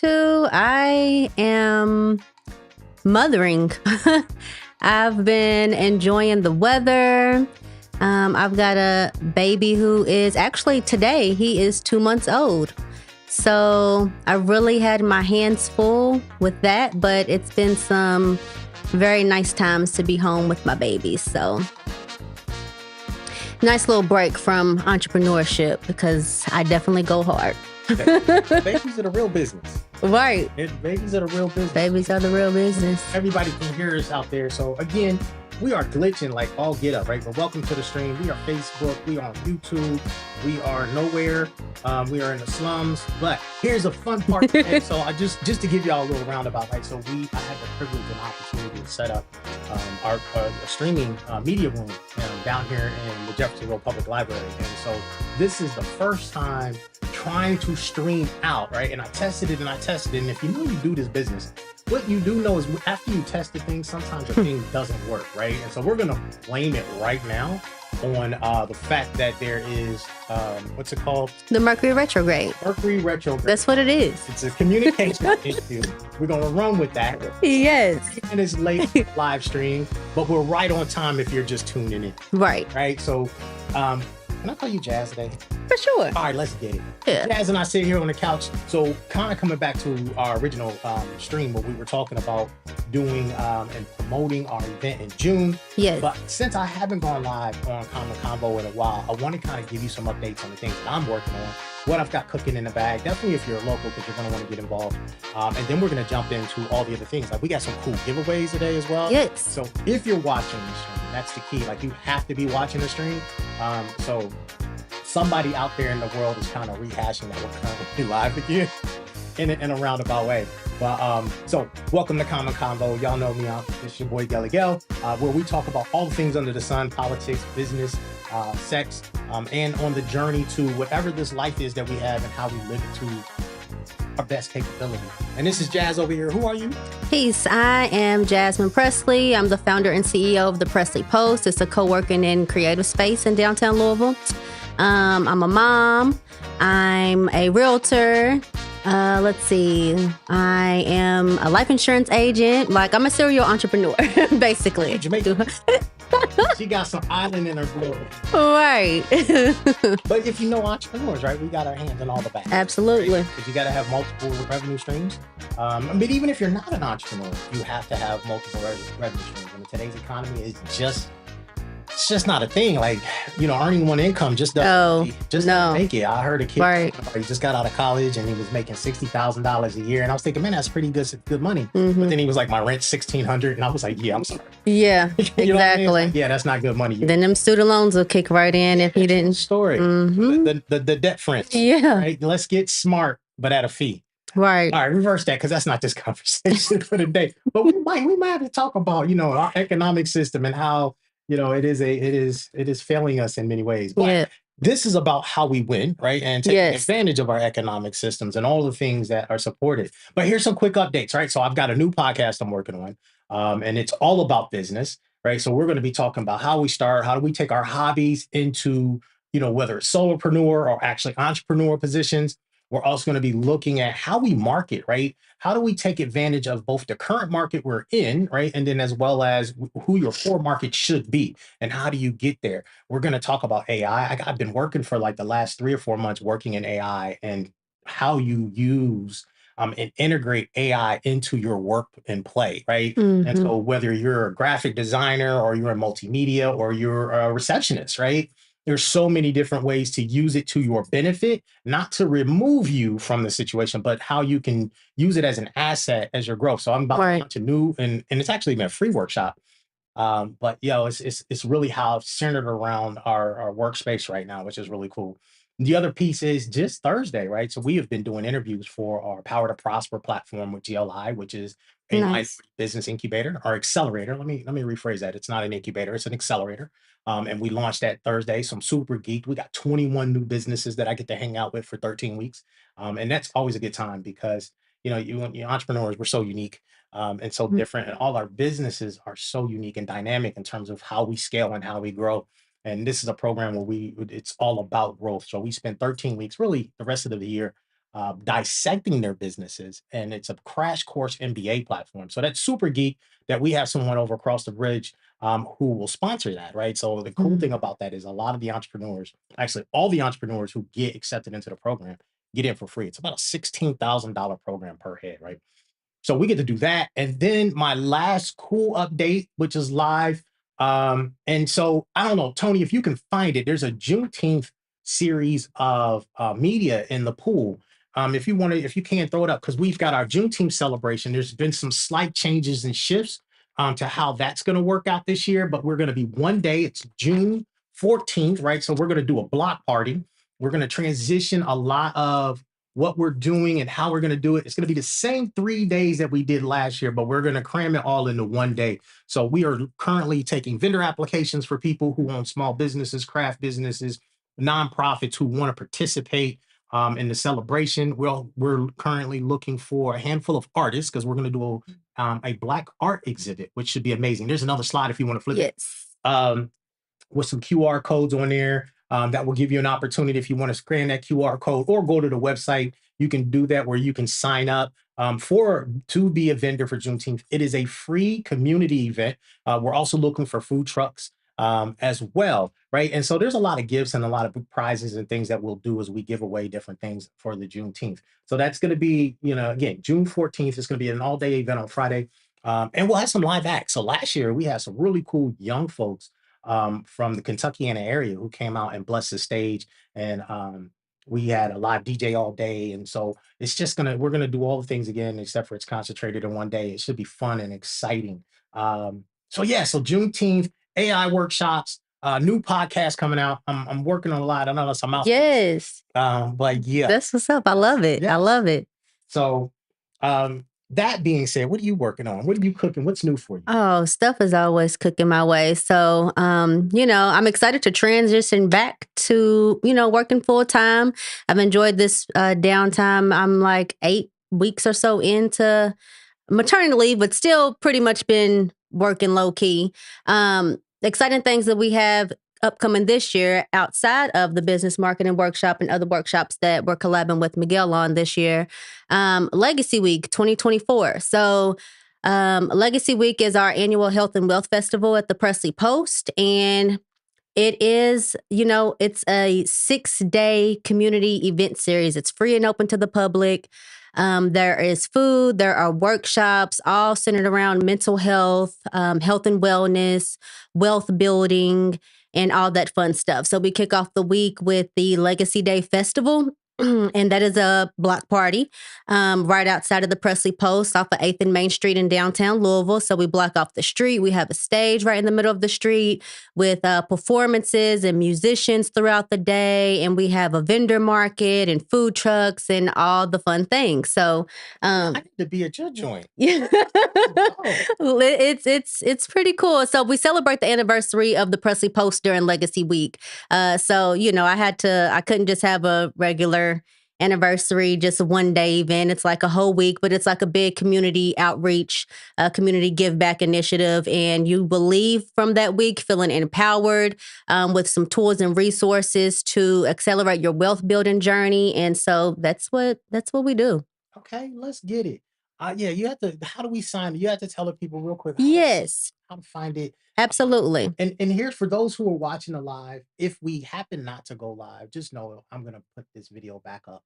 to, I am mothering. I've been enjoying the weather. I've got a baby who is actually today, he is 2 months old. So I really had my hands full with that, but it's been some very nice times to be home with my baby. So nice little break from entrepreneurship because I definitely go hard. Babies are the real business. Right. Babies are the real business. Babies are the real business. Everybody can hear us out there. So again, we are glitching like all get up, right? But welcome to the stream. We are Facebook. We are on YouTube. We are nowhere. We are in the slums. But here's a fun part today. So I just to give y'all a little roundabout, right? So I had the privilege and opportunity to set up our streaming media room down here in the Jeffersonville Public Library. And so this is the first time trying to stream out, right? And I tested it. And if you know you do this business, what you do know is after you test the thing, sometimes the thing doesn't work, right? And so we're going to blame it right now on the fact that there is, what's it called? The Mercury retrograde. Mercury retrograde. That's what it is. It's a communication issue. We're going to run with that. Yes. And it's late live stream, but we're right on time if you're just tuning in. Right. Right? So, can I call you Jazz today? For sure. All right, let's get it. Yeah. Jazz and I sit here on the couch. So kind of coming back to our original stream where we were talking about doing and promoting our event in June. Yes. But since I haven't gone live on Common Convo in a while, I want to kind of give you some updates on the things that I'm working on, what I've got cooking in the bag. Definitely if you're local, because you're going to want to get involved. And then we're going to jump into all the other things. Like we got some cool giveaways today as well. Yes. So if you're watching the stream, that's the key. Like you have to be watching the stream. So somebody out there in the world is kind of rehashing that we're currently live again in a roundabout way. But so welcome to Common Convo. Y'all know me, it's your boy Miguel, where we talk about all the things under the sun, politics, business, sex, and on the journey to whatever this life is that we have and how we live it to our best capability. And this is Jazz over here. Who are you? Peace. I am Jasmine Presley. I'm the founder and CEO of the Presley Post. It's a co-working and creative space in downtown Louisville. I'm a mom. I'm a realtor. Let's see. I am a life insurance agent. Like I'm a serial entrepreneur, basically. Jamaica. She got some island in her blood. Right. But if you know entrepreneurs, right, we got our hands in all the back. Absolutely. Because right? You got to have multiple revenue streams. But even if you're not an entrepreneur, you have to have multiple revenue streams. And in today's economy, it's just not a thing. Like, earning one income just doesn't make it. I heard a kid, right. He just got out of college and he was making $60,000 a year. And I was thinking, man, that's pretty good money. Mm-hmm. But then he was like, my rent's $1,600. And I was like, yeah, I'm sorry. Yeah, exactly. I mean? Like, yeah, that's not good money. Then them student loans will kick right in if you didn't. Story. Mm-hmm. The debt friends. Yeah. Right? Let's get smart, but at a fee. Right. All right, reverse that because that's not this conversation for the day. But we might have to talk about, our economic system and how, it is failing us in many ways. But this is about how we win, right? And taking advantage of our economic systems and all the things that are supported. But here's some quick updates, right? So I've got a new podcast I'm working on, and it's all about business, right? So we're going to be talking about how we start, how do we take our hobbies into, whether it's solopreneur or actually entrepreneur positions. We're also going to be looking at how we market, right? How do we take advantage of both the current market we're in, right? And then as well as who your core market should be and how do you get there? We're going to talk about AI. I've been working for like the last 3 or 4 months working in AI and how you use and integrate AI into your work and play, right? Mm-hmm. And so whether you're a graphic designer or you're in multimedia or you're a receptionist, right? There's so many different ways to use it to your benefit, not to remove you from the situation, but how you can use it as an asset as your growth. So I'm about to launch a new, and it's actually been a free workshop. But it's really how it's centered around our workspace right now, which is really cool. The other piece is just Thursday, right? So we have been doing interviews for our Power to Prosper platform with GLI, which is a nice business incubator or accelerator. Let me rephrase that. It's not an incubator, it's an accelerator. And we launched that Thursday. So I'm super geeked. We got 21 new businesses that I get to hang out with for 13 weeks. And that's always a good time because, you entrepreneurs, we're so unique and so different. And all our businesses are so unique and dynamic in terms of how we scale and how we grow. And this is a program where it's all about growth. So we spend 13 weeks, really the rest of the year, dissecting their businesses, and it's a crash course MBA platform. So that's super geek that we have someone over across the bridge who will sponsor that, right? So the cool thing about that is a lot of the entrepreneurs, actually all the entrepreneurs who get accepted into the program, get in for free. It's about a $16,000 program per head, right? So we get to do that. And then my last cool update, which is live. And so I don't know, Tony, if you can find it, there's a Juneteenth series of media in the pool. If you want to, if you can throw it up, because we've got our Juneteenth celebration. There's been some slight changes and shifts to how that's going to work out this year, but we're going to be one day. It's June 14th, right? So we're going to do a block party. We're going to transition a lot of what we're doing and how we're going to do it. It's going to be the same 3 days that we did last year, but we're going to cram it all into one day. So we are currently taking vendor applications for people who own small businesses, craft businesses, nonprofits who want to participate in the celebration. We're currently looking for a handful of artists because we're going to do a Black art exhibit, which should be amazing. There's another slide if you want to flip it. With some QR codes on there. That will give you an opportunity if you want to scan that QR code or go to the website. You can do that where you can sign up to be a vendor for Juneteenth. It is a free community event. We're also looking for food trucks as well, right? And so there's a lot of gifts and a lot of prizes and things that we'll do as we give away different things for the Juneteenth. So that's going to be, again, June 14th is going to be an all-day event on Friday. And we'll have some live acts. So last year we had some really cool young folks from the Kentuckiana area who came out and blessed the stage. And we had a live DJ all day. And so we're gonna do all the things again, except for it's concentrated in one day. It should be fun and exciting. So Juneteenth, AI workshops, new podcast coming out. I'm working on a lot. I know that's a mouthful. Yes. But yeah. That's what's up. I love it. Yes. I love it. So that being said, what are you working on? What are you cooking? What's new for you? Oh, stuff is always cooking my way. So, I'm excited to transition back to, working full time. I've enjoyed this downtime. I'm like 8 weeks or so into maternity leave, but still pretty much been working low key. Exciting things that we have upcoming this year outside of the business marketing workshop and other workshops that we're collabing with Miguel on this year. Legacy Week 2024. So Legacy Week is our annual health and wealth festival at the Presley Post. And it is, it's a 6-day community event series. It's free and open to the public. There is food, there are workshops, all centered around mental health, health and wellness, wealth building, and all that fun stuff. So we kick off the week with the Legacy Day Festival. And that is a block party right outside of the Presley Post off of 8th and Main Street in downtown Louisville. So we block off the street. We have a stage right in the middle of the street with performances and musicians throughout the day. And we have a vendor market and food trucks and all the fun things. So I need to be at your joint. Yeah. It's pretty cool. So we celebrate the anniversary of the Presley Post during Legacy Week. I couldn't just have a regular anniversary, just a one day event. It's like a whole week, but it's like a big community outreach, community give back initiative. And you will leave from that week feeling empowered with some tools and resources to accelerate your wealth building journey. And so that's what we do. Okay, let's get it. You have to. How do we sign? You have to tell the people real quick. Yes, how to find it. Absolutely. And here's for those who are watching the live. If we happen not to go live, just know I'm gonna put this video back up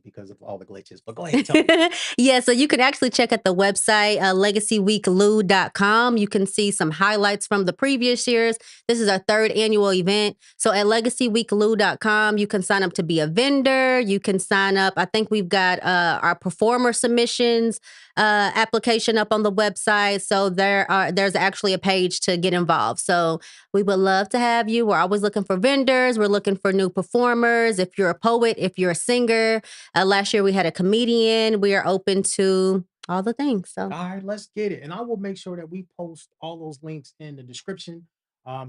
because of all the glitches. But go ahead. Tell me. Yeah, so you can actually check out the website, legacyweeklou.com. You can see some highlights from the previous years. This is our 3rd annual event. So at legacyweeklou.com, you can sign up to be a vendor. You can sign up. I think we've got our performer submissions application up on the website. So there's actually a page to get involved. So we would love to have you. We're always looking for vendors. We're looking for new performers. If you're a poet, if you're a singer. Last year we had a comedian. We are open to all the things. So All right, let's get it. And I will make sure that we post all those links in the description.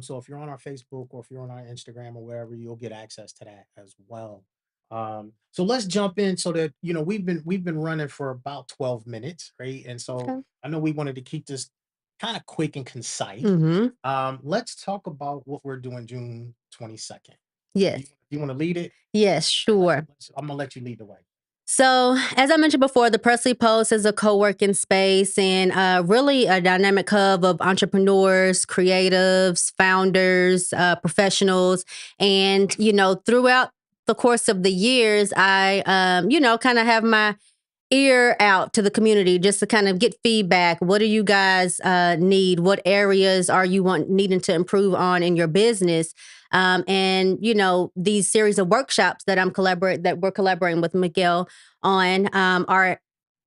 So if you're on our Facebook or if you're on our Instagram or wherever, you'll get access to that as well. So let's jump in so that we've been running for about 12 minutes, right? And so Okay. I know we wanted to keep this kind of quick and concise. Mhm. Let's talk about what we're doing June 22nd. Yes. You want to lead it? Yes, sure. I'm gonna let you lead the way. So, as I mentioned before, the Presley Post is a co-working space and really a dynamic hub of entrepreneurs, creatives, founders, professionals, and throughout the course of the years, I kind of have my ear out to the community just to kind of get feedback. What do you guys need? What areas are you needing to improve on in your business? And these series of workshops that we're collaborating with Miguel on are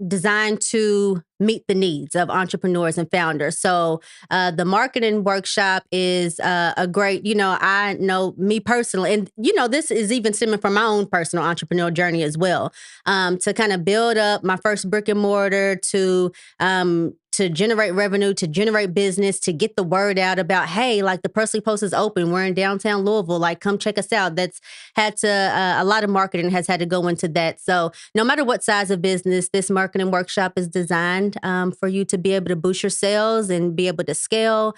designed to meet the needs of entrepreneurs and founders. So the marketing workshop is a great, I know me personally, and this is even stemming from my own personal entrepreneurial journey as well. To kind of build up my first brick and mortar, to generate revenue, to generate business, to get the word out about, hey, like the Presley Post is open. We're in downtown Louisville. Like, come check us out. That's had to, a lot of marketing has had to go into that. So, no matter what size of business, this marketing workshop is designed for you to be able to boost your sales and be able to scale.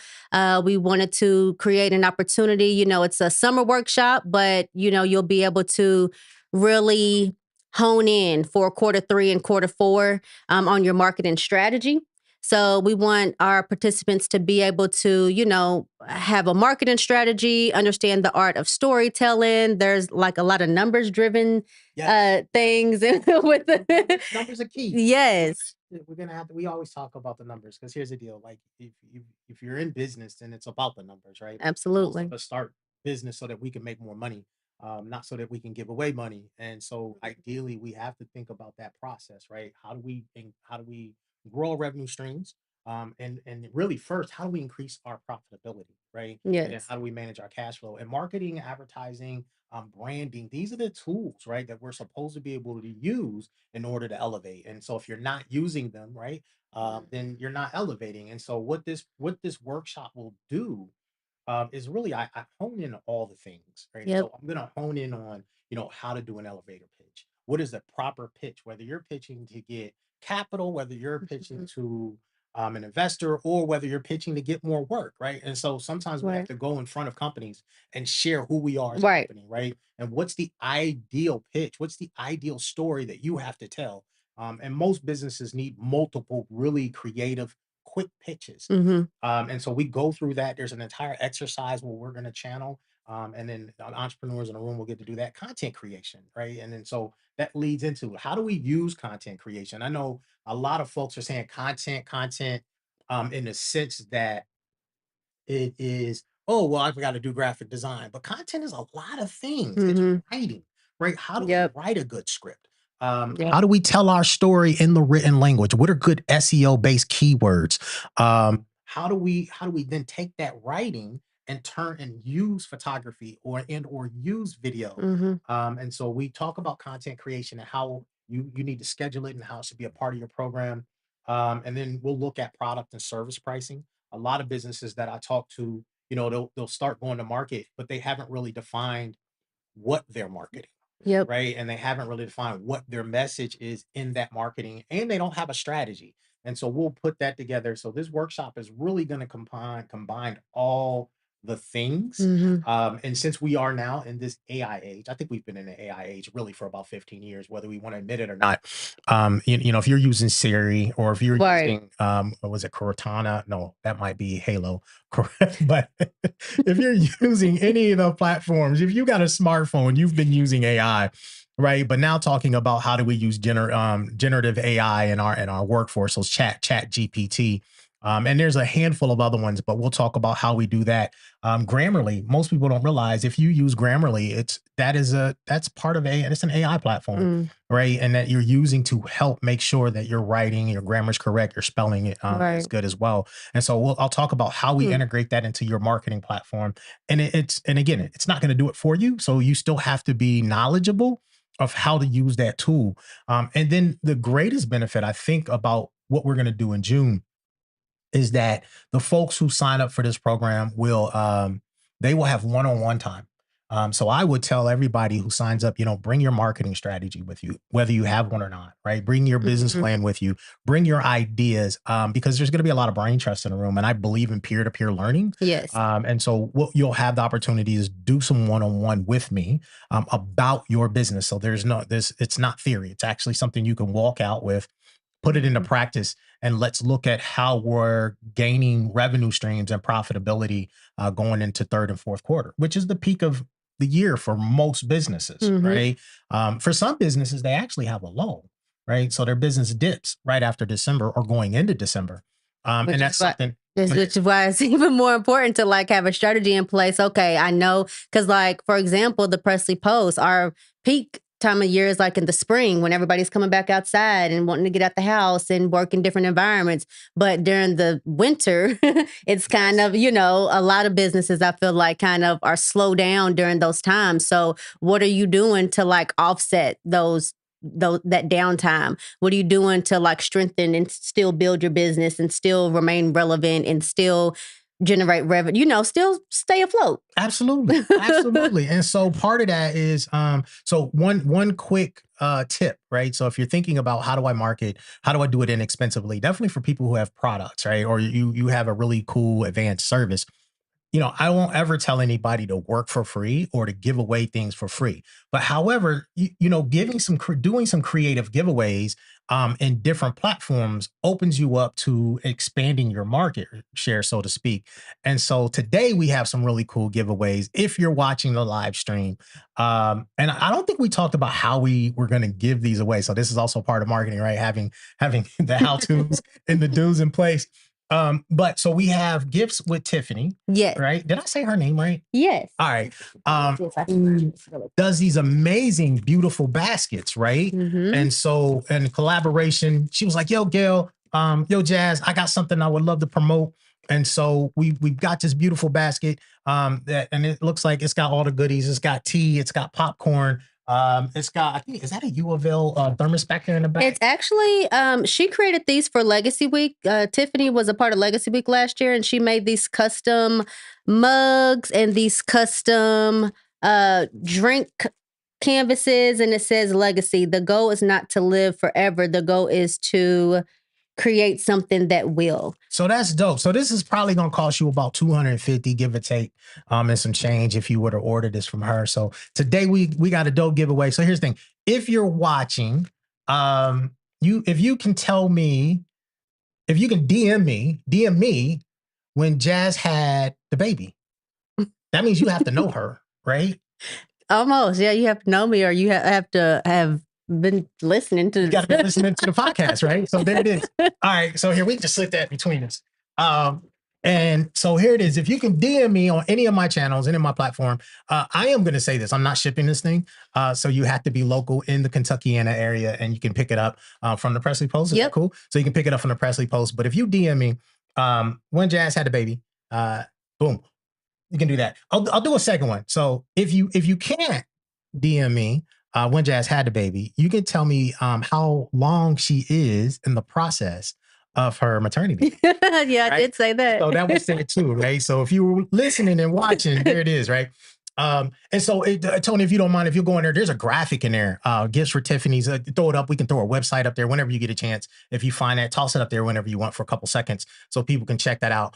We wanted to create an opportunity. It's a summer workshop, but, you'll be able to really hone in for quarter 3 and quarter 4 on your marketing strategy. So we want our participants to be able to, have a marketing strategy, understand the art of storytelling. There's like a lot of numbers driven Yes. things with the Numbers are key. yes, We're gonna have to. We always talk about the numbers because here's the deal: like if you're in business, then it's about the numbers, right? Most of absolutely. us start business so that we can make more money, not so that we can give away money. And so, ideally, we have to think about that process, right? How do we grow revenue streams? And really, first, how do we increase our profitability, right? And then Yes. how do we manage our cash flow? And marketing, advertising, branding, these are the tools, right, that we're supposed to be able to use in order to elevate. And so if you're not using them, right, then you're not elevating. And so what this workshop will do is really I hone in on all the things, right? Yep. So I'm gonna hone in on how to do an elevator pitch. What is the proper pitch? Whether you're pitching to get capital, whether you're pitching Mhm. to an investor, or whether you're pitching to get more work, right? And so sometimes we have Right. to go in front of companies and share who we are as a Right. company, right? And what's the ideal pitch? What's the ideal story that you have to tell? And most businesses need multiple really creative, quick pitches. Hmm. And so we go through that. There's an entire exercise where we're going to channel, and then entrepreneurs in the room will get to do that content creation, right? And then so that leads into how do we use content creation? I know a lot of folks are saying content, in the sense that it is, oh, well, I've got to do graphic design, but content is a lot of things. It's Hmm. writing, right? How do we Yep. write a good script? Yep. How do we tell our story in the written language? What are good SEO based keywords? How do we then take that writing and turn and use photography or use video? Hmm. And so we talk about content creation and how you need to schedule it and how it should be a part of your program. And then we'll look at product and service pricing. A lot of businesses that I talk to, they'll start going to market, but they haven't really defined what they're marketing, Yep. right? And they haven't really defined what their message is in that marketing, and they don't have a strategy. And so we'll put that together. So this workshop is really going to combine all the things. Hmm. And since we are now in this AI age, I think we've been in the AI age really for about 15 years, whether we want to admit it or not. If you're using Siri or if you're Right. using what was it, Cortana? No, that might be Halo. But if you're using any of the platforms, if you got a smartphone, you've been using AI, right? But now talking about how do we use generative AI in our workforce, so chat GPT. And there's a handful of other ones, but we'll talk about how we do that. Grammarly, most people don't realize if you use Grammarly, that's part of it's an AI platform, Mm. right? And that you're using to help make sure that your writing, your grammar's correct, your spelling is Right. good as well. And so I'll talk about how we Hmm. integrate that into your marketing platform. And and again, it's not going to do it for you. So you still have to be knowledgeable of how to use that tool. And then the greatest benefit I think about what we're going to do in June is that the folks who sign up for this program they will have one-on-one time. So I would tell everybody who signs up, bring your marketing strategy with you, whether you have one or not, right? Bring your business plan with you, bring your ideas, because there's going to be a lot of brain trust in the room. And I believe in peer-to-peer learning. Yes. And so what you'll have the opportunity is do some one-on-one with me about your business. So it's not theory. It's actually something you can walk out with, put it into practice, and let's look at how we're gaining revenue streams and profitability going into third and fourth quarter, which is the peak of the year for most businesses, right? For some businesses, they actually have a lull, right? So their business dips right after December or going into December. And that's something. Which is why it's even more important to like have a strategy in place. Okay, I know, because like, for example, the Presley Post, our peak time of year is like in the spring when everybody's coming back outside and wanting to get out the house and work in different environments. But during the winter, it's kind of, a lot of businesses I feel like kind of are slow down during those times. So what are you doing to like offset that downtime? What are you doing to like strengthen and still build your business and still remain relevant and still generate revenue, still stay afloat? Absolutely. Absolutely. And so part of that is, so one quick tip, right? So if you're thinking about how do I market, how do I do it inexpensively, definitely for people who have products, right? Or you have a really cool advanced service. I won't ever tell anybody to work for free or to give away things for free. But however, doing some creative giveaways in different platforms opens you up to expanding your market share, so to speak. And so today we have some really cool giveaways if you're watching the live stream. And I don't think we talked about how we were going to give these away. So this is also part of marketing, right? Having the how-tos and the do's in place. But so we have gifts with Tiffany. Yes. Right. Did I say her name right? Yes. All right. Does these amazing, beautiful baskets, right? And so in collaboration, she was like, yo, Gail, yo, Jazz, I got something I would love to promote. And so we've got this beautiful basket and it looks like it's got all the goodies. It's got tea, it's got popcorn. It's got, I think, is that a U of L thermos back there in the back? It's actually, she created these for Legacy Week. Tiffany was a part of Legacy Week last year, and she made these custom mugs and these custom drink canvases, and it says Legacy. The goal is not to live forever. The goal is to create something that will. So that's dope. So this is probably going to cost you about $250, give or take, and some change if you were to order this from her. So today we got a dope giveaway. So here's the thing. If you're watching, if you can DM me when Jazz had the baby, that means you have to know her, right? Almost. Yeah, you have to know me or you have to have been listening to. You got to be listening to the podcast, right? So there it is. All right. So here we just slit that between us. And so here it is. If you can DM me on any of my channels, any of my platform, I am going to say this. I'm not shipping this thing. So you have to be local in the Kentuckiana area and you can pick it up from the Presley Post. Is that cool? So you can pick it up from the Presley Post. But if you DM me when Jazz had a baby, boom, you can do that. I'll do a second one. So if you can't DM me, when Jazz had the baby, you can tell me how long she is in the process of her maternity. Yeah, right? I did say that. So that was said too, right? So if you were listening and watching, there it is, right? And so, Tony, if you don't mind, if you go in there, there's a graphic in there, gifts for Tiffany's. Throw it up. We can throw a website up there whenever you get a chance. If you find that, toss it up there whenever you want for a couple seconds so people can check that out.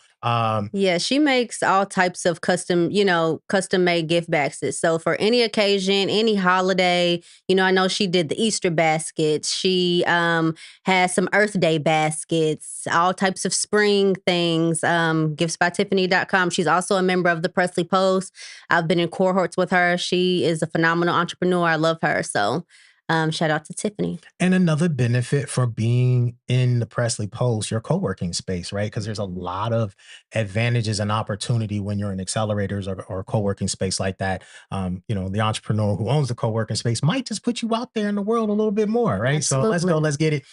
Yeah, she makes all types of custom made gift baskets. So for any occasion, any holiday, I know she did the Easter baskets. She has some Earth Day baskets, all types of spring things, giftsbytiffany.com. She's also a member of the Presley Post. I've been in cohorts with her. She is a phenomenal entrepreneur. I love her. So shout out to Tiffany. And another benefit for being in the Presley Post, your co-working space, right? Because there's a lot of advantages and opportunity when you're in accelerators or co-working space like that. The entrepreneur who owns the co-working space might just put you out there in the world a little bit more, right? Absolutely. So let's go, let's get it.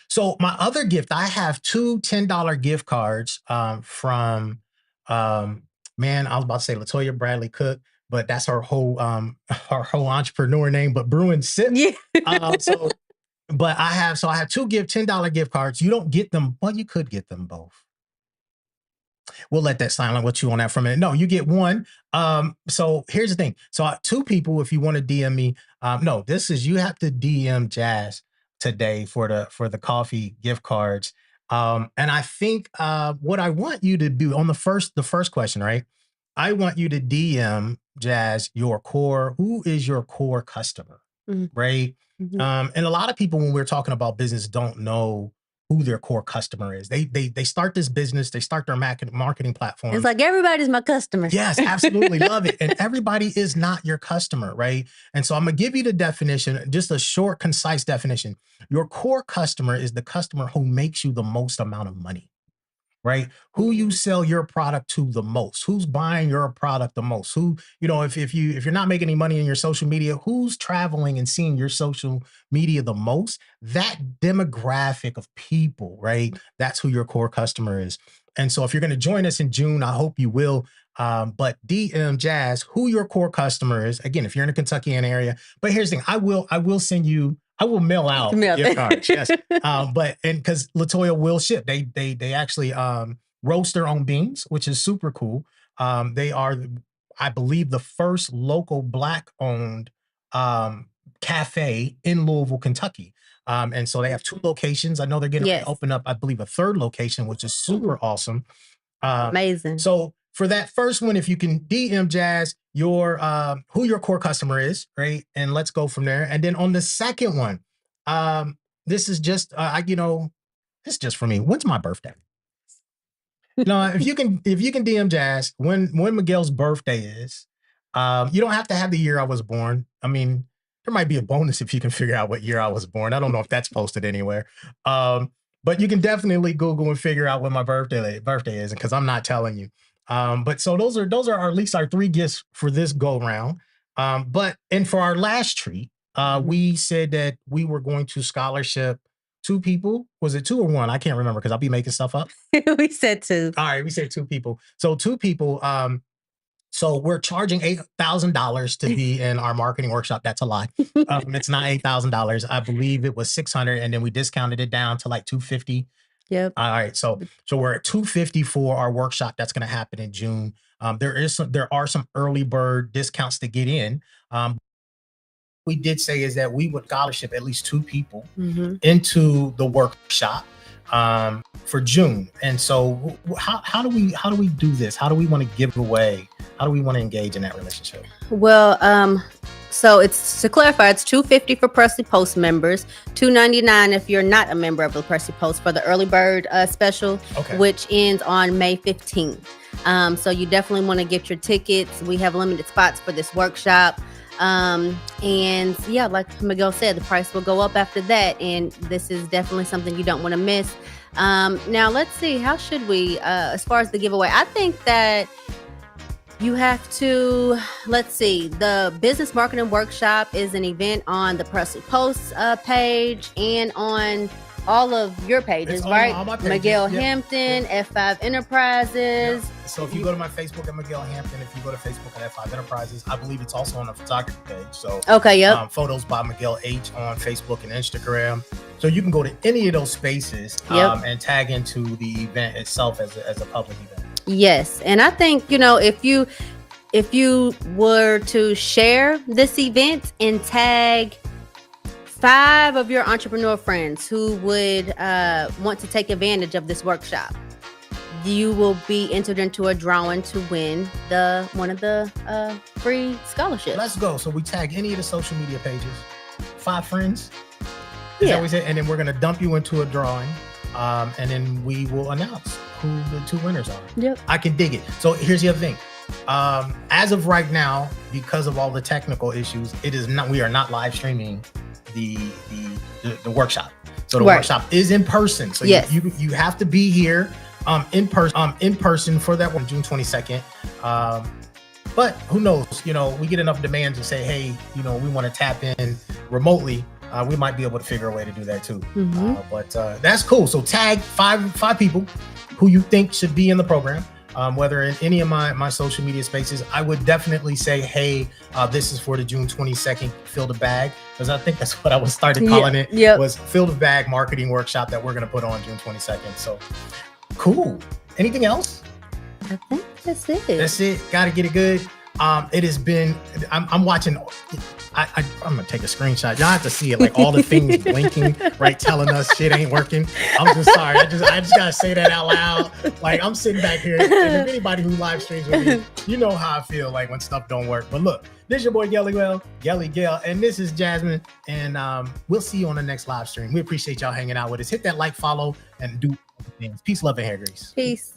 So my other gift, I have two $10 gift cards from, man, I was about to say LaToya Bradley Cook, but that's her whole entrepreneur name, but Bruin Sip. Yeah. But I have $10 gift cards. You don't get them. Well, you could get them both. we'll let that silent with you on that for a minute. No, you get one. So here's the thing. So two people, if you want to DM me, no, this is, you have to DM Jas today for the coffee gift cards. And I think what I want you to do on the first question, right? I want you to DM Jas who is your core customer, right? And a lot of people, when we're talking about business, don't know who their core customer is. They start this business, they start their marketing platform. It's like, everybody's my customer. Yes, absolutely. Love it. And everybody is not your customer, right? And so I'm going to give you the definition, just a short, concise definition. Your core customer is the customer who makes you the most amount of money, right? Who you sell your product to the most, who's buying your product the most, who, if you're not making any money in your social media, who's traveling and seeing your social media the most, that demographic of people, right? That's who your core customer is. And so if you're going to join us in June, I hope you will. But DM Jas who your core customer is. Again, if you're in the Kentuckiana area, but here's the thing, I will send you, I will mail out gift cards. Yes. But because Latoya will ship. They actually roast their own beans, which is super cool. They are, I believe, the first local Black owned cafe in Louisville, Kentucky. And so they have 2 locations. I know they're getting to open up, I believe, a 3rd location, which is super awesome. Amazing. So for that first one, if you can DM Jas who your core customer is, right? And let's go from there. And then on the second one, this is just, this is just for me. When's my birthday? No, if you can DM Jas when Miguel's birthday is, you don't have to have the year I was born. I mean, there might be a bonus if you can figure out what year I was born. I don't know if that's posted anywhere. But you can definitely Google and figure out when my birthday is, because I'm not telling you. But so those are at least our 3 gifts for this go round. And for our last treat, we said that we were going to scholarship 2 people. Was it 2 or 1? I can't remember because I'll be making stuff up. We said 2. All right, we said 2 people. So 2 people. So we're charging $8,000 to be in our marketing workshop. That's a lie. It's not $8,000. I believe it was $600, and then we discounted it down to like $250. Yep. All right. So we're at $250 for our workshop that's going to happen in June. There are some early bird discounts to get in. We did say is that we would scholarship at least 2 people into the workshop for June. And so how do we do this? How do we want to give away? How do we want to engage in that relationship? Well, so it's, to clarify, it's $250 for Presley Post members, $299 if you're not a member of the Presley Post for the early bird special, which ends on May 15th. So you definitely want to get your tickets. We have limited spots for this workshop. And yeah, like Miguel said, the price will go up after that. And this is definitely something you don't want to miss. Now let's see, how should we, as far as the giveaway, I think that you have to, let's see, the business marketing workshop is an event on the Presley Post page and on all of your pages, right? Miguel Hampton, F5 Enterprises. Yeah. So if you go to my Facebook at Miguel Hampton, if you go to Facebook at F5 Enterprises, I believe it's also on the photography page. So Photos by Miguel H on Facebook and Instagram. So you can go to any of those spaces and tag into the event itself as a public event. Yes. And I think, if you were to share this event and tag 5 of your entrepreneur friends who would want to take advantage of this workshop, you will be entered into a drawing to win one of the free scholarships. Let's go. So we tag any of the social media pages, 5 friends. Is that what we said? And then we're going to dump you into a drawing. And then we will announce who the 2 winners are. Yep. I can dig it. So here's the other thing. As of right now, because of all the technical issues, we are not live streaming the workshop. So the workshop is in person. So you have to be here in person for that one, June 22nd. But who knows, we get enough demands to say, hey, we want to tap in remotely. We might be able to figure a way to do that too. But that's cool. So tag 5 people who you think should be in the program. Whether in any of my social media spaces, I would definitely say, hey, this is for the June 22nd Fill the Bag, because I think that's what I started calling it, was Fill the Bag marketing workshop that we're going to put on June 22nd. So cool. Anything else? I think that's it. That's it. Got to get it good. It has been. I'm watching. I'm gonna take a screenshot. Y'all have to see it. Like all the things blinking, right, telling us shit ain't working. I'm just sorry. I just gotta say that out loud. Like I'm sitting back here, and if anybody who live streams with me, you know how I feel like when stuff don't work. But look, this is your boy Gelly Gale, and this is Jasmine, and we'll see you on the next live stream. We appreciate y'all hanging out with us. Hit that like, follow, and do things. Peace, love, and hair grease. Peace.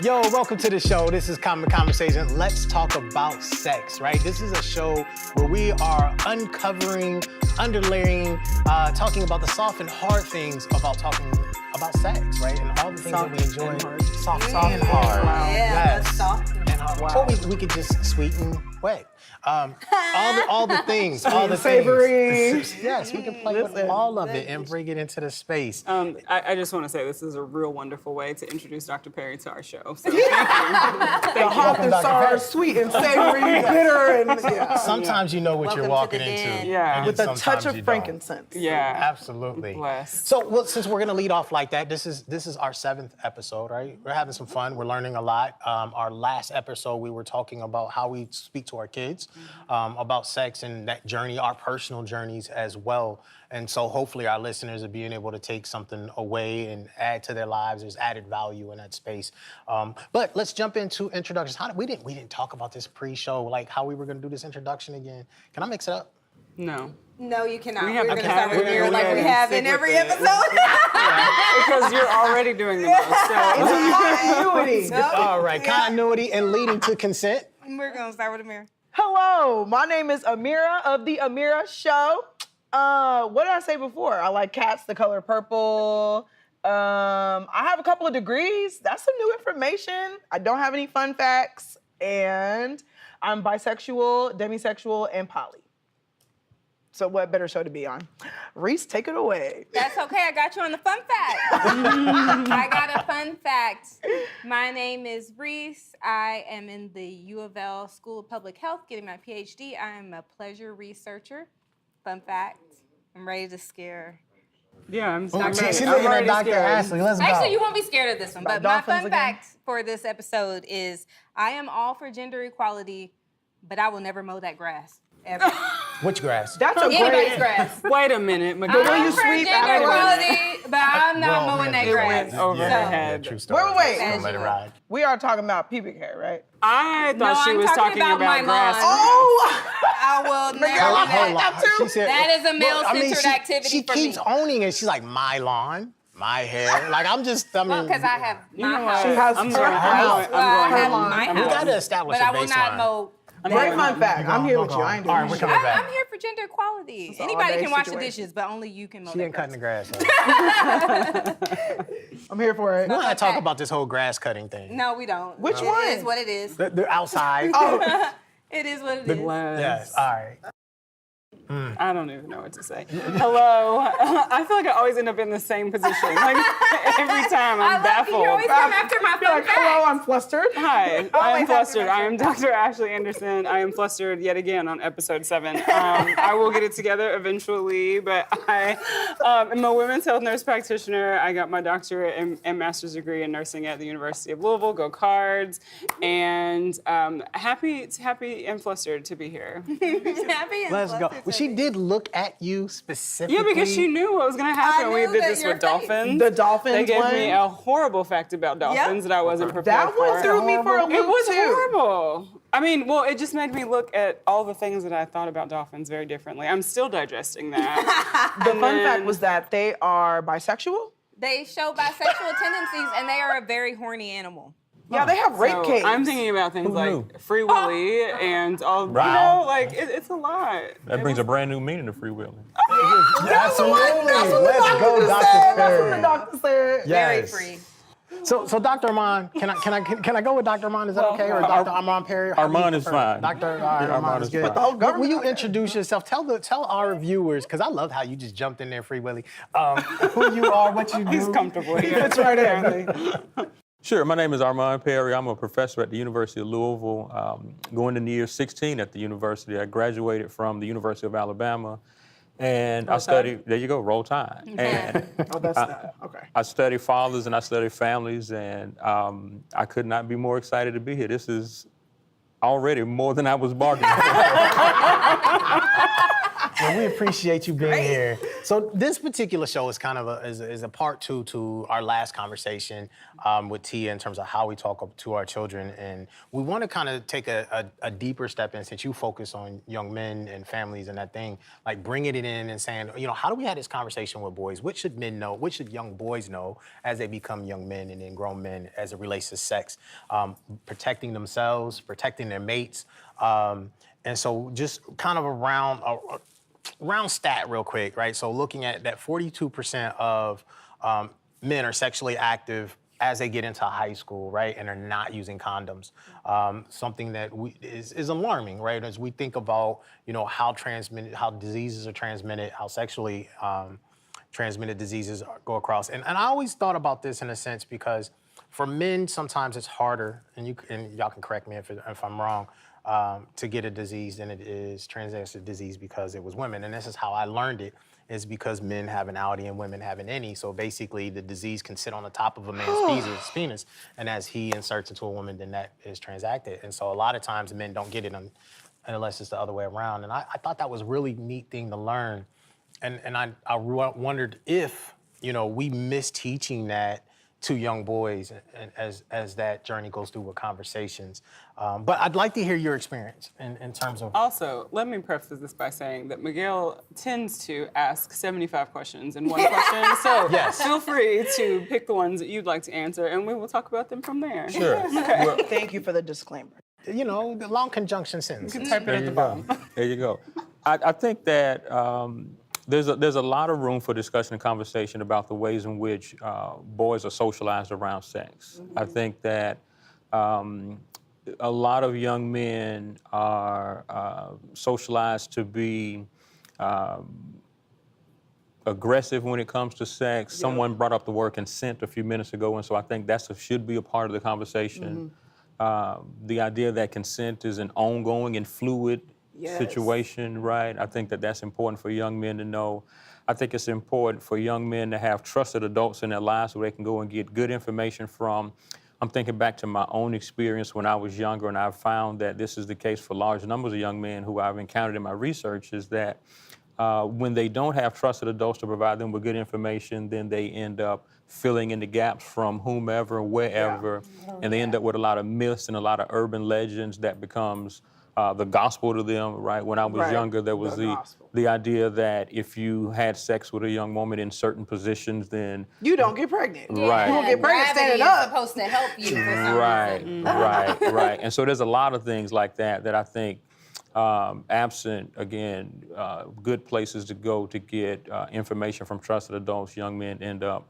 Yo, welcome to the show. This is Common Conversation. Let's talk about sex, right? This is a show where we are uncovering, underlaying, talking about the soft and hard things about talking about sex, right? And all the things that we enjoy. Soft and hard. Wow. Yeah, Yes. soft and hard. Wow. Or we could just sweet and wet. All the things, all the savory. things. Yes, we can play with all of it and bring it into the space. I just want to say this is a real wonderful way to introduce Dr. Perry to our show. So thank you. Thank you. Hot and sour, sweet and savory, bitter, and Sometimes you know what you're Welcome to walking the den. into. Yeah. and with a sometimes touch you of don't. frankincense. Yeah. Absolutely. Bless. So, well, since we're gonna lead off like that, this is our 7th episode, right? We're having some fun. We're learning a lot. Our last episode, we were talking about how we speak to our kids, about sex and that journey, our personal journeys as well. And so, hopefully, our listeners are being able to take something away and add to their lives. There's added value in that space. But let's jump into introductions. We didn't talk about this pre-show, like how we were gonna do this introduction again. Can I mix it up? No. No, you cannot. We have We're to going to start with we're Amir gonna like go we ahead and have stick in with every it. episode. Because you're already doing the most. So. Continuity. All right, continuity and leading to consent. We're going to start with Amir. Hello, my name is Amira of The Amira Show. What did I say before? I like cats, the color purple. I have a couple of degrees. That's some new information. I don't have any fun facts. And I'm bisexual, demisexual, and poly. So what better show to be on? Reese, take it away. That's okay. I got you on the fun fact. I got a fun fact. My name is Reese. I am in the U of L School of Public Health getting my PhD. I am a pleasure researcher. Fun fact. I'm ready to scare. Yeah, I'm Oh, ready. she's I'm looking at already Dr. scared. Ashley. Let's go. Actually, you won't be scared of this one, but my dolphins fun again? fact for this episode is I am all for gender equality, but I will never mow that grass. Ever. Which grass? That's a Anybody's great. grass. Wait a minute, Miguel. I'm you for sweep gender after- equality, but I'm not Well, mowing that it grass. went over Yeah, her yeah, head. true story. Wait. Don't let it ride. We are talking about pubic hair, right? I thought No, she I'm was talking talking about my grass. lawn. Oh! I will never Miguel, do I heard that. that too. She said, That is a male-centered she- activity She for keeps me. owning it. She's like, my lawn, my hair. Like, I mean. Well, because I have You know my what? house. She has I'm her going. house. I'm Well, I going. have on. my We house. gotta establish But a I will not baseline. mow. Great that. fun fact. I'm here with you. I ain't doing All right, we're shit. coming back. I'm here for gender equality. an Anybody all-day can wash the situation. dishes, but only you can mow She that ain't cutting the grass. grass. I'm here for it. We gotta talk okay. about this whole grass cutting thing. No, we don't. Which It one? is what it is. They're outside. Oh, It is what it is. Yes. All right. I don't even know what to say. Hello. I feel like I always end up in the same position. Like every time I I'm love you. You always baffled. come after my you're fun like, hello, fact. I'm flustered. Hi, I Always am after flustered. my I am Dr. Ashley Anderson. I am flustered yet again on episode 7. I will get it together eventually, but I am a women's health nurse practitioner. I got my doctorate and master's degree in nursing at the University of Louisville. Go Cards! And happy and flustered to be here. Happy and Let's go. flustered Well, she to did look at you specifically. Yeah, because she knew what was going to happen. I We knew did that this your with face. dolphins. The dolphins They gave one? me a horrible fact about dolphins that I wasn't prepared That for. one threw me for a loop It was too. horrible. I mean, well, it just made me look at all the things that I thought about dolphins very differently. I'm still digesting that. The fun fact was that they are bisexual. They show bisexual tendencies, and they are a very horny animal. Yeah, they have rape So caves. I'm thinking about things like knew? Free Willy and all, Wow. you know, like it's a lot. That brings a brand new meaning to free willing. Absolutely. That's what the Let's doctor go, said. Dr. That's what the Perry. doctor said. Very Yes. free. So Dr. Armand, can I go with Dr. Armand? Is that okay? Or Dr. Armand Perry? How do you Armand is prefer? fine. Dr. Yeah, Armand is good. fine. The whole government Will you out there. introduce yourself? Tell our viewers, because I love how you just jumped in there, Free Willy. Who you are, what you do. He's comfortable here. That's right there. apparently. Sure, my name is Armand Perry. I'm a professor at the University of Louisville, going into year 16 at the university. I graduated from the University of Alabama, and I studied, there you go, roll tide. And Oh, that's not. Okay. I study fathers and I study families, and I could not be more excited to be here. This is already more than I was bargaining for. Well, we appreciate you being here. So this particular show is kind of a part 2 to our last conversation with Tia in terms of how we talk to our children, and we want to kind of take a deeper step in, since you focus on young men and families and that thing, like bringing it in and saying, you know, how do we have this conversation with boys? What should men know? What should young boys know as they become young men and then grown men as it relates to sex? Protecting themselves, protecting their mates, and so just kind of round stat real quick, right? So looking at that 42% of men are sexually active as they get into high school, right? And are not using condoms. Something that is alarming, right? As we think about, you know, how diseases are transmitted, how sexually transmitted diseases go across. And I always thought about this in a sense because for men, sometimes it's harder, and y'all can correct me if I'm wrong, to get a disease than it is transgender disease because it was women. And this is how I learned it, is because men have an outie and women have an innie. So basically the disease can sit on the top of a man's penis, and as he inserts into a woman, then that is transacted. And so a lot of times men don't get it unless it's the other way around. And I thought that was a really neat thing to learn. And I wondered if, you know, we miss teaching that to young boys and as that journey goes through with conversations. But I'd like to hear your experience in terms of... Also, let me preface this by saying that Miguel tends to ask 75 questions in one question, so Yes. feel free to pick the ones that you'd like to answer, and we will talk about them from there. Sure. Well, Thank you for the disclaimer. You know, the long conjunction sentences. Type it at the bottom. there you go. I think that there's a lot of room for discussion and conversation about the ways in which boys are socialized around sex. I think that a lot of young men are socialized to be aggressive when it comes to sex. Someone brought up the word consent a few minutes ago, and so I think should be a part of the conversation. The idea that consent is an ongoing and fluid situation, right? I think that's important for young men to know. I think it's important for young men to have trusted adults in their lives so they can go and get good information from. I'm thinking back to my own experience when I was younger, and I've found that this is the case for large numbers of young men who I've encountered in my research, is that when they don't have trusted adults to provide them with good information, then they end up filling in the gaps from whomever, wherever, and they end up with a lot of myths and a lot of urban legends that becomes the gospel to them, right? When I was younger, there was the idea that if you had sex with a young woman in certain positions, then you don't get pregnant. Right. You don't get pregnant standing is up. supposed to help you for some reason. Right. And so there's a lot of things like that I think, absent, again, good places to go to get information from trusted adults, young men end up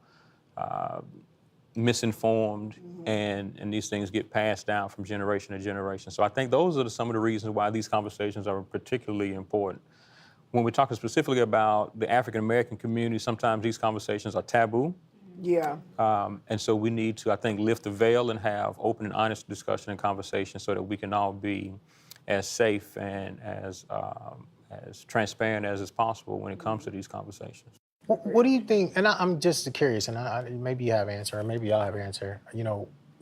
misinformed, and these things get passed down from generation to generation. So I think those are some of the reasons why these conversations are particularly important. When we're talking specifically about the African American community, sometimes these conversations are taboo. Yeah. And so we need to, I think, lift the veil and have open and honest discussion and conversation so that we can all be as safe and as transparent as is possible when it comes to these conversations. What do you think? And I'm just curious, and maybe you have an answer, or maybe y'all have an answer.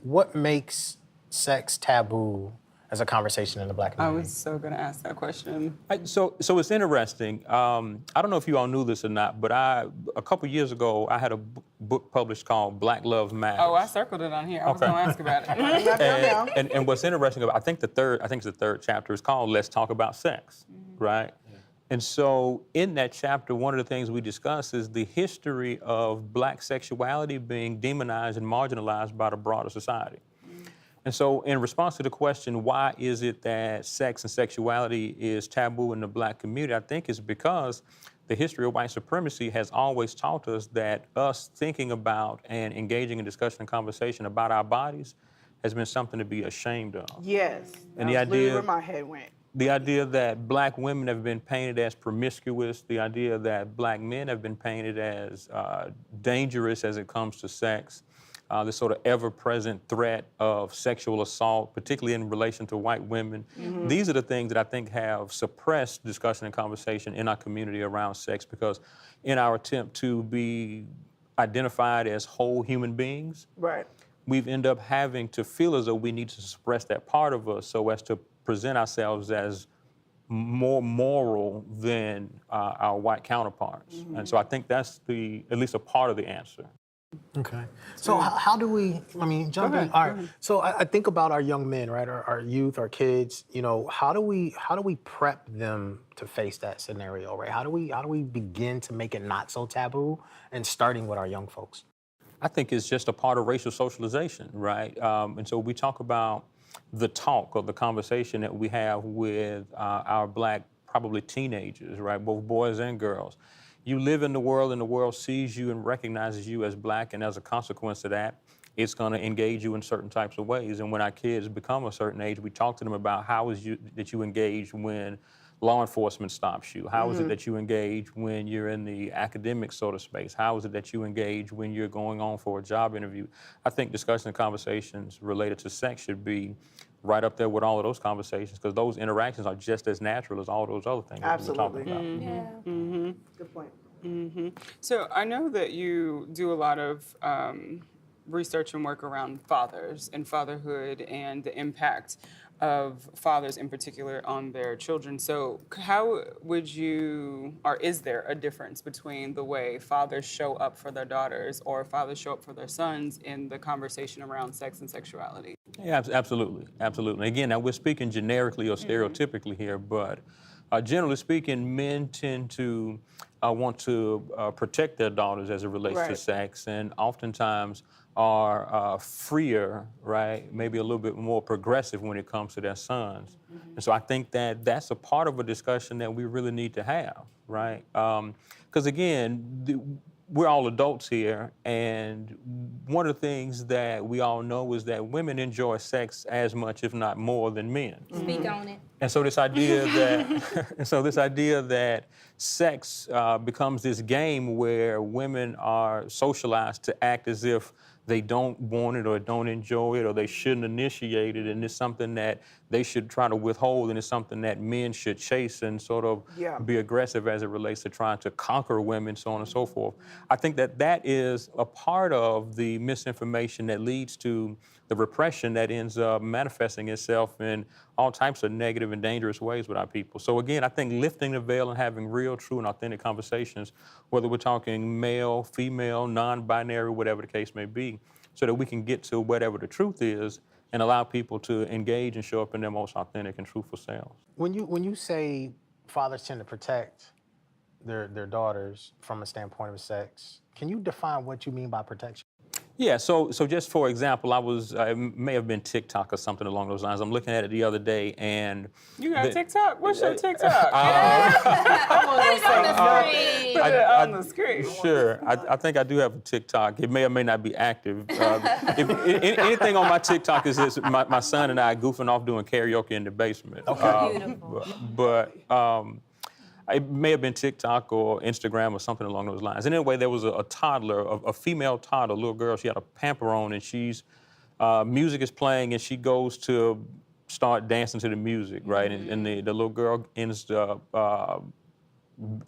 What makes sex taboo as a conversation in the Black community? I was so going to ask that question. So it's interesting. I don't know if you all knew this or not, but a couple years ago, I had a book published called Black Love Matters. Oh, I circled it on here. I was going to ask about it. And what's interesting about, I think it's the third chapter, is called Let's Talk About Sex, right? And so in that chapter, one of the things we discuss is the history of Black sexuality being demonized and marginalized by the broader society. And so in response to the question, why is it that sex and sexuality is taboo in the Black community, I think it's because the history of white supremacy has always taught us that us thinking about and engaging in discussion and conversation about our bodies has been something to be ashamed of. Yes. And that's literally where my head went. The idea that Black women have been painted as promiscuous, the idea that Black men have been painted as dangerous as it comes to sex, this sort of ever-present threat of sexual assault, particularly in relation to white women. These are the things that I think have suppressed discussion and conversation in our community around sex, because in our attempt to be identified as whole human beings, we've ended up having to feel as though we need to suppress that part of us so as to present ourselves as more moral than our white counterparts. And so I think that's at least a part of the answer. Okay. So how do we, jump in? All right. So I think about our young men, right? Our youth, our kids, how do we prep them to face that scenario, right? How do we begin to make it not so taboo, and starting with our young folks? I think it's just a part of racial socialization, right? And so we talk about the talk or the conversation that we have with our Black, probably teenagers, right? Both boys and girls. You live in the world, and the world sees you and recognizes you as Black, and as a consequence of that, it's going to engage you in certain types of ways. And when our kids become a certain age, we talk to them about how is that you engage when law enforcement stops you? How is it that you engage when you're in the academic sort of space? How is it that you engage when you're going on for a job interview? I think discussion and conversations related to sex should be right up there with all of those conversations, because those interactions are just as natural as all those other things that we're talking about. Good point. So I know that you do a lot of research and work around fathers and fatherhood and the impact of fathers in particular on their children. So how would you, or is there a difference between the way fathers show up for their daughters or fathers show up for their sons in the conversation around sex and sexuality? Yeah, absolutely. Again, now we're speaking generically or stereotypically here, but generally speaking, men tend to want to protect their daughters as it relates to sex, and oftentimes are freer, right? Maybe a little bit more progressive when it comes to their sons. And so I think that that's a part of a discussion that we really need to have, right? Because again, we're all adults here, and one of the things that we all know is that women enjoy sex as much, if not more, than men. Speak on it. And so this idea that sex becomes this game where women are socialized to act as if they don't want it or don't enjoy it or they shouldn't initiate it, and it's something that they should try to withhold, and it's something that men should chase and sort of be aggressive as it relates to trying to conquer women, so on and so forth. I think that that is a part of the misinformation that leads to the repression that ends up manifesting itself in all types of negative and dangerous ways with our people. So again, I think lifting the veil and having real, true, and authentic conversations, whether we're talking male, female, non-binary, whatever the case may be, so that we can get to whatever the truth is and allow people to engage and show up in their most authentic and truthful selves. When you say fathers tend to protect their daughters from a standpoint of sex, can you define what you mean by protection? Yeah, so just for example, it may have been TikTok or something along those lines. I'm looking at it the other day, and You got TikTok? What's your TikTok? Put it on the screen. Sure, I think I do have a TikTok. It may or may not be active. Anything on my TikTok is this, my son and I goofing off doing karaoke in the basement. Beautiful. But it may have been TikTok or Instagram or something along those lines. And anyway, there was a toddler, a female toddler, a little girl. She had a pamper on, and music is playing, and she goes to start dancing to the music, right? And the little girl ends up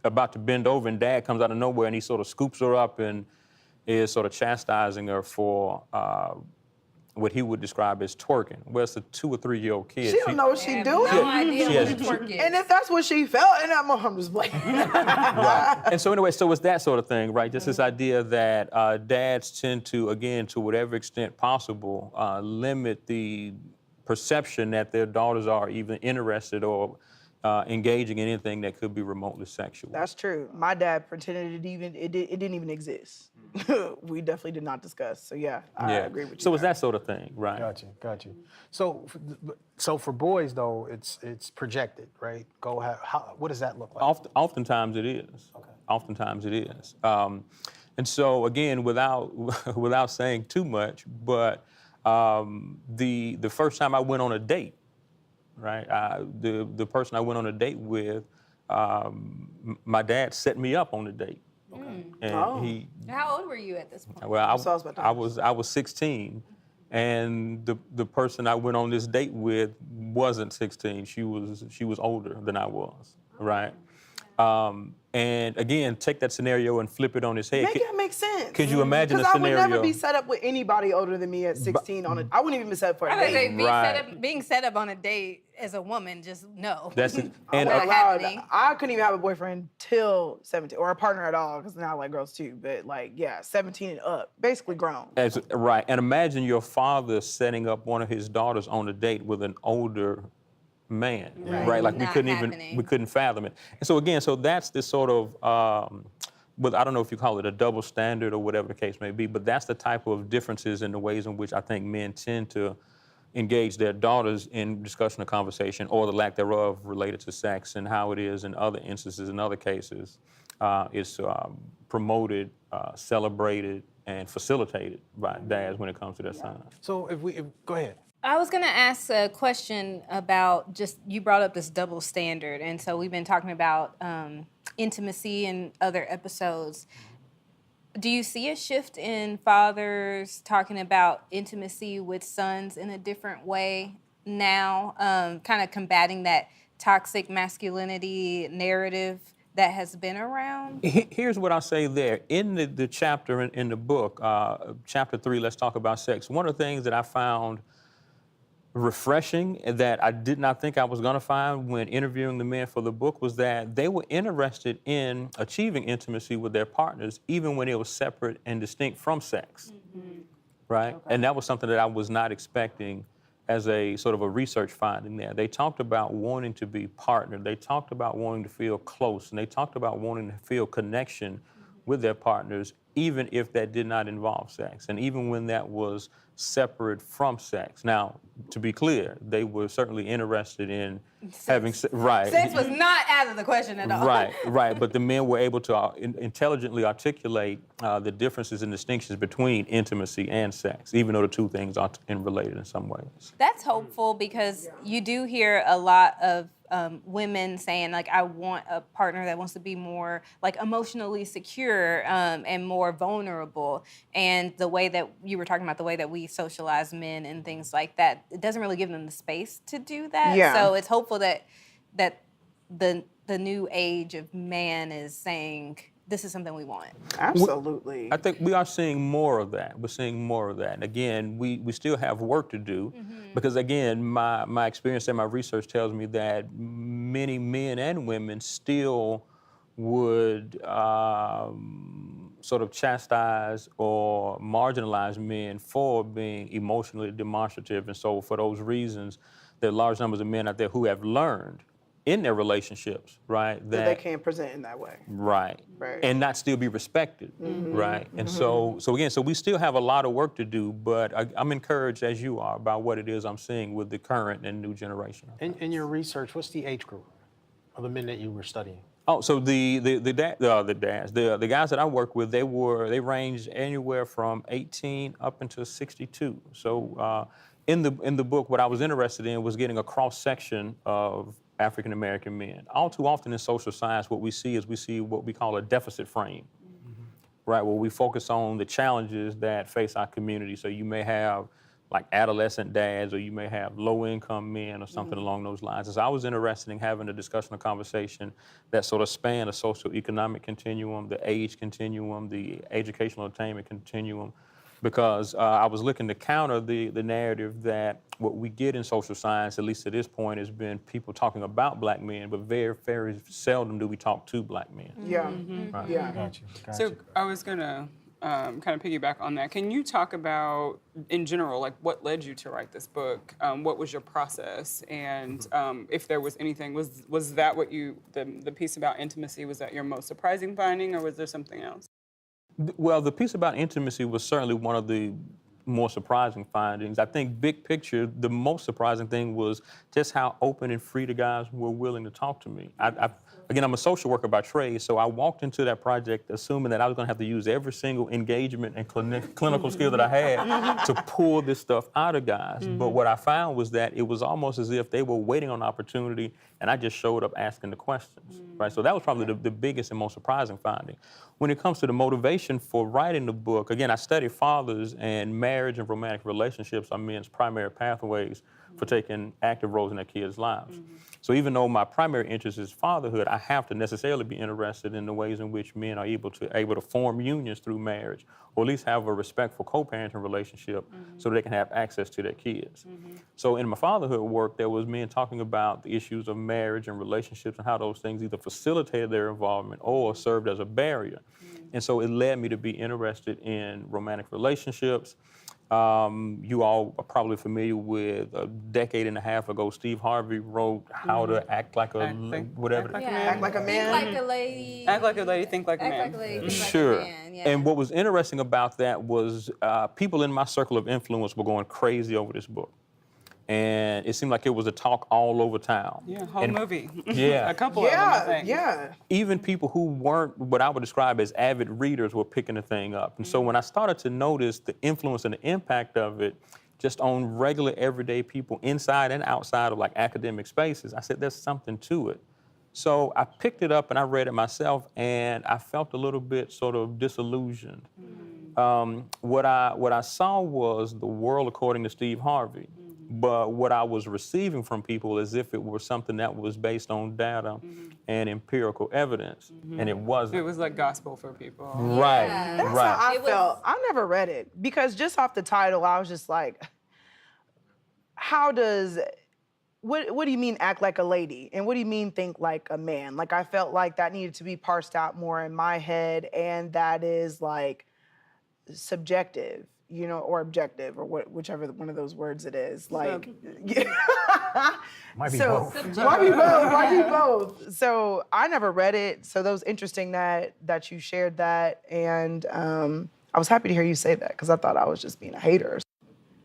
about to bend over, and Dad comes out of nowhere, and he sort of scoops her up and is sort of chastising her for what he would describe as twerking. Well, it's a 2 or 3 year old kid. She don't know what she doing. No idea she what has- twerk is. And if that's what she felt in that moment, I'm just like, Right. And so anyway, so it's that sort of thing, right? Just this idea that dads tend to, again, to whatever extent possible, limit the perception that their daughters are even interested or engaging in anything that could be remotely sexual. that's true. My dad pretended it didn't even exist. We definitely did not discuss. So yeah, I agree with you. So it's there. that sort of thing, right? Got you. So for boys though, it's projected, right? What does that look like? Oftentimes it is. Okay. Oftentimes it is. And so again, without saying too much, but the first time I went on a date, right? The person I went on a date with, my dad set me up on a date. Okay. And How old were you at this point? well, So I was about to I was 16, and the person I went on this date with wasn't 16. She was older than I was, right? And again, take that scenario and flip it on its head. Make it make sense. Could you imagine a Because I scenario? would never be set up with anybody older than me at 16 I wouldn't even be set up for a I was date. gonna say, Right. being set up on a date as a woman, just no. That's it. I'm And not Not happening. allowed. I couldn't even have a boyfriend till 17 or a partner at all because now I like girls too. But like, yeah, 17 and up, basically grown. right. And imagine your father setting up one of his daughters on a date with an older man, right? Like Not we happening. couldn't fathom it. And so again, so that's this sort of, I don't know if you call it a double standard or whatever the case may be, but that's the type of differences in the ways in which I think men tend to engage their daughters in discussion or conversation, or the lack thereof related to sex, and how it is in other instances, in other cases, is promoted, celebrated, and facilitated by dads when it comes to their sons. So go ahead. I was gonna ask a question about you brought up this double standard, and so we've been talking about intimacy in other episodes. Do you see a shift in fathers talking about intimacy with sons in a different way now, kind of combating that toxic masculinity narrative that has been around? Here's what I'll say there. In the chapter in the book, chapter 3, Let's Talk About Sex, one of the things that I found refreshing that I did not think I was going to find when interviewing the men for the book was that they were interested in achieving intimacy with their partners even when it was separate and distinct from sex, right? Okay. And that was something that I was not expecting as a sort of a research finding there. They talked about wanting to be partnered. They talked about wanting to feel close, and they talked about wanting to feel connection with their partners, even if that did not involve sex, and even when that was separate from sex. Now, to be clear, they were certainly interested in having sex. Right. Sex was not out of the question at all. Right. But the men were able to intelligently articulate the differences and distinctions between intimacy and sex, even though the two things are related in some ways. That's hopeful because you do hear a lot of women saying, like, I want a partner that wants to be more like emotionally secure and more vulnerable. And the way that you were talking about, the way that we socialize men and things like that, it doesn't really give them the space to do that. Yeah. So it's hopeful that the new age of man is saying, this is something we want. Absolutely. I think we are seeing more of that. We're seeing more of that. And again, we still have work to do because, again, my experience and my research tells me that many men and women still would sort of chastise or marginalize men for being emotionally demonstrative. And so for those reasons, there are large numbers of men out there who have learned in their relationships, right? That they can't present in that way. Right. Right. And not still be respected, right? And so again, we still have a lot of work to do, but I'm encouraged, as you are, about what it is I'm seeing with the current and new generation. In your research, what's the age group of the men that you were studying? Oh, so the guys that I work with, they ranged anywhere from 18 up until 62. So in the book, what I was interested in was getting a cross section of African American men. All too often in social science, what we see is what we call a deficit frame, right? Where we focus on the challenges that face our community. So you may have like adolescent dads, or you may have low-income men or something along those lines. So I was interested in having a discussion, a conversation that sort of spanned the socioeconomic continuum, the age continuum, the educational attainment continuum, because I was looking to counter the narrative that what we get in social science, at least at this point, has been people talking about black men, but very, very seldom do we talk to black men. Yeah. Right. Yeah. Gotcha. So I was gonna kind of piggyback on that. Can you talk about, in general, like what led you to write this book? What was your process? And if there was anything, was that what the piece about intimacy, was that your most surprising finding, or was there something else? Well, the piece about intimacy was certainly one of the more surprising findings. I think big picture, the most surprising thing was just how open and free the guys were willing to talk to me. Again, I'm a social worker by trade, so I walked into that project assuming that I was going to have to use every single engagement and clinical skill that I had to pull this stuff out of guys. But what I found was that it was almost as if they were waiting on opportunity, and I just showed up asking the questions, right? So that was probably the biggest and most surprising finding. When it comes to the motivation for writing the book, again, I study fathers, and marriage and romantic relationships are men's primary pathways for taking active roles in their kids' lives. So even though my primary interest is fatherhood, I have to necessarily be interested in the ways in which men are able to form unions through marriage, or at least have a respectful co-parenting relationship so they can have access to their kids. So in my fatherhood work, there was men talking about the issues of marriage and relationships and how those things either facilitated their involvement or served as a barrier. And so it led me to be interested in romantic relationships. You all are probably familiar with a decade and a half ago, Steve Harvey wrote How to Act Like a whatever. Act like a man. Think like a lady. Act like a lady, think like a Act man. like a lady. Think Sure. Like a man. Yeah. And what was interesting about that was people in my circle of influence were going crazy over this book. And it seemed like it was a talk all over town. Yeah, whole movie. Yeah. A couple of them, I think. Yeah. Even people who weren't what I would describe as avid readers were picking the thing up. And so when I started to notice the influence and the impact of it just on regular everyday people inside and outside of like academic spaces, I said, there's something to it. So I picked it up and I read it myself, and I felt a little bit sort of disillusioned. What I saw was the world according to Steve Harvey. But what I was receiving from people as if it were something that was based on data and empirical evidence, and it wasn't. It was like gospel for people. Right, That's right. how I felt. I never read it because just off the title, I was just like, what do you mean act like a lady? And what do you mean think like a man? Like I felt like that needed to be parsed out more in my head, and that is like subjective. you know, or objective, or whichever one of those words it is. Like, Might be so both. might be both. Might be both. So I never read it. So that was interesting that you shared that, and I was happy to hear you say that because I thought I was just being a hater.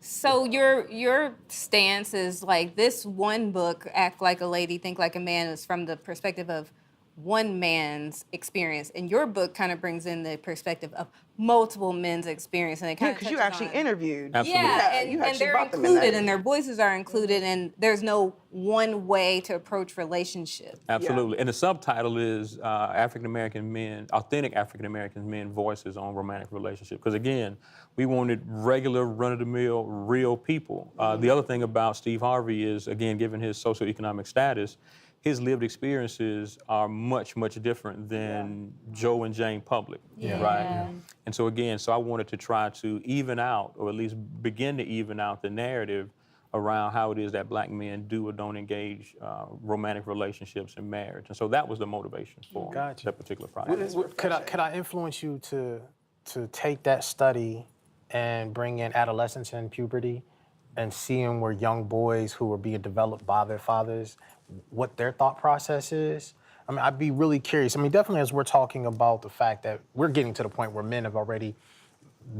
So your stance is like this one book, Act Like a Lady, Think Like a Man, is from the perspective of one man's experience, and your book kind of brings in the perspective of multiple men's experience, and it kind of Because you actually interviewed. Absolutely. Yeah, you and actually they're brought them in included, that. and their voices are included, and there's no one way to approach relationship. Absolutely. And the subtitle is African American men, authentic African American men voices on romantic relationship. Because again, we wanted regular, run-of-the-mill, real people. The other thing about Steve Harvey is, again, given his socioeconomic status, his lived experiences are much, much different than Joe and Jane Public, right? And so again, I wanted to try to even out, or at least begin to even out the narrative around how it is that black men do or don't engage romantic relationships and marriage. And so that was the motivation for Gotcha. that particular project. Could I influence you to take that study and bring in adolescence and puberty and seeing where young boys who are being developed by their fathers, what their thought process is? I mean, I'd be really curious. I mean, definitely as we're talking about the fact that we're getting to the point where men have already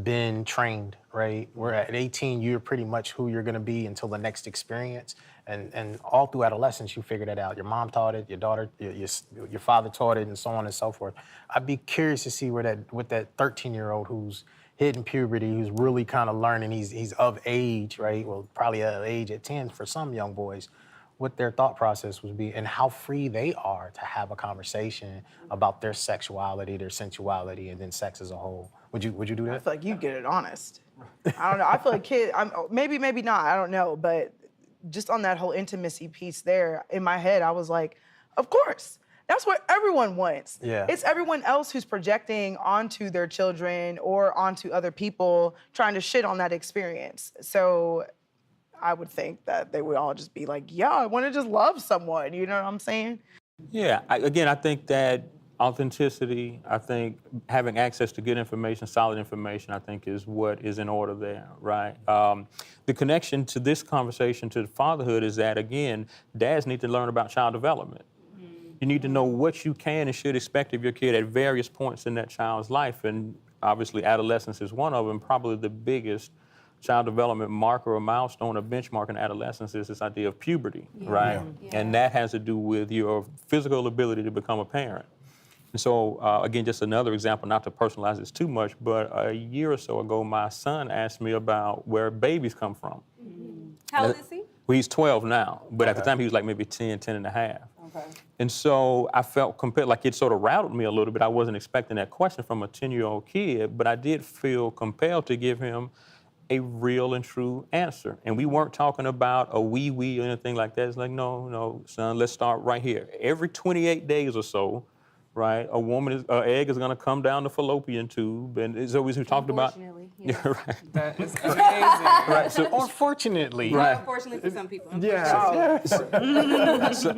been trained, right? We're at 18, you're pretty much who you're gonna be until the next experience. And all through adolescence, you figure that out. Your mom taught it, your daughter, your father taught it, and so on and so forth. I'd be curious to see where that 13-year-old who's hitting puberty, who's really kind of learning, he's of age, right? Well, probably of age at 10 for some young boys, what their thought process would be and how free they are to have a conversation about their sexuality, their sensuality, and then sex as a whole. Would you do I that? feel like you get it honest. I don't know. I feel like maybe not. I don't know. But just on that whole intimacy piece there, in my head, I was like, of course. That's what everyone wants. Yeah. It's everyone else who's projecting onto their children or onto other people trying to shit on that experience. So I would think that they would all just be like, yeah, I want to just love someone. You know what I'm saying? Yeah, I think that authenticity, I think having access to good information, solid information, I think is what is in order there, right? The connection to this conversation to fatherhood is that, again, dads need to learn about child development. You need to know what you can and should expect of your kid at various points in that child's life. And obviously adolescence is one of them, probably the biggest child development marker or milestone or benchmark in adolescence is this idea of puberty, right? Yeah. And that has to do with your physical ability to become a parent. And so, again, just another example, not to personalize this too much, but a year or so ago, my son asked me about where babies come from. How old is he? Well, he's 12 now, but at the time he was like maybe 10 and a half. Okay. And so I felt compelled, like it sort of rattled me a little bit. I wasn't expecting that question from a 10-year-old kid, but I did feel compelled to give him a real and true answer. And we weren't talking about a wee or anything like that. It's like, no, son, let's start right here. Every 28 days or so, right, an egg is gonna come down the fallopian tube, and it's always we talked about. Unfortunately, Yeah, yeah. right. That is amazing. Right. So, Unfortunately. Right. Unfortunately for some people. Yeah.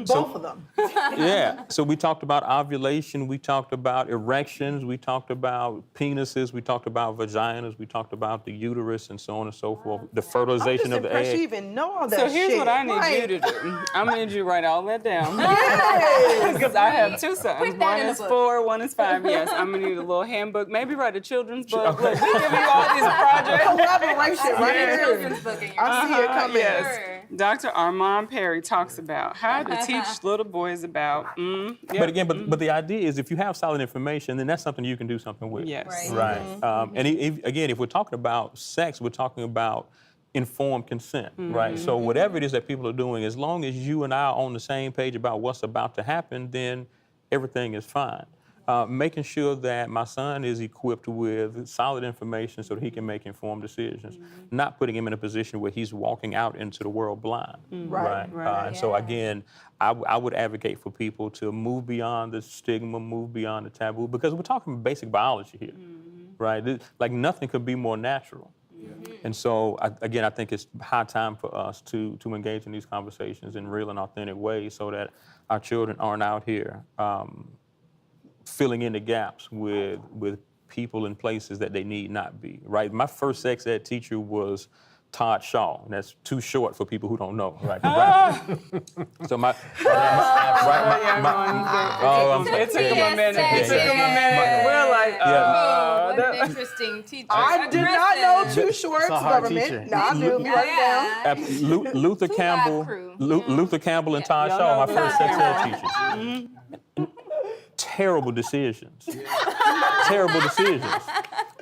Both of them. yeah. So we talked about ovulation, we talked about erections, we talked about penises, we talked about vaginas, we talked about the uterus, and so on and so forth. The I'm fertilization just of the impressed egg. you even know all that So shit. here's what I need Like, you to do. I'm gonna need you to write all that down. Yes. Because I have two sons. Put that One in the is book. 4, one is 5. Yes, I'm gonna need a little handbook. Maybe write a children's book. Look, we give you all these projects. Collaboration right here. Children's book in your I see it coming. Yes. Sure. Dr. Armand Perry talks about how to teach little boys about. But again, but the idea is if you have solid information, then that's something you can do something with. Yes. Right. Right. And again, if we're talking about sex, we're talking about informed consent, right? So whatever it is that people are doing, as long as you and I are on the same page about what's about to happen, then everything is fine. Making sure that my son is equipped with solid information so that he can make informed decisions, not putting him in a position where he's walking out into the world blind, right? And so again, I would advocate for people to move beyond the stigma, move beyond the taboo, because we're talking basic biology here, right? Like nothing could be more natural. And so, I think it's high time for us to engage in these conversations in real and authentic ways so that our children aren't out here filling in the gaps with people in places that they need not be, right? My first sex ed teacher was Todd Shaw, and that's too short for people who don't know, right? So It took him a minute. It took him a minute. We're like, what an interesting teacher. I did not know Too Short's a hard government. teacher. Nah, dude, me right now. Luther Campbell, crew. Luther Campbell and Todd Y'all Shaw, know my first sex ed teachers. Mm-hmm. Terrible decisions. Terrible decisions.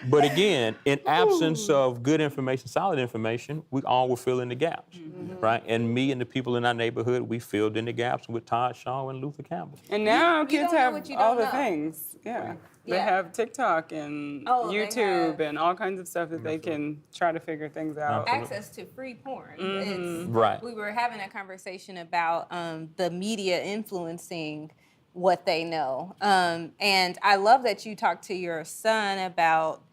But again, in absence of good information, solid information, we all were filling the gaps, right? And me and the people in our neighborhood, we filled in the gaps with Todd Shaw and Luther Campbell. And now kids don't know have what you all don't the know. things. Yeah. They Yeah. have TikTok and Oh, they YouTube have- and all kinds of stuff that they can try to figure things out. Access to free porn. It's, Right. We were having a conversation about the media influencing what they know. And I love that you talked to your son about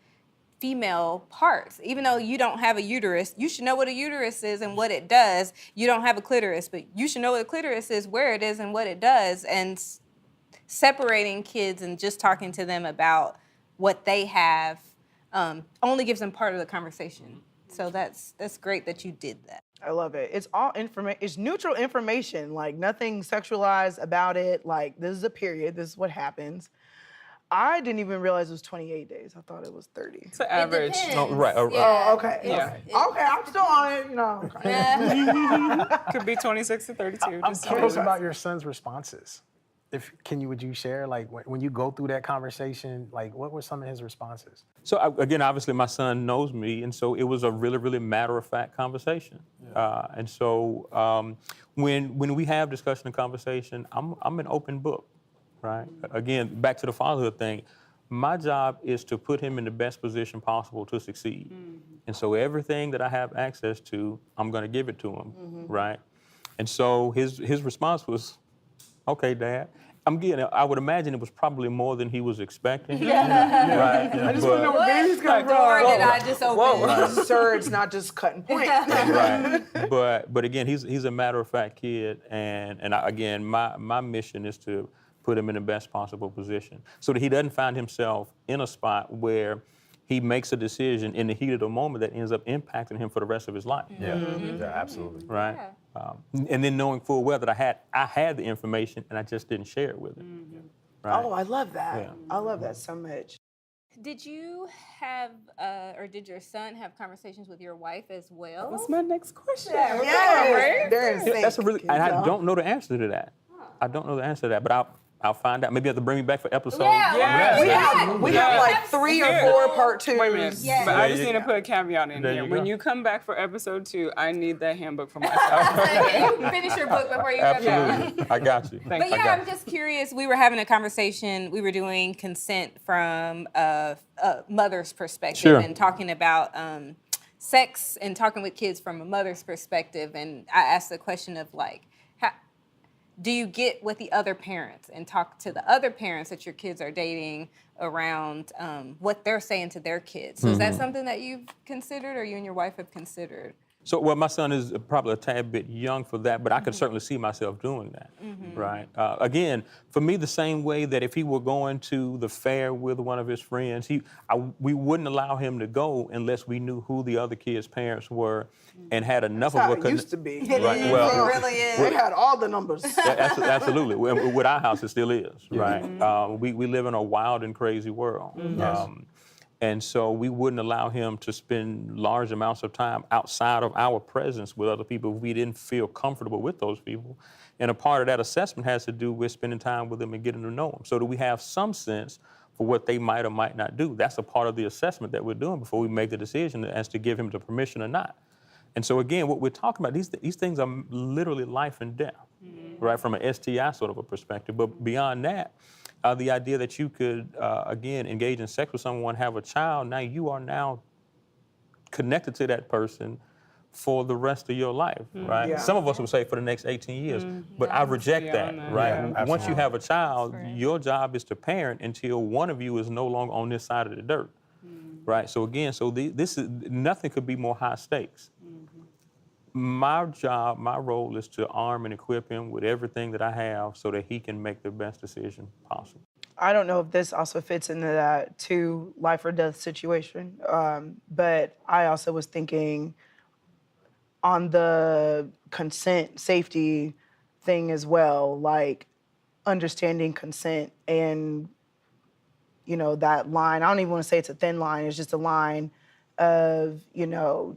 female parts. Even though you don't have a uterus, you should know what a uterus is and what it does. You don't have a clitoris, but you should know what a clitoris is, where it is, and what it does. And separating kids and just talking to them about what they have only gives them part of the conversation. So that's great that you did that. I love it. It's all information. It's neutral information. Like nothing sexualized about it. Like this is a period. This is what happens. I didn't even realize it was 28 days. I thought it was 30. It's an average. Oh, right. Oh, okay. Yeah. Okay, I'm still on it. You know. Okay. Could be 26 to 32. I'm just curious so- about your son's responses. Would you share, like, when you go through that conversation, like, what were some of his responses? So again, obviously my son knows me, and so it was a really, really matter-of-fact conversation. And so when we have discussion and conversation, I'm an open book, right? Again, back to the fatherhood thing. My job is to put him in the best position possible to succeed. And so everything that I have access to, I'm going to give it to him, right? And so his response was, "Okay, Dad." I would imagine it was probably more than he was expecting. Right? I just want to know where baby's coming Or from. did I just open? Sir, it's not just cutting point. Right. But again, he's a matter-of-fact kid, and again, my mission is to put him in the best possible position so that he doesn't find himself in a spot where he makes a decision in the heat of the moment that ends up impacting him for the rest of his life. Yeah, absolutely. Right. And then knowing full well that I had the information and I just didn't share it with him. Right. Oh, I love that. Yeah. I love that so much. Did you have, or did your son have conversations with your wife as well? That's my next question. Yes, they're in sync. That's a really, and I y'all. don't know the answer to that. I don't know the answer to that, but I'll find out. Maybe you have to bring me back for episode. Yeah. We have like 3 or 4 part 2s. Wait a minute. Yes. But I There just you need to go. put a caveat in There here. you When go. you come back for episode 2, I need that handbook for myself. You finish your book before you come back. Absolutely. I got you. Thank But you. yeah, I'm just curious. We were having a conversation. We were doing consent from a mother's perspective Sure. and talking about sex and talking with kids from a mother's perspective. And I asked the question of like, do you get with the other parents and talk to the other parents that your kids are dating around what they're saying to their kids? So is that something that you've considered or you and your wife have considered? So, well, my son is probably a tad bit young for that, but I could certainly see myself doing that, right? Again, for me, the same way that if he were going to the fair with one of his friends, we wouldn't allow him to go unless we knew who the other kids' parents were and had enough That's how of a it used to be. Right. It Well, really is. They had all the numbers. absolutely. With our house, it still is, right? We live in a wild and crazy world. And so we wouldn't allow him to spend large amounts of time outside of our presence with other people if we didn't feel comfortable with those people. And a part of that assessment has to do with spending time with them and getting to know them. So that we have some sense for what they might or might not do. That's a part of the assessment that we're doing before we make the decision as to give him the permission or not. And so again, what we're talking about, these things are literally life and death, right, from an STI sort of a perspective. But beyond that, the idea that you could, again, engage in sex with someone, have a child, now you are now connected to that person for the rest of your life, right? Yeah. Some of us would say for the next 18 years, but I reject that, Beyond that, right? yeah. Once you have a child, Correct. your job is to parent until one of you is no longer on this side of the dirt, right? So again, this is, nothing could be more high stakes. My job, my role is to arm and equip him with everything that I have so that he can make the best decision possible. I don't know if this also fits into that too, life or death situation, but I also was thinking on the consent safety thing as well, like understanding consent and, you know, that line. I don't even want to say it's a thin line. It's just a line of, you know,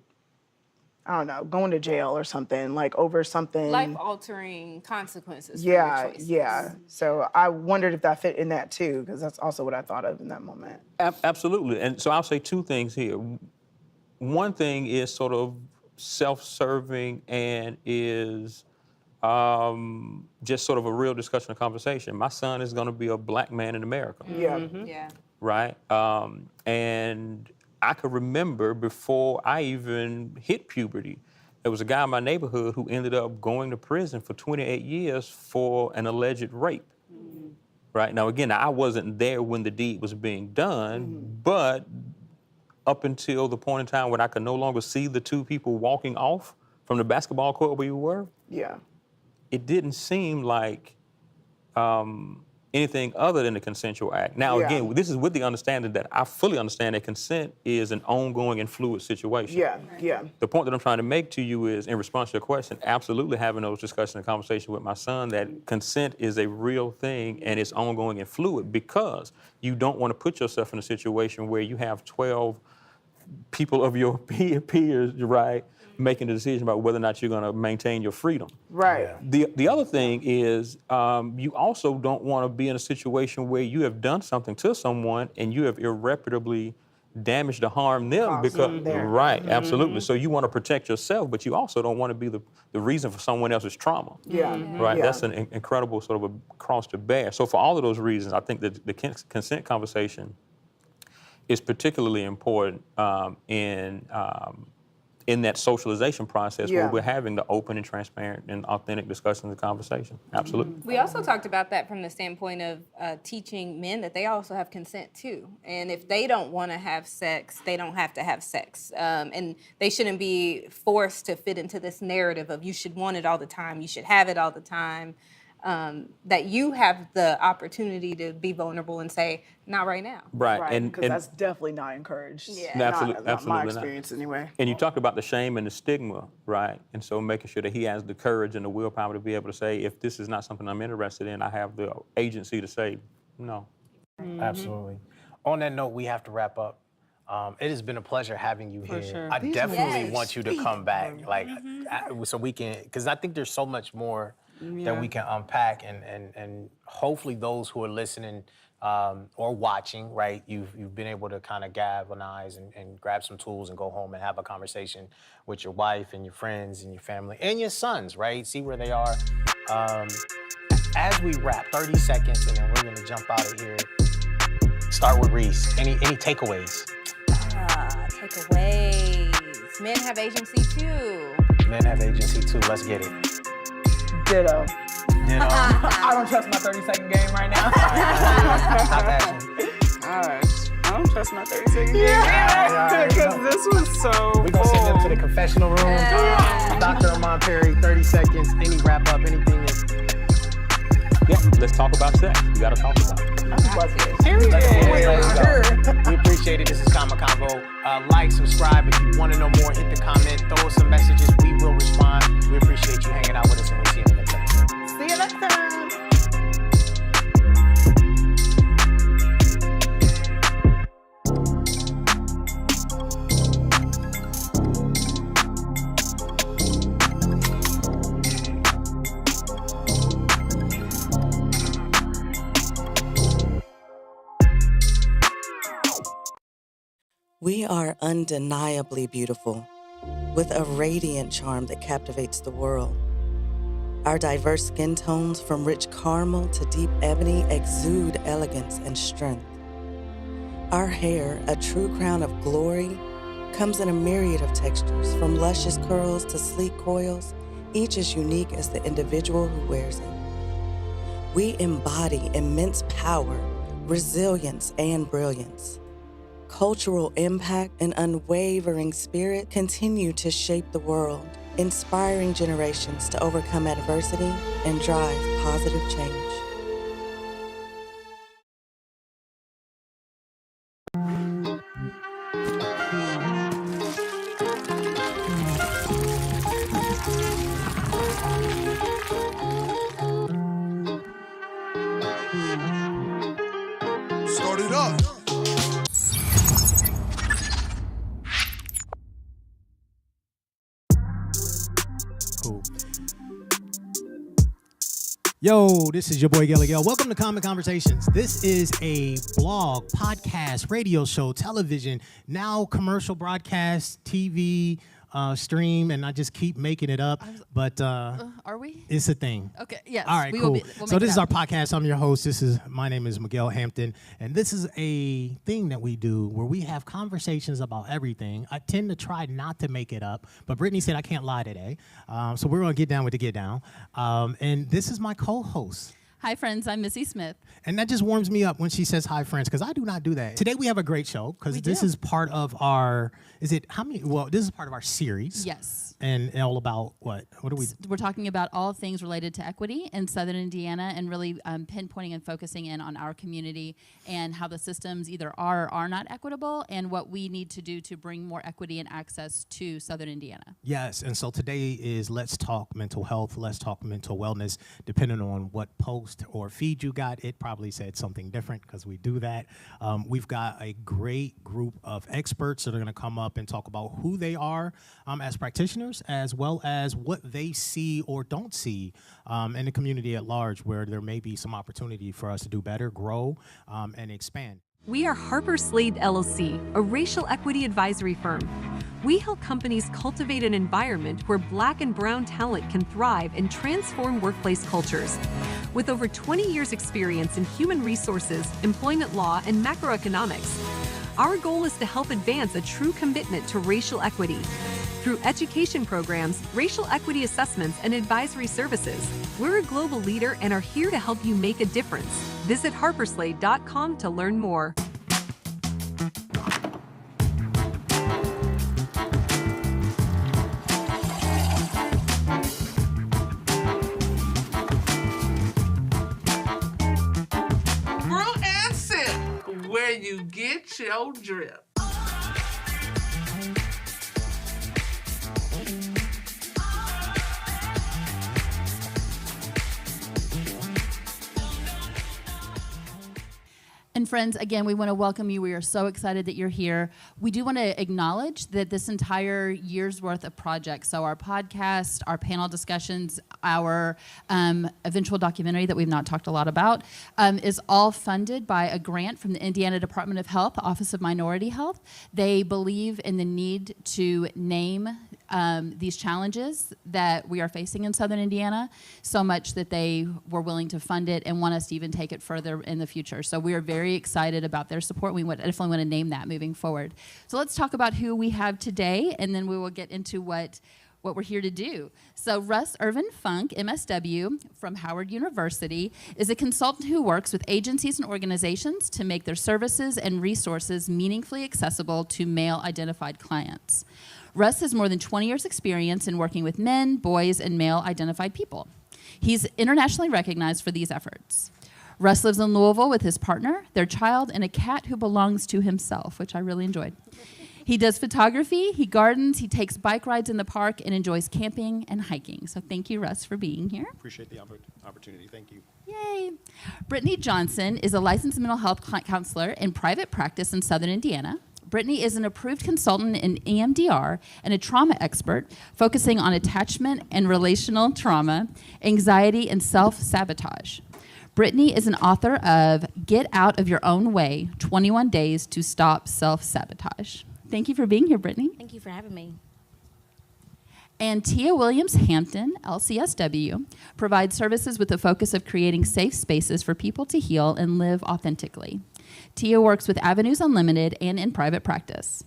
I don't know, going to jail or something, like over something. Life-altering consequences for Yeah, your choices. yeah. So I wondered if that fit in that too, because that's also what I thought of in that moment. Absolutely. And so I'll say two things here. One thing is sort of self-serving and is just sort of a real discussion and conversation. My son is going to be a black man in America, Yeah. Yeah. right? And I could remember before I even hit puberty, there was a guy in my neighborhood who ended up going to prison for 28 years for an alleged rape. Right? Now, again, I wasn't there when the deed was being done, but up until the point in time when I could no longer see the two people walking off from the basketball court where we were, Yeah. it didn't seem like anything other than a consensual act. Now, Yeah. again, this is with the understanding that I fully understand that consent is an ongoing and fluid situation. Yeah. Yeah. The point that I'm trying to make to you is, in response to your question, absolutely having those discussions and conversations with my son that consent is a real thing and it's ongoing and fluid, because you don't want to put yourself in a situation where you have 12 people of your peers, right, making a decision about whether or not you're going to maintain your freedom. Right. The other thing is you also don't want to be in a situation where you have done something to someone and you have irreparably damaged or harmed them Caused because them there. right, absolutely. So you want to protect yourself, but you also don't want to be the reason for someone else's trauma. Yeah. Right, Yeah. that's an incredible sort of a cross to bear. So for all of those reasons, I think that the consent conversation is particularly important in that socialization process Yeah. where we're having the open and transparent and authentic discussions and conversation. Absolutely. We also talked about that from the standpoint of teaching men that they also have consent too. And if they don't want to have sex, they don't have to have sex. And they shouldn't be forced to fit into this narrative of you should want it all the time, you should have it all the time. That you have the opportunity to be vulnerable and say, not right now. Right. Right. Because that's definitely not encouraged. Yeah. No, Not my absolutely not. experience anyway. And you talked about the shame and the stigma, right? And so making sure that he has the courage and the willpower to be able to say, if this is not something I'm interested in, I have the agency to say no. Absolutely. On that note, we have to wrap up. It has been a pleasure having you here. sure. I definitely Yes. want you to come back, like, so we can, because I think there's so much more that we can unpack, and hopefully those who are listening or watching, right, you've been able to kind of galvanize and grab some tools and go home and have a conversation with your wife and your friends and your family and your sons, right? See where they are. As we wrap, 30 seconds, and then we're gonna jump out of here. Start with Reese. Any takeaways? Takeaways. Men have agency too. Men have agency too. Let's get it. Ditto. Ditto. I don't trust my 30-second game right now. Hot passion. I don't trust my 30-second game either, because this was so We're gonna send them to the confessional room. Dr. Armand Perry, 30 seconds. Any wrap up, anything that. Yeah, let's talk about sex. We gotta talk about it. We appreciate it. This is Comma Convo. Like, subscribe if you want to know more. Hit the comment. Throw us some messages. We will respond. We appreciate you hanging out with us, and we'll see you in the next episode. See you next time. We are undeniably beautiful, with a radiant charm that captivates the world. Our diverse skin tones, from rich caramel to deep ebony, exude elegance and strength. Our hair, a true crown of glory, comes in a myriad of textures, from luscious curls to sleek coils, each as unique as the individual who wears it. We embody immense power, resilience, and brilliance. Cultural impact and unwavering spirit continue to shape the world, inspiring generations to overcome adversity and drive positive change. Yo, this is your boy Gilligan. Welcome to Common Conversations. This is a blog, podcast, radio show, television, now commercial broadcast, TV, stream, and I just keep making it up. But Are we? it's a thing. Okay. Yes. All right, we cool. Will we'll So make this it is our happen. podcast. I'm your host. My name is Miguel Hampton, and this is a thing that we do where we have conversations about everything. I tend to try not to make it up, but Brittany said I can't lie today, so we're gonna get down with the get down. And this is my co-host. Hi, friends. I'm Missy Smith. And that just warms me up when she says hi, friends, because I do not do that. Today we have a great show because this is part of our, this is part of our series. Yes. And all about what? What are we? We're talking about all things related to equity in Southern Indiana and really pinpointing and focusing in on our community and how the systems either are or are not equitable and what we need to do to bring more equity and access to Southern Indiana. Yes, and so today is Let's Talk Mental Health, Let's Talk Mental Wellness. Depending on what post or feed you got, it probably said something different because we do that. We've got a great group of experts that are going to come up and talk about who they are as practitioners, as well as what they see or don't see in the community at large, where there may be some opportunity for us to do better, grow, and expand. We are Harper Slade LLC, a racial equity advisory firm. We help companies cultivate an environment where Black and brown talent can thrive and transform workplace cultures. With over 20 years' experience in human resources, employment law, and macroeconomics, our goal is to help advance a true commitment to racial equity. Through education programs, racial equity assessments, and advisory services, we're a global leader and are here to help you make a difference. Visit harperslade.com to learn more. Brew and sip, where you get your drip. And friends, again, we want to welcome you. We are so excited that you're here. We do want to acknowledge that this entire year's worth of projects, so our podcast, our panel discussions, our eventual documentary that we've not talked a lot about, is all funded by a grant from the Indiana Department of Health, Office of Minority Health. They believe in the need to name these challenges that we are facing in Southern Indiana so much that they were willing to fund it and want us to even take it further in the future. So we are very excited about their support. We definitely want to name that moving forward. So let's talk about who we have today, and then we will get into what we're here to do. So Russ Irvin Funk, MSW from Howard University, is a consultant who works with agencies and organizations to make their services and resources meaningfully accessible to male-identified clients. Russ has more than 20 years' experience in working with men, boys, and male-identified people. He's internationally recognized for these efforts. Russ lives in Louisville with his partner, their child, and a cat who belongs to himself, which I really enjoyed. He does photography, he gardens, he takes bike rides in the park, and enjoys camping and hiking. So thank you, Russ, for being here. Appreciate the opportunity. Thank you. Yay. Brittany Johnson is a licensed mental health counselor in private practice in Southern Indiana. Brittany is an approved consultant in EMDR and a trauma expert focusing on attachment and relational trauma, anxiety, and self-sabotage. Brittany is an author of Get Out of Your Own Way, 21 Days to Stop Self-Sabotage. Thank you for being here, Brittany. Thank you for having me. And Tia Williams-Hampton, LCSW, provides services with the focus of creating safe spaces for people to heal and live authentically. Tia works with Avenues Unlimited and in private practice.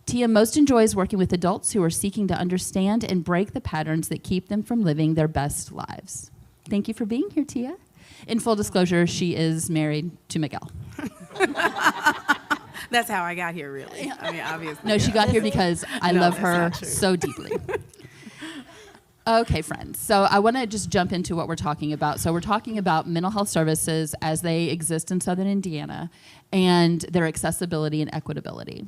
Tia most enjoys working with adults who are seeking to understand and break the patterns that keep them from living their best lives. Thank you for being here, Tia. In full disclosure, she is married to Miguel. That's how I got here, really. I mean, obviously. No, she got here because I No, love that's her not true. so deeply. Okay, friends. So I want to just jump into what we're talking about. So we're talking about mental health services as they exist in Southern Indiana and their accessibility and equitability.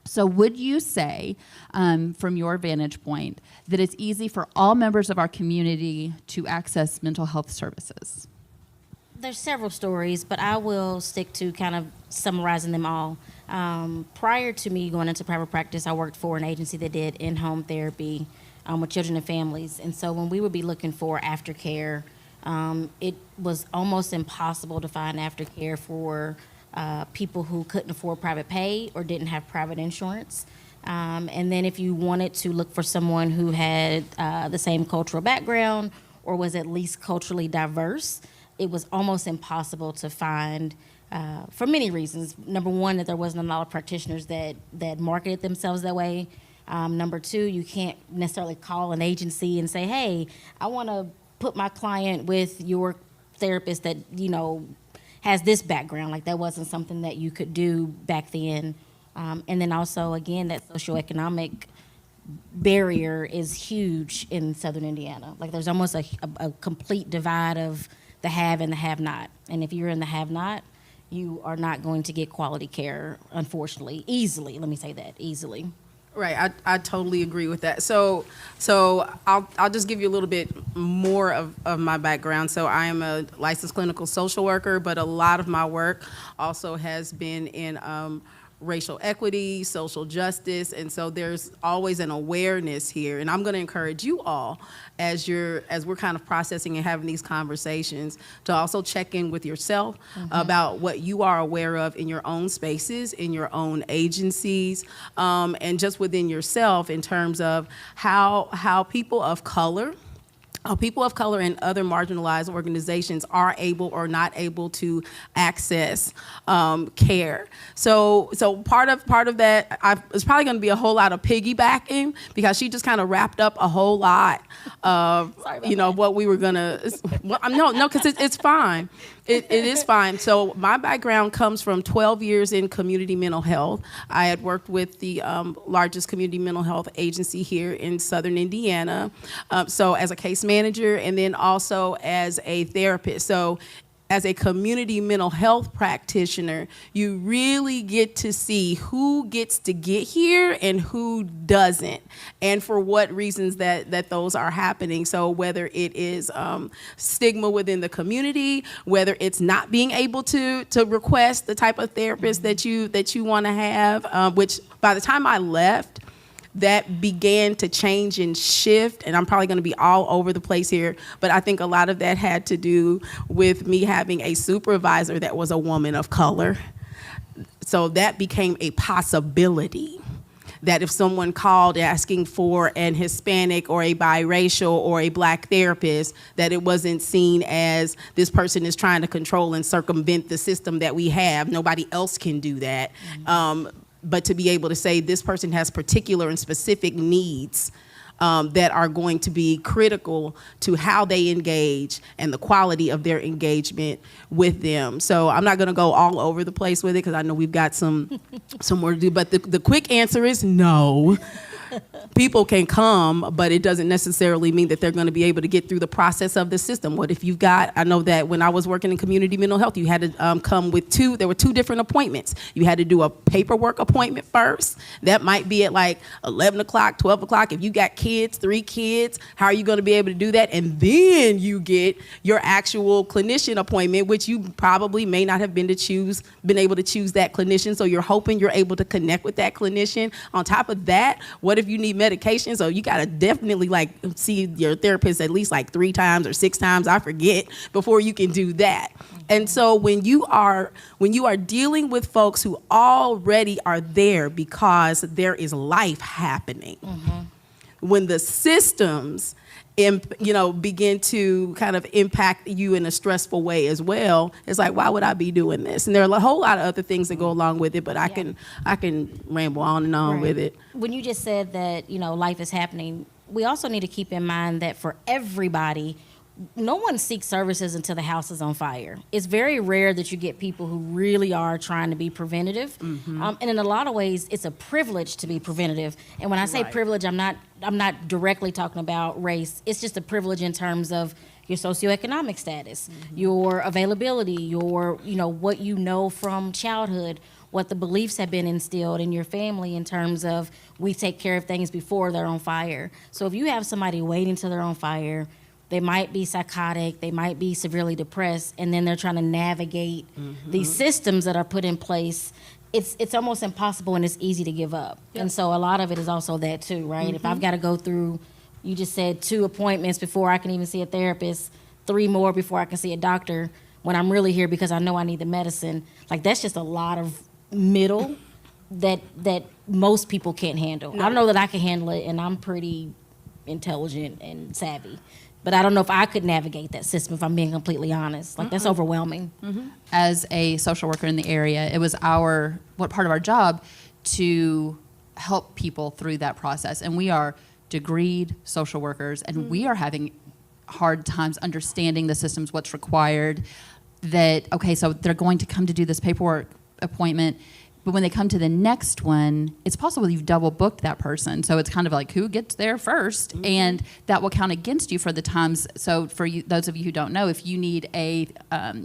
So would you say, from your vantage point, that it's easy for all members of our community to access mental health services? There's several stories, but I will stick to kind of summarizing them all. Prior to me going into private practice, I worked for an agency that did in-home therapy with children and families. And so when we would be looking for aftercare It was almost impossible to find aftercare for people who couldn't afford private pay or didn't have private insurance. And then if you wanted to look for someone who had the same cultural background or was at least culturally diverse, it was almost impossible to find for many reasons. Number one, that there wasn't a lot of practitioners that marketed themselves that way. Number two, you can't necessarily call an agency and say, hey, I want to put my client with your therapist that, has this background. Like, that wasn't something that you could do back then. And then also, again, that socioeconomic barrier is huge in Southern Indiana. Like, there's almost a complete divide of the have and the have-not. And if you're in the have-not, you are not going to get quality care, unfortunately, easily. Let me say that, easily. Right, I totally agree with that. So I'll just give you a little bit more of my background. So I am a licensed clinical social worker, but a lot of my work also has been in racial equity, social justice, and so there's always an awareness here. And I'm going to encourage you all, as we're kind of processing and having these conversations, to also check in with yourself about what you are aware of in your own spaces, in your own agencies, and just within yourself in terms of how people of color and other marginalized organizations are able or not able to access care. So part of that, it's probably going to be a whole lot of piggybacking, because she just kind of wrapped up a whole lot of what we were gonna. No, because it's fine. It is fine. So my background comes from 12 years in community mental health. I had worked with the largest community mental health agency here in Southern Indiana. So as a case manager, and then also as a therapist. So as a community mental health practitioner, you really get to see who gets to get here and who doesn't, and for what reasons that those are happening. So whether it is stigma within the community, whether it's not being able to request the type of therapist that you want to have, which by the time I left, that began to change and shift, and I'm probably going to be all over the place here, but I think a lot of that had to do with me having a supervisor that was a woman of color. So that became a possibility, that if someone called asking for an Hispanic or a biracial or a Black therapist, that it wasn't seen as this person is trying to control and circumvent the system that we have. Nobody else can do that. But to be able to say this person has particular and specific needs that are going to be critical to how they engage and the quality of their engagement with them. So I'm not going to go all over the place with it, because I know we've got some more to do. But the quick answer is no. People can come, but it doesn't necessarily mean that they're going to be able to get through the process of the system. What if I know that when I was working in community mental health, you had to come with there were two different appointments. You had to do a paperwork appointment first. That might be at like 11 o'clock, 12 o'clock. If you got kids, 3 kids, how are you going to be able to do that? And then you get your actual clinician appointment, which you probably may not have been able to choose that clinician. So you're hoping you're able to connect with that clinician. On top of that, what if you need medication? So you got to definitely see your therapist at least 3 times or 6 times, I forget, before you can do that. And so when you are dealing with folks who already are there because there is life happening, when the systems begin to kind of impact you in a stressful way as well, it's like, why would I be doing this? And there are a whole lot of other things that go along with it, but I can ramble on and on with it. When you just said that, life is happening, we also need to keep in mind that for everybody, no one seeks services until the house is on fire. It's very rare that you get people who really are trying to be preventative. And in a lot of ways, it's a privilege to be preventative. And when I say privilege, I'm not directly talking about race. It's just a privilege in terms of your socioeconomic status, your availability, your, what you know from childhood, what the beliefs have been instilled in your family in terms of we take care of things before they're on fire. So if you have somebody waiting till they're on fire, they might be psychotic, they might be severely depressed, and then they're trying to navigate these systems that are put in place. It's almost impossible, and it's easy to give up. Yep. And so a lot of it is also that too, right? If I've got to go through, you just said 2 appointments before I can even see a therapist, 3 more before I can see a doctor when I'm really here because I know I need the medicine. Like, that's just a lot of middle that most people can't handle. I know that I can handle it, and I'm pretty intelligent and savvy. But I don't know if I could navigate that system, if I'm being completely honest. Like, that's overwhelming. As a social worker in the area, it was part of our job to help people through that process. And we are degreed social workers, and we are having hard times understanding the systems, what's required. That, okay, so they're going to come to do this paperwork appointment, but when they come to the next one, it's possible you've double booked that person. So it's kind of like, who gets there first? And that will count against you for the times. So for you, those of you who don't know, if you need a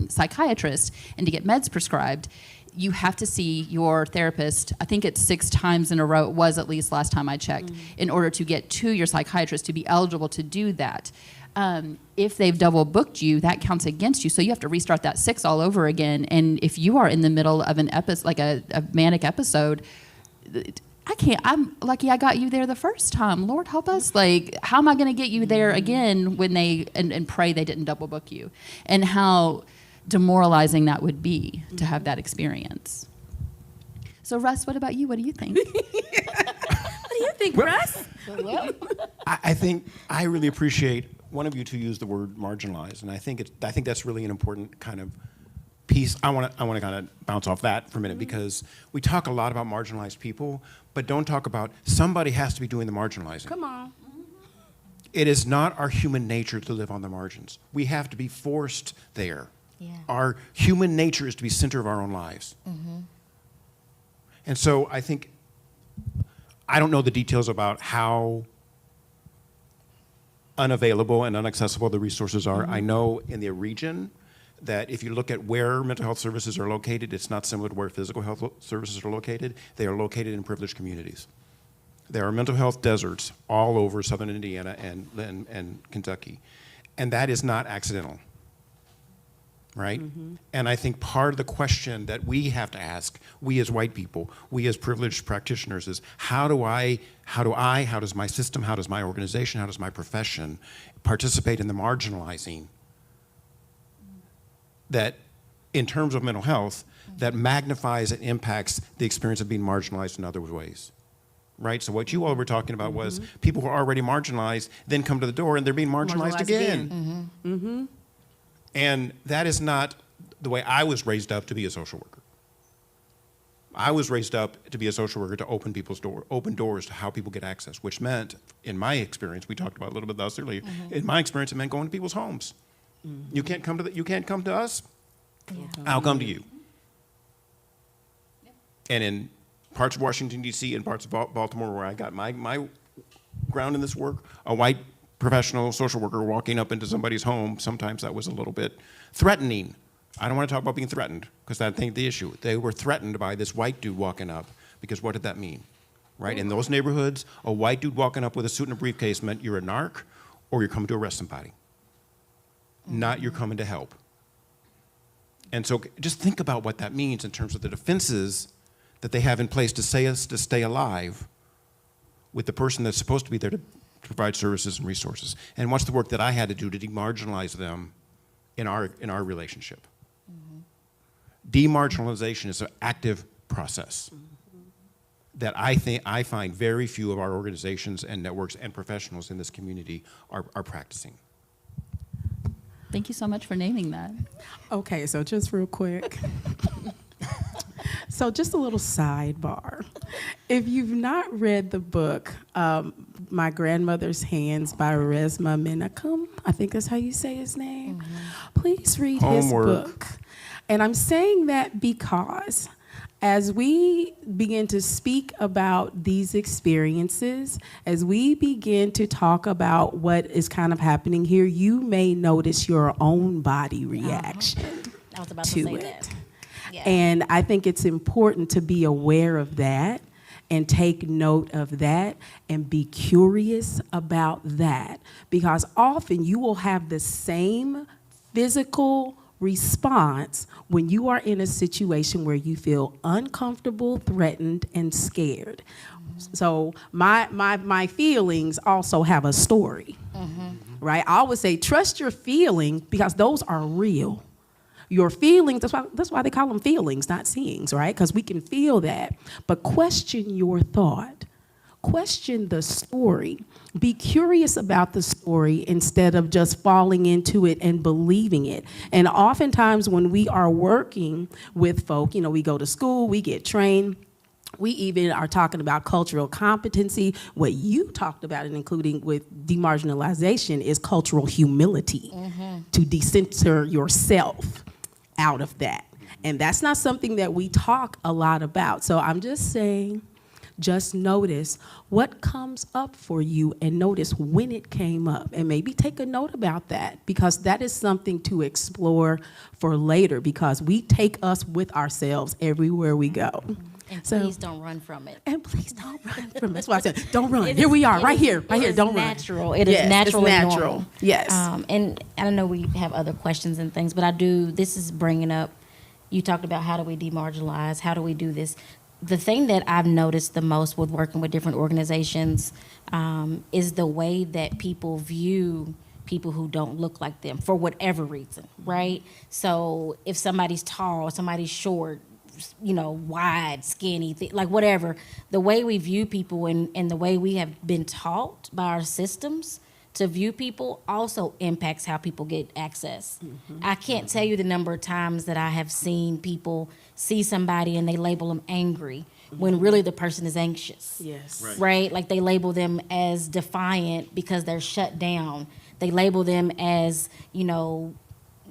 psychiatrist and to get meds prescribed, you have to see your therapist, I think it's 6 times in a row, it was at least last time I checked, in order to get to your psychiatrist to be eligible to do that. If they've double booked you, that counts against you. So you have to restart that 6 all over again. And if you are in the middle of an episode, like a manic episode, I'm lucky I got you there the first time. Lord help us. Like, how am I going to get you there again when and pray they didn't double book you? And how demoralizing that would be to have that experience. So Russ, what about you? What do you think? What do you think, Russ? I think I really appreciate one of you two use the word marginalized, and I think that's really an important kind of piece. I want to kind of bounce off that for a minute because we talk a lot about marginalized people, but don't talk about somebody has to be doing the marginalizing. Come on. It is not our human nature to live on the margins. We have to be forced there. Yeah. Our human nature is to be center of our own lives. And so I think, I don't know the details about how unavailable and inaccessible the resources are. I know in the region that if you look at where mental health services are located, it's not similar to where physical health services are located. They are located in privileged communities. There are mental health deserts all over southern Indiana and Kentucky. And that is not accidental, right? And I think part of the question that we have to ask, we as white people, we as privileged practitioners, is how does my system, how does my organization, how does my profession participate in the marginalizing that, in terms of mental health, that magnifies and impacts the experience of being marginalized in other ways, right? So what you all were talking about was people who are already marginalized then come to the door and they're being marginalized again. And that is not the way I was raised up to be a social worker. I was raised up to be a social worker to open doors to how people get access, which meant, in my experience, we talked about a little bit about this earlier, in my experience, it meant going to people's homes. You can't come to us, I'll come to you. And in parts of Washington, D.C. and parts of Baltimore where I got my ground in this work, a white professional social worker walking up into somebody's home, sometimes that was a little bit threatening. I don't want to talk about being threatened, because that ain't the issue. They were threatened by this white dude walking up, because what did that mean? Right? In those neighborhoods, a white dude walking up with a suit and a briefcase meant you're a narc or you're coming to arrest somebody. Not you're coming to help. And so just think about what that means in terms of the defenses that they have in place to stay alive with the person that's supposed to be there to provide services and resources. And what's the work that I had to do to demarginalize them in our relationship? Demarginalization is an active process that I find very few of our organizations and networks and professionals in this community are practicing. Thank you so much for naming that. Okay, so just real quick. So just a little sidebar. If you've not read the book, My Grandmother's Hands by Resmaa Menakem, I think that's how you say his name, please read his book. And I'm saying that because as we begin to speak about these experiences, as we begin to talk about what is kind of happening here, you may notice your own body reaction I was about to say it. that. Yeah. And I think it's important to be aware of that and take note of that and be curious about that, because often you will have the same physical response when you are in a situation where you feel uncomfortable, threatened, and scared. So my feelings also have a story. right? I always say, trust your feelings because those are real. Your feelings, that's why they call them feelings, not seeings, right? Because we can feel that. But question your thought. Question the story. Be curious about the story instead of just falling into it and believing it. And oftentimes when we are working with folk, we go to school, we get trained, we even are talking about cultural competency. What you talked about, and including with demarginalization, is cultural humility, to decenter yourself out of that. And that's not something that we talk a lot about. So I'm just saying, just notice what comes up for you and notice when it came up. And maybe take a note about that, because that is something to explore for later, because we take us with ourselves everywhere we go. And please don't run from it. And please don't run from it. That's why I said, don't run. Here we are, right here. Don't natural. run. It is natural. It's and natural. normal. Yes. And I don't know we have other questions and things, but this is bringing up, you talked about how do we demarginalize, how do we do this? The thing that I've noticed the most with working with different organizations is the way that people view people who don't look like them for whatever reason, right? So if somebody's tall, somebody's short, wide, skinny, like whatever, the way we view people and the way we have been taught by our systems to view people also impacts how people get access. I can't tell you the number of times that I have seen people see somebody and they label them angry when really the person is anxious. Yes. Right? Like they label them as defiant because they're shut down. They label them as,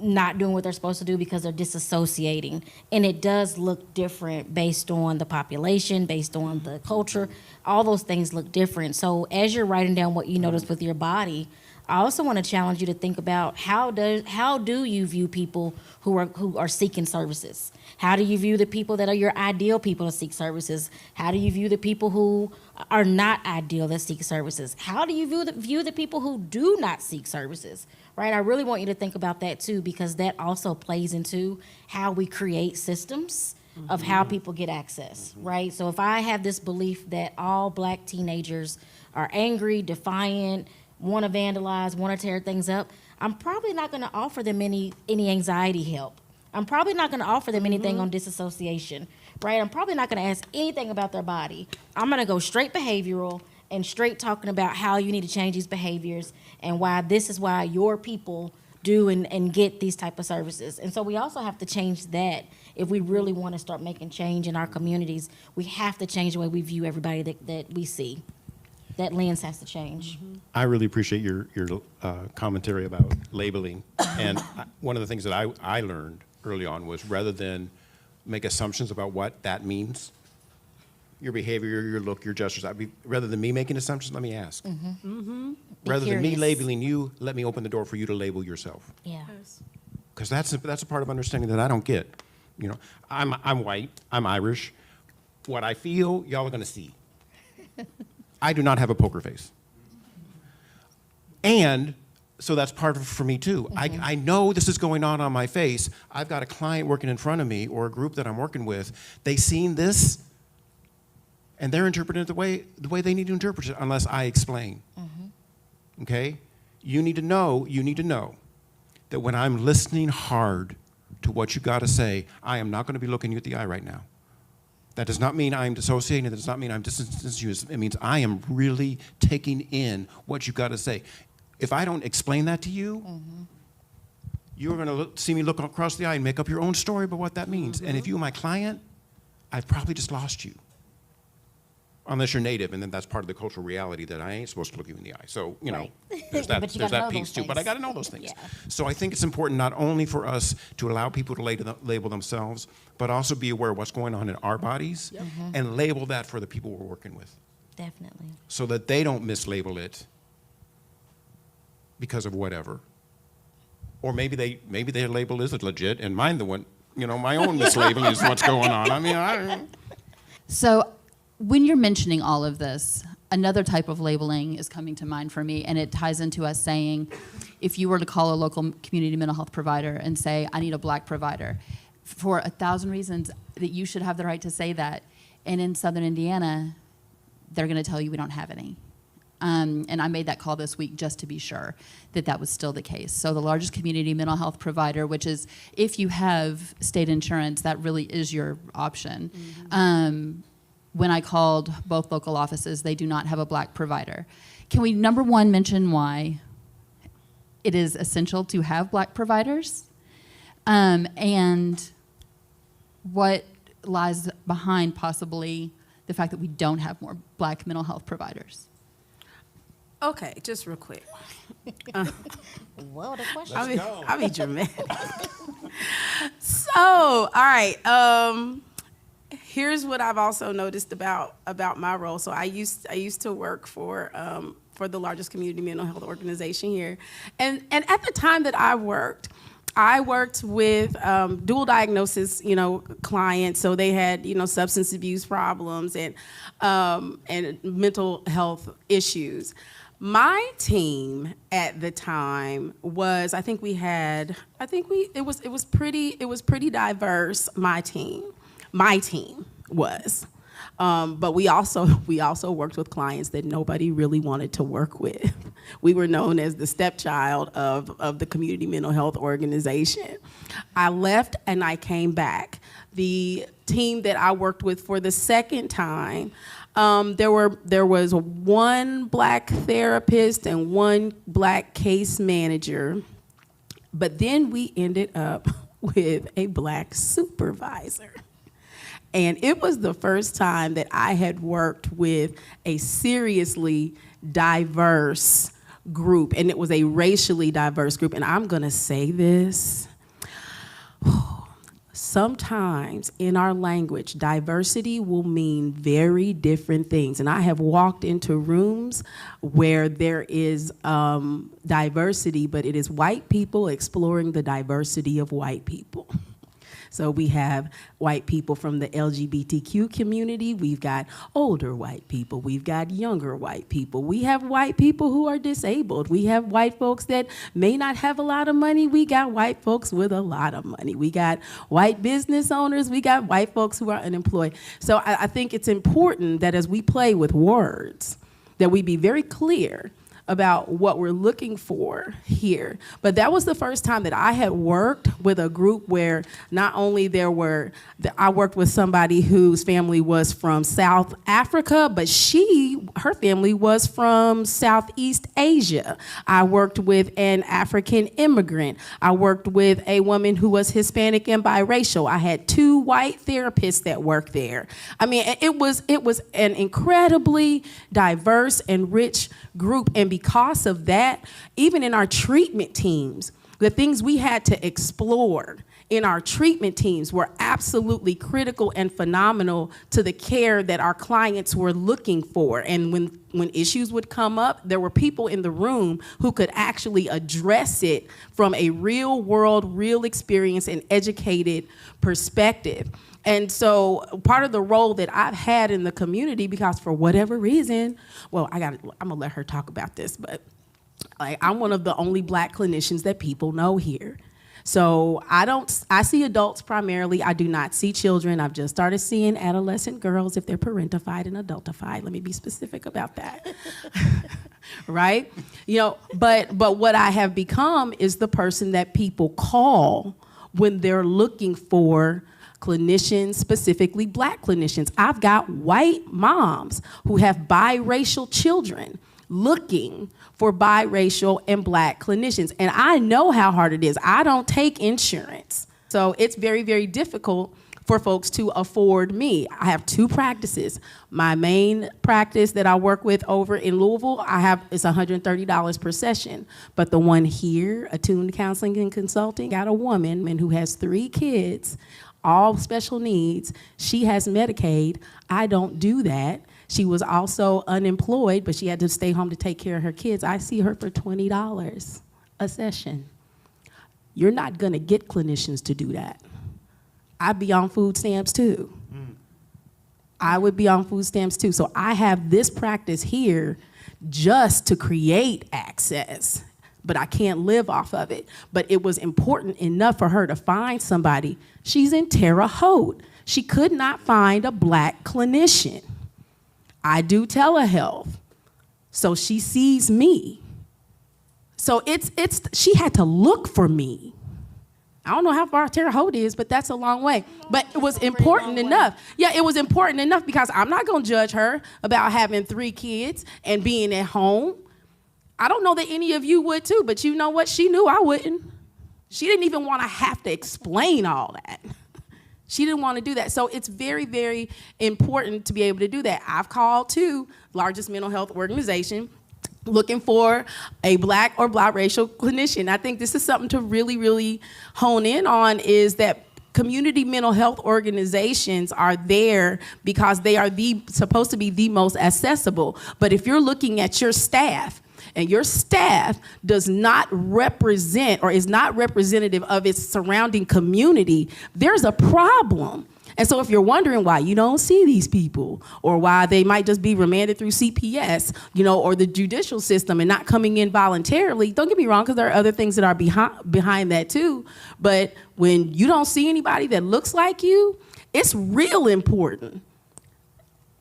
not doing what they're supposed to do because they're disassociating. And it does look different based on the population, based on the culture. All those things look different. So as you're writing down what you notice with your body, I also want to challenge you to think about how do you view people who are seeking services? How do you view the people that are your ideal people to seek services? How do you view the people who are not ideal that seek services? How do you view the people who do not seek services? Right? I really want you to think about that too, because that also plays into how we create systems of how people get access, right? So if I have this belief that all Black teenagers are angry, defiant, want to vandalize, want to tear things up, I'm probably not going to offer them any anxiety help. I'm probably not going to offer them anything on disassociation, right? I'm probably not going to ask anything about their body. I'm going to go straight behavioral and straight talking about how you need to change these behaviors and why this is why your people do and get these type of services. And so we also have to change that if we really want to start making change in our communities. We have to change the way we view everybody that we see. That lens has to change. I really appreciate your commentary about labeling. And one of the things that I learned early on was rather than make assumptions about what that means, your behavior, your look, your gestures, rather than me making assumptions, let me ask. Rather than me labeling you, let me open the door for you to label yourself. Yeah. Because that's a part of understanding that I don't get. I'm white, I'm Irish. What I feel, y'all are gonna see. I do not have a poker face. And so that's part of it for me too. I know this is going on my face. I've got a client working in front of me or a group that I'm working with. They seen this and they're interpreting it the way they need to interpret it unless I explain. Okay? You need to know that when I'm listening hard to what you gotta say, I am not gonna be looking you at the eye right now. That does not mean I'm dissociating. That does not mean I'm distancing you. It means I am really taking in what you got to say. If I don't explain that to you, you're going to see me look across the eye and make up your own story about what that means. And if you're my client, I've probably just lost you. Unless you're native, and then that's part of the cultural reality that I ain't supposed to look you in the eye. So, there's that piece too. But I got to know those things. Yeah. So I think it's important not only for us to allow people to label themselves, but also be aware of what's going on in our bodies and label that for the people we're working with. Definitely. So that they don't mislabel it because of whatever. Or maybe their label is legit, and mine the one, my own mislabeling is what's going on. I mean, So when you're mentioning all of this, another type of labeling is coming to mind for me, and it ties into us saying, if you were to call a local community mental health provider and say, I need a Black provider, for 1,000 reasons that you should have the right to say that. And in Southern Indiana, they're going to tell you we don't have any. And I made that call this week just to be sure that that was still the case. So the largest community mental health provider, which is if you have state insurance, that really is your option. When I called both local offices, they do not have a Black provider. Can we, number one, mention why it is essential to have Black providers? And what lies behind possibly the fact that we don't have more Black mental health providers? Okay, just real quick. Well, the question. I'll be dramatic. So, all right. Here's what I've also noticed about my role. So I used to work for the largest community mental health organization here, and at the time that I worked with dual diagnosis, clients. So they had, substance abuse problems and mental health issues. My team at the time was, it was pretty diverse. My team was. But we also worked with clients that nobody really wanted to work with. We were known as the stepchild of the community mental health organization. I left and I came back. The team that I worked with for the second time, there was one Black therapist and one Black case manager, but then we ended up with a Black supervisor. And it was the first time that I had worked with a seriously diverse group, and it was a racially diverse group. And I'm gonna say this, sometimes in our language, diversity will mean very different things. And I have walked into rooms where there is diversity, but it is white people exploring the diversity of white people. So we have white people from the LGBTQ community. We've got older white people. We've got younger white people. We have white people who are disabled. We have white folks that may not have a lot of money. We got white folks with a lot of money. We got white business owners. We got white folks who are unemployed. So I think it's important that as we play with words, that we be very clear about what we're looking for here. But that was the first time that I had worked with a group where not only I worked with somebody whose family was from South Africa, but her family was from Southeast Asia. I worked with an African immigrant. I worked with a woman who was Hispanic and biracial. I had 2 white therapists that worked there. I mean, it was an incredibly diverse and rich group, and because of that, even in our treatment teams, the things we had to explore in our treatment teams were absolutely critical and phenomenal to the care that our clients were looking for. And when issues would come up, there were people in the room who could actually address it from a real world, real experience, and educated perspective. And so part of the role that I've had in the community, because for whatever reason, I'm gonna let her talk about this, but I'm one of the only Black clinicians that people know here. So I see adults primarily. I do not see children. I've just started seeing adolescent girls if they're parentified and adultified. Let me be specific about that. Right? But what I have become is the person that people call when they're looking for clinicians, specifically Black clinicians. I've got white moms who have biracial children looking for biracial and Black clinicians. And I know how hard it is. I don't take insurance. So it's very, very difficult for folks to afford me. I have 2 practices. My main practice that I work with over in Louisville, it's $130 per session. But the one here, Attuned Counseling and Consulting, got a woman who has 3 kids, all special needs. She has Medicaid. I don't do that. She was also unemployed, but she had to stay home to take care of her kids. I see her for $20 a session. You're not gonna get clinicians to do that. I'd be on food stamps too. I would be on food stamps too. So I have this practice here just to create access, but I can't live off of it. But it was important enough for her to find somebody. She's in Terre Haute. She could not find a Black clinician. I do telehealth. So she sees me. So she had to look for me. I don't know how far Terre Haute is, but that's a long way. But it was important enough. Yeah, it was important enough because I'm not going to judge her about having 3 kids and being at home. I don't know that any of you would too, but you know what? She knew I wouldn't. She didn't even want to have to explain all that. She didn't want to do that. So it's very, very important to be able to do that. I've called to largest mental health organization looking for a Black or biracial clinician. I think this is something to really, really hone in on, is that community mental health organizations are there because they are supposed to be the most accessible. But if you're looking at your staff, and your staff does not represent or is not representative of its surrounding community, there's a problem. And so if you're wondering why you don't see these people, or why they might just be remanded through CPS, or the judicial system and not coming in voluntarily, don't get me wrong, because there are other things that are behind that too. But when you don't see anybody that looks like you, it's real important.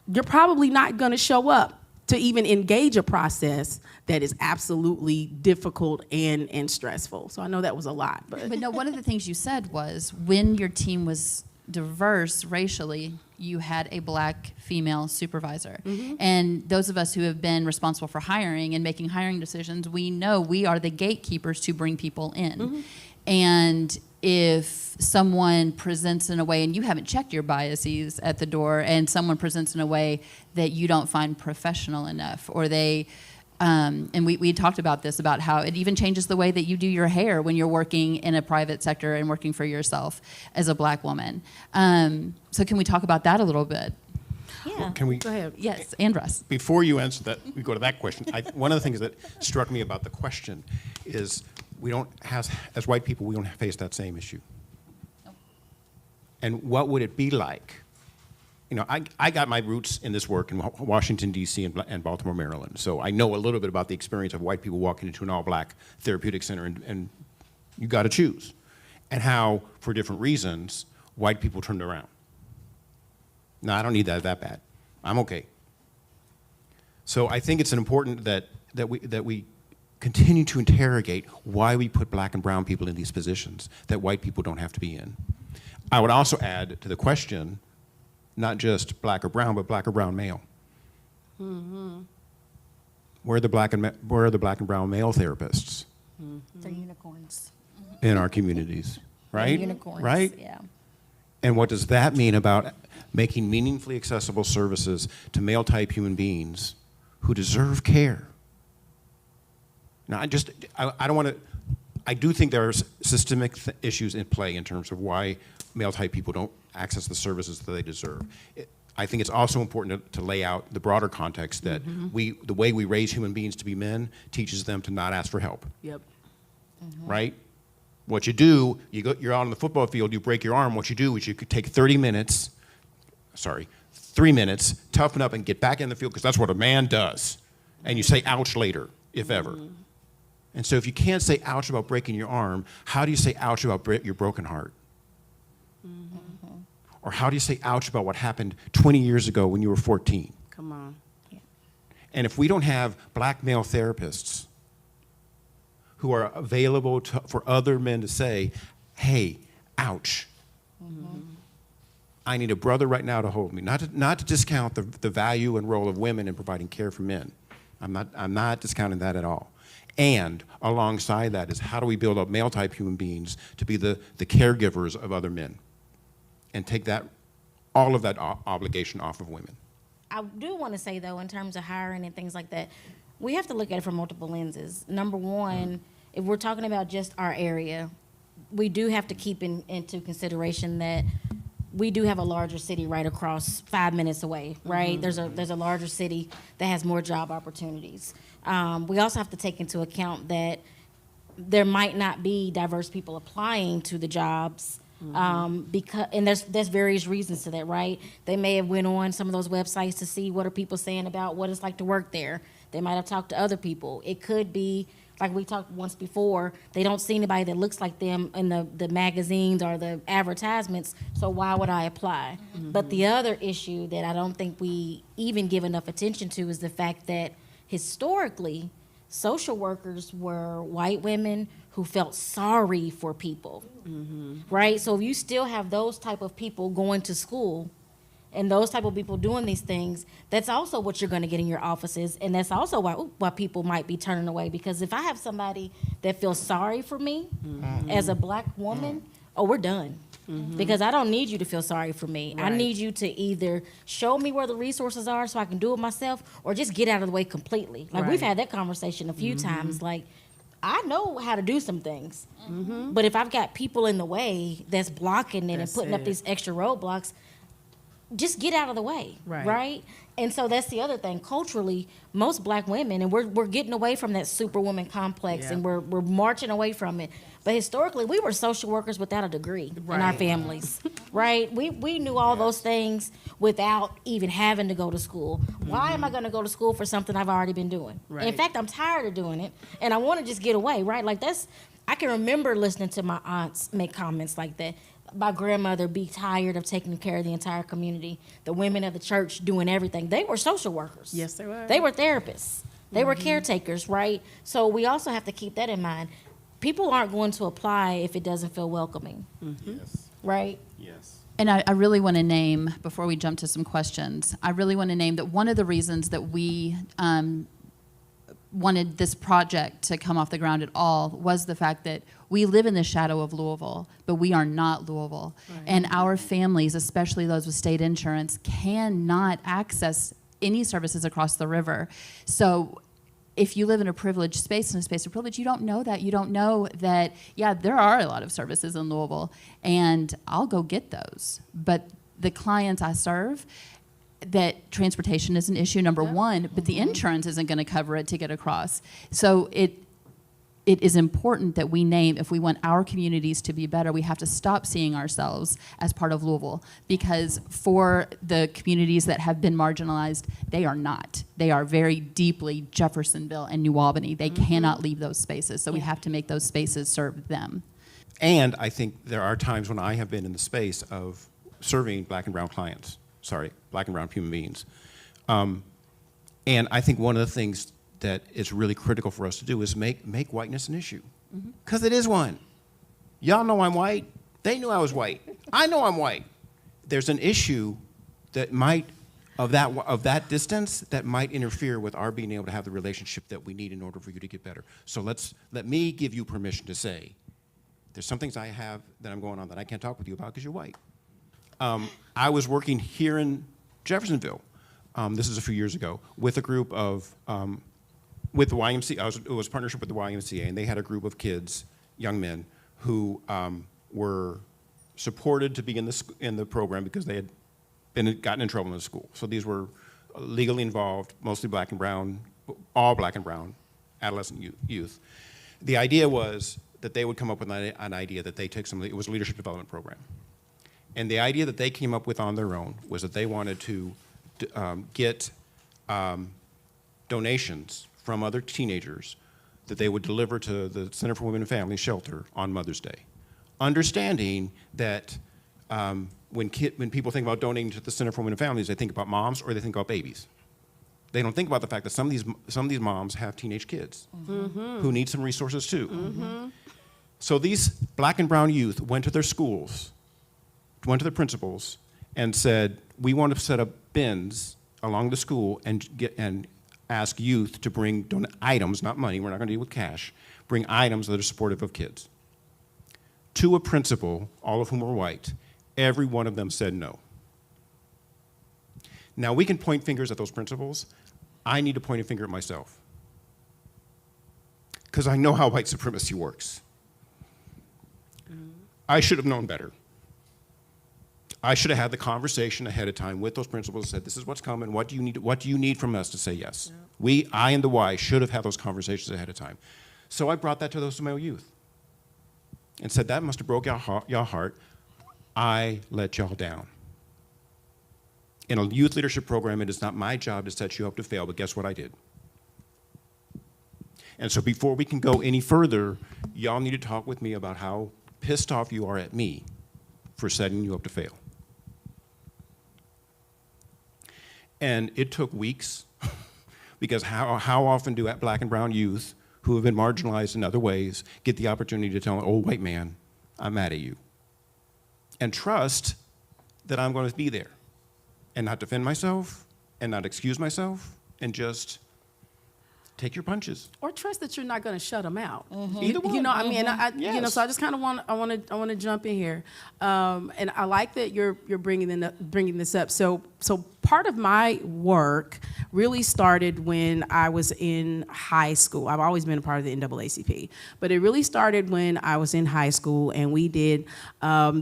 You're probably not going to show up to even engage a process that is absolutely difficult and stressful. So I know that was a lot. But no, one of the things you said was when your team was diverse racially, you had a Black female supervisor. Mm-hmm. And those of us who have been responsible for hiring and making hiring decisions, we know we are the gatekeepers to bring people in. Mm-hmm. And if someone presents in a way, and you haven't checked your biases at the door, and someone presents in a way that you don't find professional enough, or they, and we talked about this, about how it even changes the way that you do your hair when you're working in a private sector and working for yourself as a Black woman. So can we talk about that a little bit? Yeah. Can we? Go ahead. Yes, and Russ. Before you answer that, we go to that question. One of the things that struck me about the question is we don't have, as white people, we don't face that same issue. And what would it be like? I got my roots in this work in Washington, D.C. and Baltimore, Maryland. So I know a little bit about the experience of white people walking into an all-Black therapeutic center, and you got to choose. And how, for different reasons, white people turned around. No, I don't need that bad. I'm okay. So I think it's important that we continue to interrogate why we put Black and brown people in these positions that white people don't have to be in. I would also add to the question, not just Black or brown, but Black or brown male. Mm-hmm. Where are the Black and brown male therapists? Mm-hmm. They're unicorns. In our communities, right? They're unicorns, right? Yeah. And what does that mean about making meaningfully accessible services to male-type human beings who deserve care? Now, I don't want to. I do think there are systemic issues in play in terms of why male-type people don't access the services that they deserve. I think it's also important to lay out the broader context that mm-hmm. the way we raise human beings to be men teaches them to not ask for help. Yep. Mm-hmm. Right? What you do, you're out on the football field, you break your arm. What you do is you could take 3 minutes, toughen up and get back in the field, because that's what a man does. And you say ouch later, if ever. Mm-hmm. And so if you can't say ouch about breaking your arm, how do you say ouch about your broken heart? Mm-hmm. Or how do you say ouch about what happened 20 years ago when you were 14? Come on. Yeah. And if we don't have Black male therapists who are available for other men to say, hey, ouch. Mm-hmm. I need a brother right now to hold me. Not to discount the value and role of women in providing care for men. I'm not discounting that at all. And alongside that is, how do we build up male-type human beings to be the caregivers of other men and take all of that obligation off of women? I do want to say, though, in terms of hiring and things like that, we have to look at it from multiple lenses. Number one, if we're talking about just our area, we do have to keep into consideration that we do have a larger city right across 5 minutes away, right? Mm-hmm. There's a larger city that has more job opportunities. We also have to take into account that there might not be diverse people applying to the jobs. Because there's various reasons to that, right? They may have went on some of those websites to see what are people saying about what it's like to work there. They might have talked to other people. It could be, like we talked once before, they don't see anybody that looks like them in the magazines or the advertisements, so why would I apply? Mm-hmm. But the other issue that I don't think we even give enough attention to is the fact that historically, social workers were white women who felt sorry for people, right? So if you still have those type of people going to school and those type of people doing these things, that's also what you're going to get in your offices, and that's also why people might be turning away. Because if I have somebody that feels sorry for me as a black woman, oh, we're done. Because I don't need you to feel sorry for me. I need you to either show me where the resources are so I can do it myself, or just get out of the way completely. Like we've had that conversation a few times. Like, I know how to do some things, but if I've got people in the way that's blocking it and putting up these extra roadblocks, just get out of the way, right? And so that's the other thing. Culturally, most black women, and we're getting away from that superwoman complex, and we're marching away from it. But historically, we were social workers without a degree in our families, right? We knew all those things without even having to go to school. Why am I going to go to school for something I've already been doing? In fact, I'm tired of doing it, and I want to just get away, right? Like I can remember listening to my aunts make comments like that. My grandmother be tired of taking care of the entire community. The women of the church doing everything. They were social workers. Yes, they were. They were therapists. They were caretakers, right? So we also have to keep that in mind. People aren't going to apply if it doesn't feel welcoming. Yes. Right? Yes. And I really want to name, before we jump to some questions, I really want to name that one of the reasons that we wanted this project to come off the ground at all was the fact that we live in the shadow of Louisville, but we are not Louisville. And our families, especially those with state insurance, cannot access any services across the river. So if you live in a privileged space, in a space of privilege, you don't know that. You don't know that, yeah, there are a lot of services in Louisville, and I'll go get those. But the clients I serve, that transportation is an issue, number one, but the insurance isn't going to cover it to get across. So it is important that we name, if we want our communities to be better, we have to stop seeing ourselves as part of Louisville, because for the communities that have been marginalized, they are not. They are very deeply Jeffersonville and New Albany. They cannot leave those spaces, so we have to make those spaces serve them. And I think there are times when I have been in the space of serving black and brown clients. Black and brown human beings. And I think one of the things that is really critical for us to do is make whiteness an issue. Because it is one. Y'all know I'm white. They knew I was white. I know I'm white. There's an issue that might, of that distance, that might interfere with our being able to have the relationship that we need in order for you to get better. So let me give you permission to say, there's some things I have that I'm going on that I can't talk with you about because you're white. I was working here in Jeffersonville, this is a few years ago, with a group of, with the YMCA, it was a partnership with the YMCA, and they had a group of kids, young men, who were supported to be in the program because they had gotten in trouble in the school. So these were legally involved, mostly black and brown, all black and brown adolescent youth. The idea was that they would come up with an idea that they take it was a leadership development program. And the idea that they came up with on their own was that they wanted to get donations from other teenagers that they would deliver to the Center for Women and Family Shelter on Mother's Day. Understanding that when people think about donating to the Center for Women and Families, they think about moms or they think about babies. They don't think about the fact that some of these moms have teenage kids who need some resources too. So these black and brown youth went to their schools, went to the principals, and said, we want to set up bins along the school and ask youth to bring items, not money, we're not going to deal with cash, bring items that are supportive of kids. To a principal, all of whom were white, every one of them said no. Now we can point fingers at those principals. I need to point a finger at myself, because I know how white supremacy works. I should have known better. I should have had the conversation ahead of time with those principals and said, this is what's coming, what do you need from us to say yes? I and the Y should have had those conversations ahead of time. So I brought that to those male youth and said, that must have broke y'all heart. I let y'all down. In a youth leadership program, it is not my job to set you up to fail, but guess what I did? And so before we can go any further, y'all need to talk with me about how pissed off you are at me for setting you up to fail. And it took weeks, Because how often do black and brown youth who have been marginalized in other ways get the opportunity to tell an old white man, I'm mad at you? And trust that I'm going to be there and not defend myself and not excuse myself and just take your punches. Or trust that you're not going to shut them out. Either one. You know, I mean, Yes. so I just kind of want to jump in here, and I like that you're bringing this up. So part of my work really started when I was in high school. I've always been a part of the NAACP, but it really started when I was in high school, and we did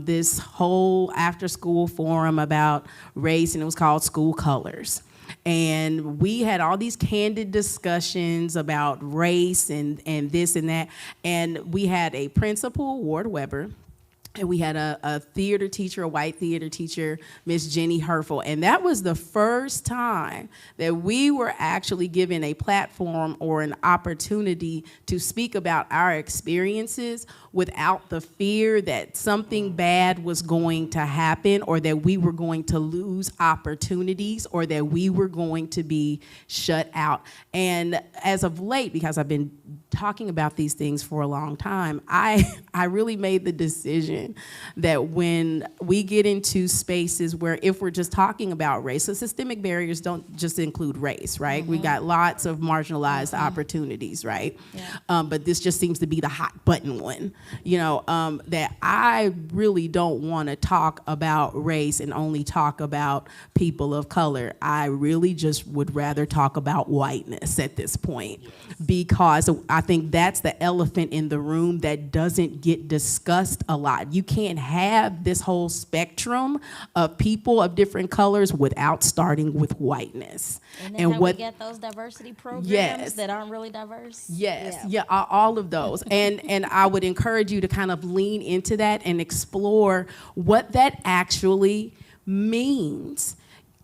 this whole after-school forum about race, and it was called School Colors. And we had all these candid discussions about race and this and that. And we had a principal, Ward Weber, and we had a theater teacher, a white theater teacher, Miss Jenny Herfel. And that was the first time that we were actually given a platform or an opportunity to speak about our experiences without the fear that something bad was going to happen, or that we were going to lose opportunities, or that we were going to be shut out. And as of late, because I've been talking about these things for a long time, I really made the decision that when we get into spaces where, if we're just talking about race, so systemic barriers don't just include race, right? We've got lots of marginalized opportunities, right? Yeah. But this just seems to be the hot button one, you know, that I really don't want to talk about race and only talk about people of color. I really just would rather talk about whiteness at this point, because I think that's the elephant in the room that doesn't get discussed a lot. You can't have this whole spectrum of people of different colors without starting with whiteness. And then we get those diversity programs that aren't really diverse. All of those. And I would encourage you to kind of lean into that and explore what that actually means.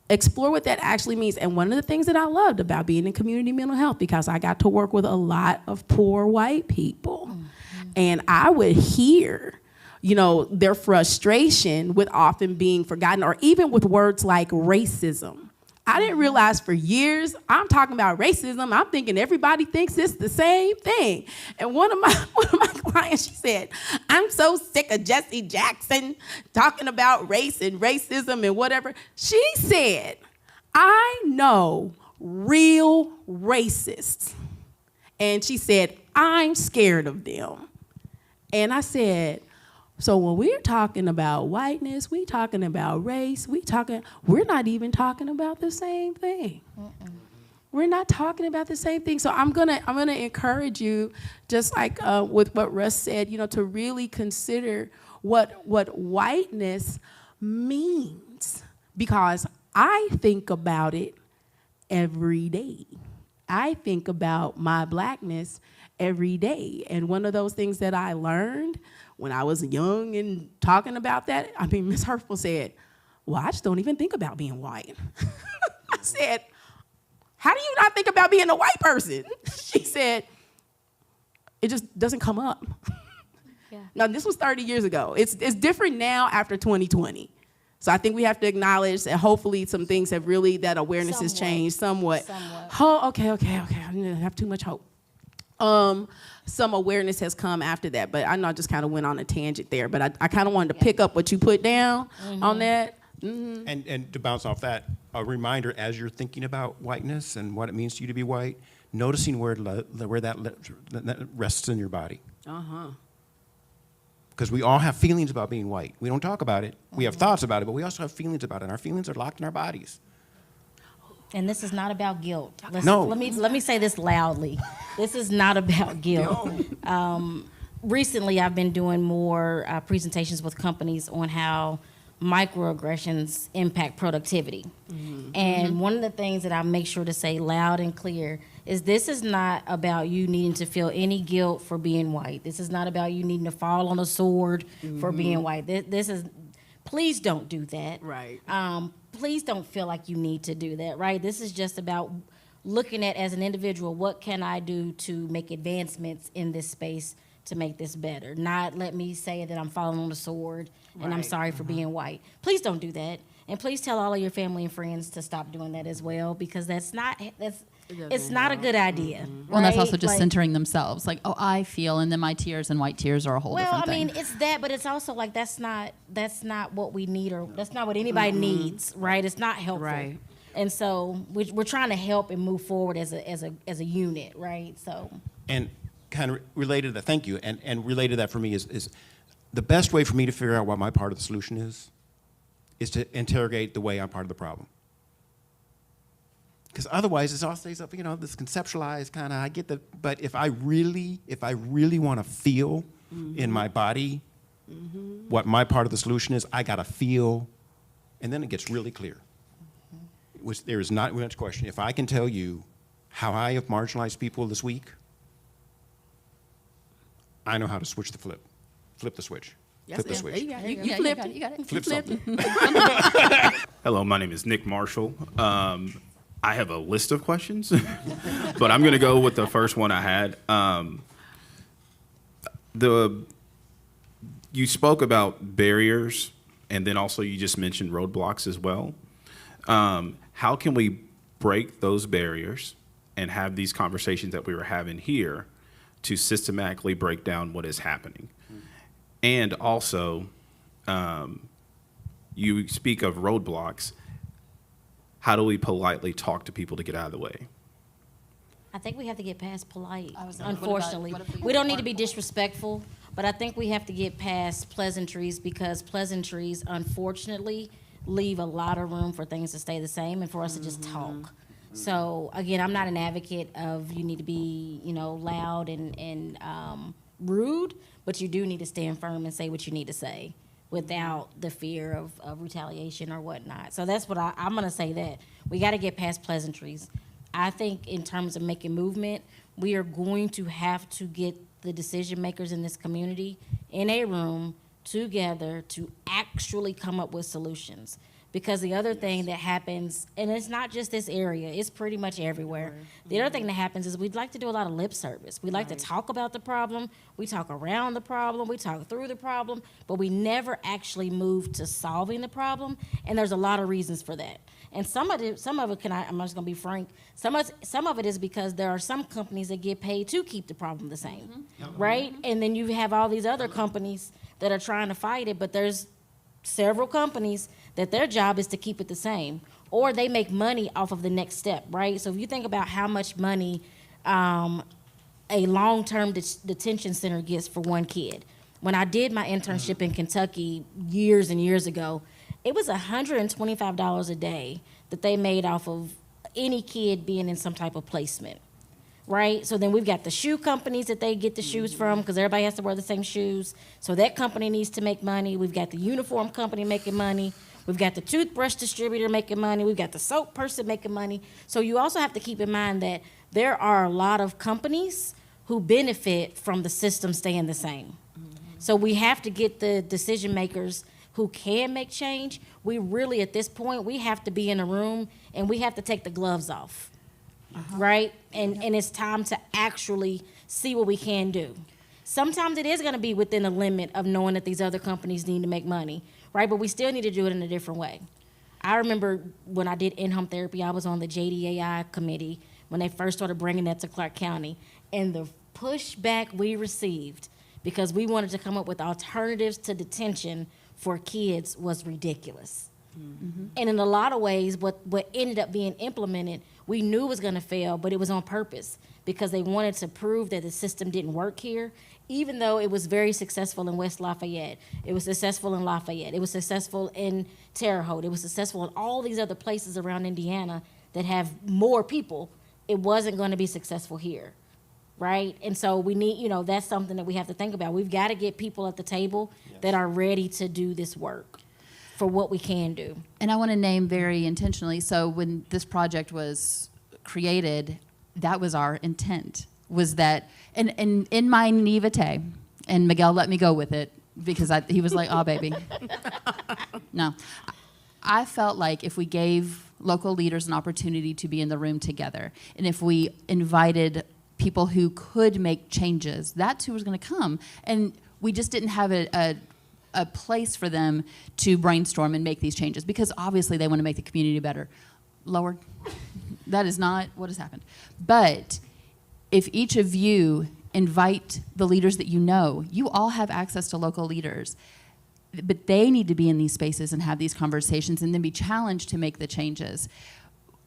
Explore what that actually means. And one of the things that I loved about being in community mental health, because I got to work with a lot of poor white people, and I would hear, you know, their frustration with often being forgotten, or even with words like racism. I didn't realize for years, I'm talking about racism, I'm thinking everybody thinks it's the same thing. And one of my clients, she said, I'm so sick of Jesse Jackson talking about race and racism and whatever. She said, I know real racists. And she said, I'm scared of them. And I said, so when we're talking about whiteness, we talking about race, we're not even talking about the same thing. We're not talking about the same thing. So I'm gonna encourage you, just like with what Russ said, you know, to really consider what whiteness means, because I think about it every day. I think about my blackness every day. And one of those things that I learned when I was young and talking about that, I mean, Ms. Herfel said, well, I just don't even think about being white. I said, how do you not think about being a white person? She said, it just doesn't come up. Now, this was 30 years ago. It's different now after 2020. So I think we have to acknowledge that hopefully some things have really, that awareness has changed somewhat. Oh, okay. I didn't have too much hope. Some awareness has come after that, but I know I just kind of went on a tangent there, but I kind of wanted to pick up what you put down on that. And to bounce off that, a reminder as you're thinking about whiteness and what it means to you to be white, noticing where that rests in your body. Because we all have feelings about being white. We don't talk about it. We have thoughts about it, but we also have feelings about it, and our feelings are locked in our bodies. And this is not about guilt. No. Let me say this loudly. This is not about guilt. Recently, I've been doing more presentations with companies on how microaggressions impact productivity. And one of the things that I make sure to say loud and clear is this is not about you needing to feel any guilt for being white. This is not about you needing to fall on a sword for being white. This is, please don't do that. Right. Please don't feel like you need to do that, right? This is just about looking at, as an individual, what can I do to make advancements in this space to make this better? Not let me say that I'm falling on the sword and I'm sorry for being white. Please don't do that. And please tell all of your family and friends to stop doing that as well, because it's not a good idea. Well, and that's also right? just Like, centering themselves. Like, oh, I feel, and then my tears and white tears are a whole different thing. Well, I mean, it's that, but it's also like that's not what we need, or that's not what anybody needs, right? It's not helpful. Right. And so we're trying to help and move forward as a unit, right? So. And kind of related to that, thank you. And related to that for me is the best way for me to figure out what my part of the solution is to interrogate the way I'm part of the problem. Because otherwise, it all stays up, this conceptualized kind of, I get but if I really want to feel in my body what my part of the solution is, I got to feel, and then it gets really clear. Which there is not much question. If I can tell you how I have marginalized people this week, I know how to flip the switch. Flip the switch. You flipped it. You got it. Flip something. Hello, my name is Nick Marshall. I have a list of questions, but I'm going to go with the first one I had. You spoke about barriers, and then also you just mentioned roadblocks as well. How can we break those barriers and have these conversations that we were having here to systematically break down what is happening? And also, you speak of roadblocks. How do we politely talk to people to get out of the way? I think we have to get past polite, what unfortunately. if We don't need to be disrespectful, but I think we have to get past pleasantries, because pleasantries, unfortunately, leave a lot of room for things to stay the same and for us to just talk. So, again, I'm not an advocate of you need to be, loud and rude, but you do need to stand firm and say what you need to say without the fear of retaliation or whatnot. So that's what I'm going to say, that we got to get past pleasantries. I think in terms of making movement, we are going to have to get the decision makers in this community in a room together to actually come up with solutions. Because the other thing that happens, and it's not just this area, it's pretty much everywhere. The other thing that happens is we'd like to do a lot of lip service. We like to talk about the problem, we talk around the problem, we talk through the problem, but we never actually move to solving the problem, and there's a lot of reasons for that. And some of it, I'm just gonna be frank, some of it is because there are some companies that get paid to keep the problem the same, right? And then you have all these other companies that are trying to fight it, but there's several companies that their job is to keep it the same, or they make money off of the next step, right? So if you think about how much money a long-term detention center gets for one kid. When I did my internship in Kentucky years and years ago, it was $125 a day that they made off of any kid being in some type of placement, right? So then we've got the shoe companies that they get the shoes from, because everybody has to wear the same shoes. So that company needs to make money. We've got the uniform company making money. We've got the toothbrush distributor making money. We've got the soap person making money. So you also have to keep in mind that there are a lot of companies who benefit from the system staying the same. So we have to get the decision makers who can make change. We really, at this point, we have to be in a room and we have to take the gloves off, right? And it's time to actually see what we can do. Sometimes it is gonna be within the limit of knowing that these other companies need to make money, right? But we still need to do it in a different way. I remember when I did in-home therapy, I was on the JDAI committee when they first started bringing that to Clark County. And the pushback we received, because we wanted to come up with alternatives to detention for kids, was ridiculous. And in a lot of ways, what ended up being implemented, we knew was gonna fail, but it was on purpose, because they wanted to prove that the system didn't work here, even though it was very successful in West Lafayette. It was successful in Lafayette. It was successful in Terre Haute. It was successful in all these other places around Indiana that have more people. It wasn't gonna be successful here, right? And so we need, that's something that we have to think about. We've gotta get people at the table that are ready to do this work for what we can do. And I want to name very intentionally, so when this project was created, that was our intent, was that, and in my naivete, and Miguel let me go with it, because he was like, oh, baby. No. I felt like if we gave local leaders an opportunity to be in the room together, and if we invited people who could make changes, that's who was going to come. And we just didn't have a a place for them to brainstorm and make these changes, because obviously they want to make the community better. Lower, that is not what has happened. But if each of you invite the leaders that you know, you all have access to local leaders, but they need to be in these spaces and have these conversations and then be challenged to make the changes.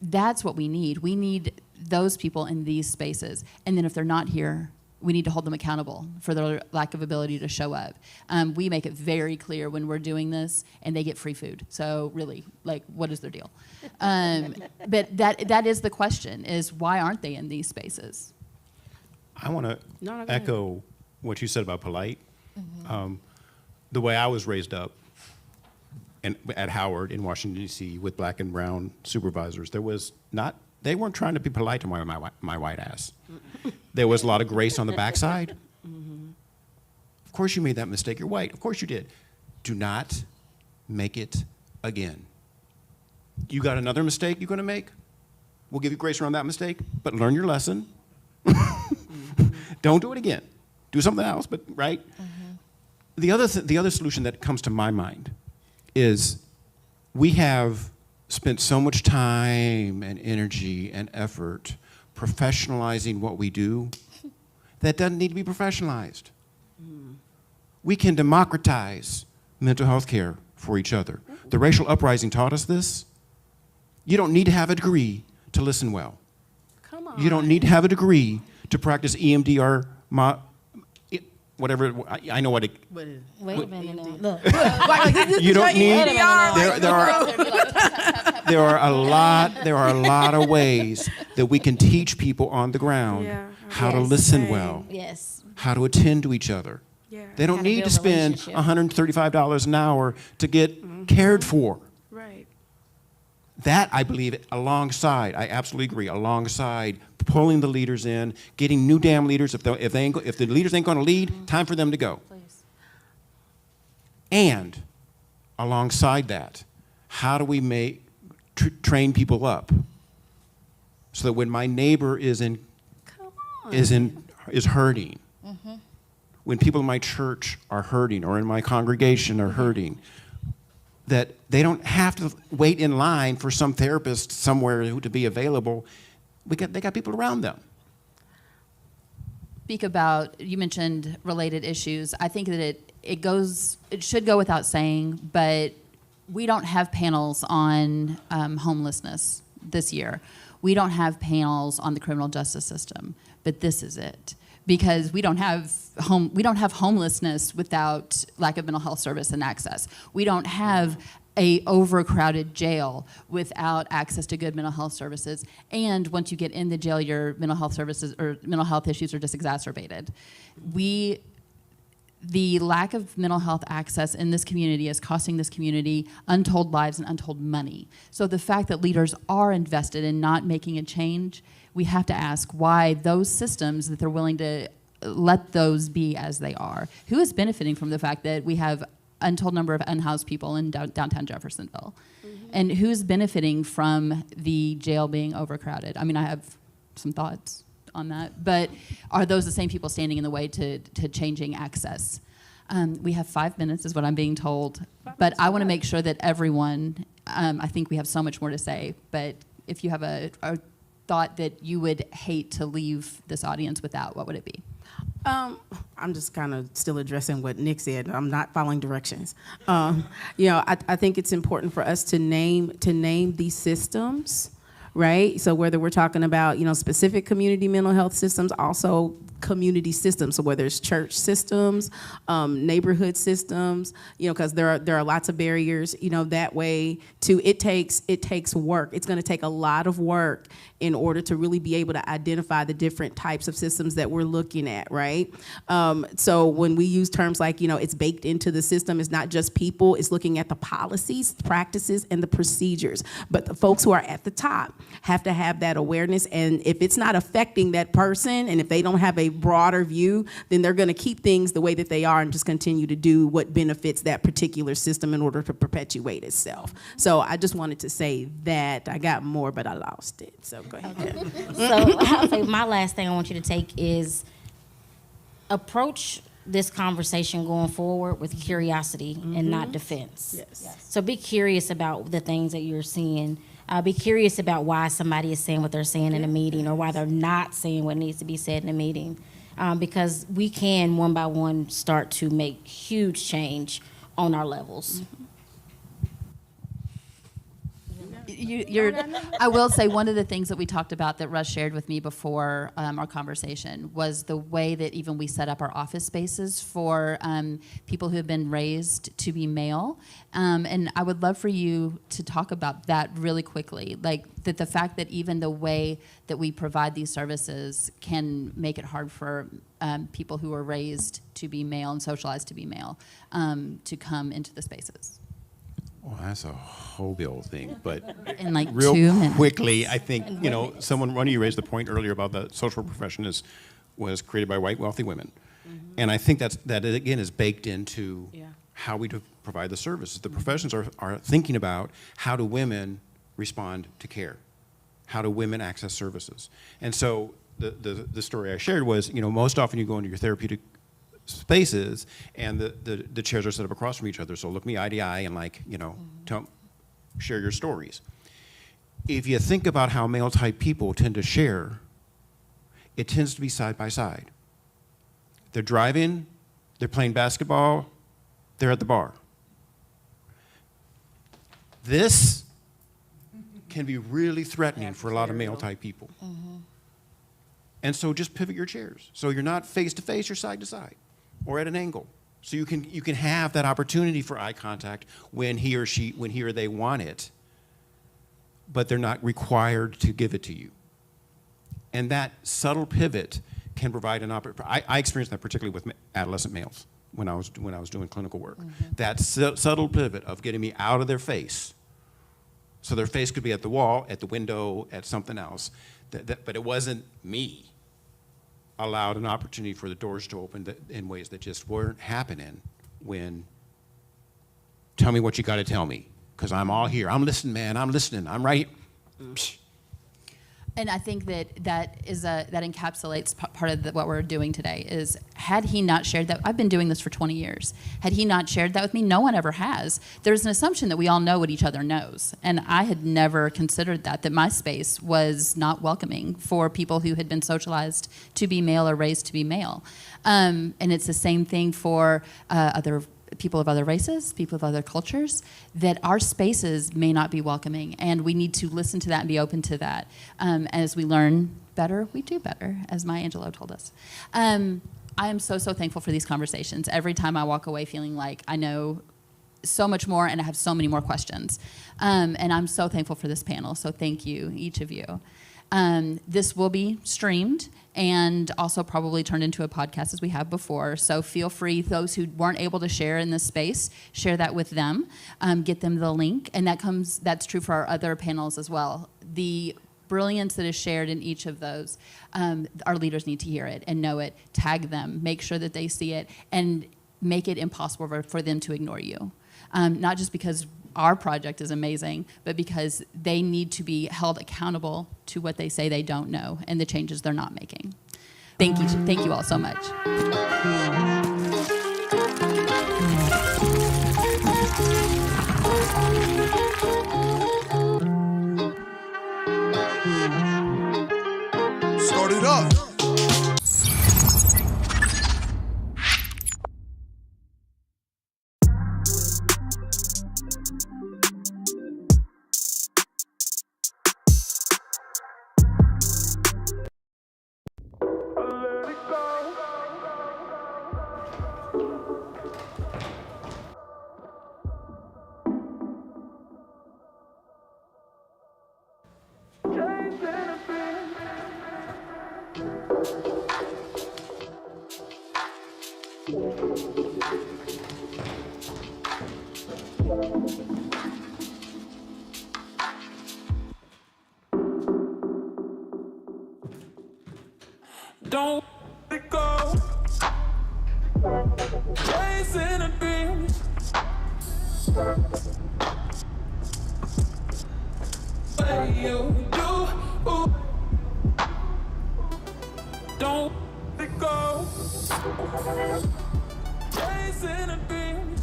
That's what we need. We need those people in these spaces. And then if they're not here, we need to hold them accountable for their lack of ability to show up. We make it very clear when we're doing this, and they get free food. So really, like, what is their deal? But that is the question, is why aren't they in these spaces? I want to echo what you said about polite. The way I was raised up at Howard in Washington, D.C. with black and brown supervisors, they weren't trying to be polite to my white ass. There was a lot of grace on the backside. Of course you made that mistake. You're white. Of course you did. Do not make it again. You got another mistake you're going to make? We'll give you grace around that mistake, but learn your lesson. Don't do it again. Do something else, but right? The other solution that comes to my mind is we have spent so much time and energy and effort professionalizing what we do that doesn't need to be professionalized. We can democratize mental health care for each other. The racial uprising taught us this. You don't need to have a degree to listen well. Come on. You don't need to have a degree to practice EMDR, whatever. I know what it. Wait a minute. Look. You don't need. There are a lot of ways that we can teach people on the ground how to listen well, how to attend to each other. They don't need to spend $135 an hour to get cared for. Right. That, I believe, alongside, I absolutely agree, alongside pulling the leaders in, getting new damn leaders. If the leaders ain't going to lead, time for them to go. Please. And alongside that, how do we train people up so that when my neighbor is hurting, when people in my church are hurting or in my congregation are hurting, that they don't have to wait in line for some therapist somewhere to be available. They got people around them. Speak about, you mentioned related issues. I think that it should go without saying, but we don't have panels on homelessness this year. We don't have panels on the criminal justice system, but this is it. Because we don't have homelessness without lack of mental health service and access. We don't have a overcrowded jail without access to good mental health services. And once you get in the jail, your mental health services or mental health issues are just exacerbated. The lack of mental health access in this community is costing this community untold lives and untold money. So the fact that leaders are invested in not making a change, we have to ask why those systems that they're willing to let those be as they are. Who is benefiting from the fact that we have untold number of unhoused people in downtown Jeffersonville? And who's benefiting from the jail being overcrowded? I mean, I have some thoughts on that, but are those the same people standing in the way to changing access? We have 5 minutes is what I'm being told, but I want to make sure that everyone, I think we have so much more to say, but if you have a thought that you would hate to leave this audience without, what would it be? I'm just kind of still addressing what Nick said. I'm not following directions. I think it's important for us to name these systems, right? So whether we're talking about, specific community mental health systems, also community systems, so whether it's church systems, neighborhood systems, because there are lots of barriers, that way too. It takes work. It's going to take a lot of work in order to really be able to identify the different types of systems that we're looking at, right? So when we use terms like, it's baked into the system, it's not just people, it's looking at the policies, practices, and the procedures. But the folks who are at the top have to have that awareness, and if it's not affecting that person, and if they don't have a broader view, then they're going to keep things the way that they are and just continue to do what benefits that particular system in order to perpetuate itself. So I just wanted to say that. I got more, but I lost it. So go ahead. Okay. So I'll say my last thing I want you to take is approach this conversation going forward with curiosity and not defense. So be curious about the things that you're seeing. Be curious about why somebody is saying what they're saying in a meeting, or why they're not saying what needs to be said in a meeting. Because we can, one by one, start to make huge change on our levels. I will say one of the things that we talked about that Russ shared with me before our conversation was the way that even we set up our office spaces for people who have been raised to be male. And I would love for you to talk about that really quickly. Like that the fact that even the way that we provide these services can make it hard for people who are raised to be male and socialized to be male to come into the spaces. Well, that's a whole big old thing, but in like real 2 minutes. quickly, I think, one of you raised the point earlier about the social profession was created by white wealthy women. And I think that again is baked into how we provide the services. The professions are thinking about how do women respond to care? How do women access services? And so the story I shared was, most often you go into your therapeutic spaces and the chairs are set up across from each other. So look me eye to eye and share your stories. If you think about how male type people tend to share, it tends to be side by side. They're driving, they're playing basketball, they're at the bar. This can be really threatening for a lot of male type people. And so just pivot your chairs. So you're not face to face, you're side to side or at an angle. So you can have that opportunity for eye contact when he or they want it, but they're not required to give it to you. And that subtle pivot can provide an opportunity. I experienced that particularly with adolescent males when I was doing clinical work. That subtle pivot of getting me out of their face. So their face could be at the wall, at the window, at something else. But it wasn't me. Allowed an opportunity for the doors to open in ways that just weren't happening when, tell me what you got to tell me, because I'm all here. I'm listening, man. I'm listening. I'm right. And I think that encapsulates part of what we're doing today is, had he not shared that, I've been doing this for 20 years. Had he not shared that with me, no one ever has. There's an assumption that we all know what each other knows. And I had never considered that my space was not welcoming for people who had been socialized to be male or raised to be male. And it's the same thing for other people of other races, people of other cultures, that our spaces may not be welcoming, and we need to listen to that and be open to that. As we learn better, we do better, as Maya Angelou told us. I am so thankful for these conversations. Every time I walk away feeling like I know so much more and I have so many more questions. And I'm so thankful for this panel, so thank you, each of you. This will be streamed and also probably turned into a podcast as we have before. So feel free, those who weren't able to share in this space, share that with them, get them the link. And that's true for our other panels as well. The brilliance that is shared in each of those, our leaders need to hear it and know it, tag them, make sure that they see it, and make it impossible for them to ignore you. Not just because our project is amazing, but because they need to be held accountable to what they say they don't know and the changes they're not making. Thank you all so much. Start it up. Don't let it go. Chasing a dream. What you do? Don't let it go. chasing a dream.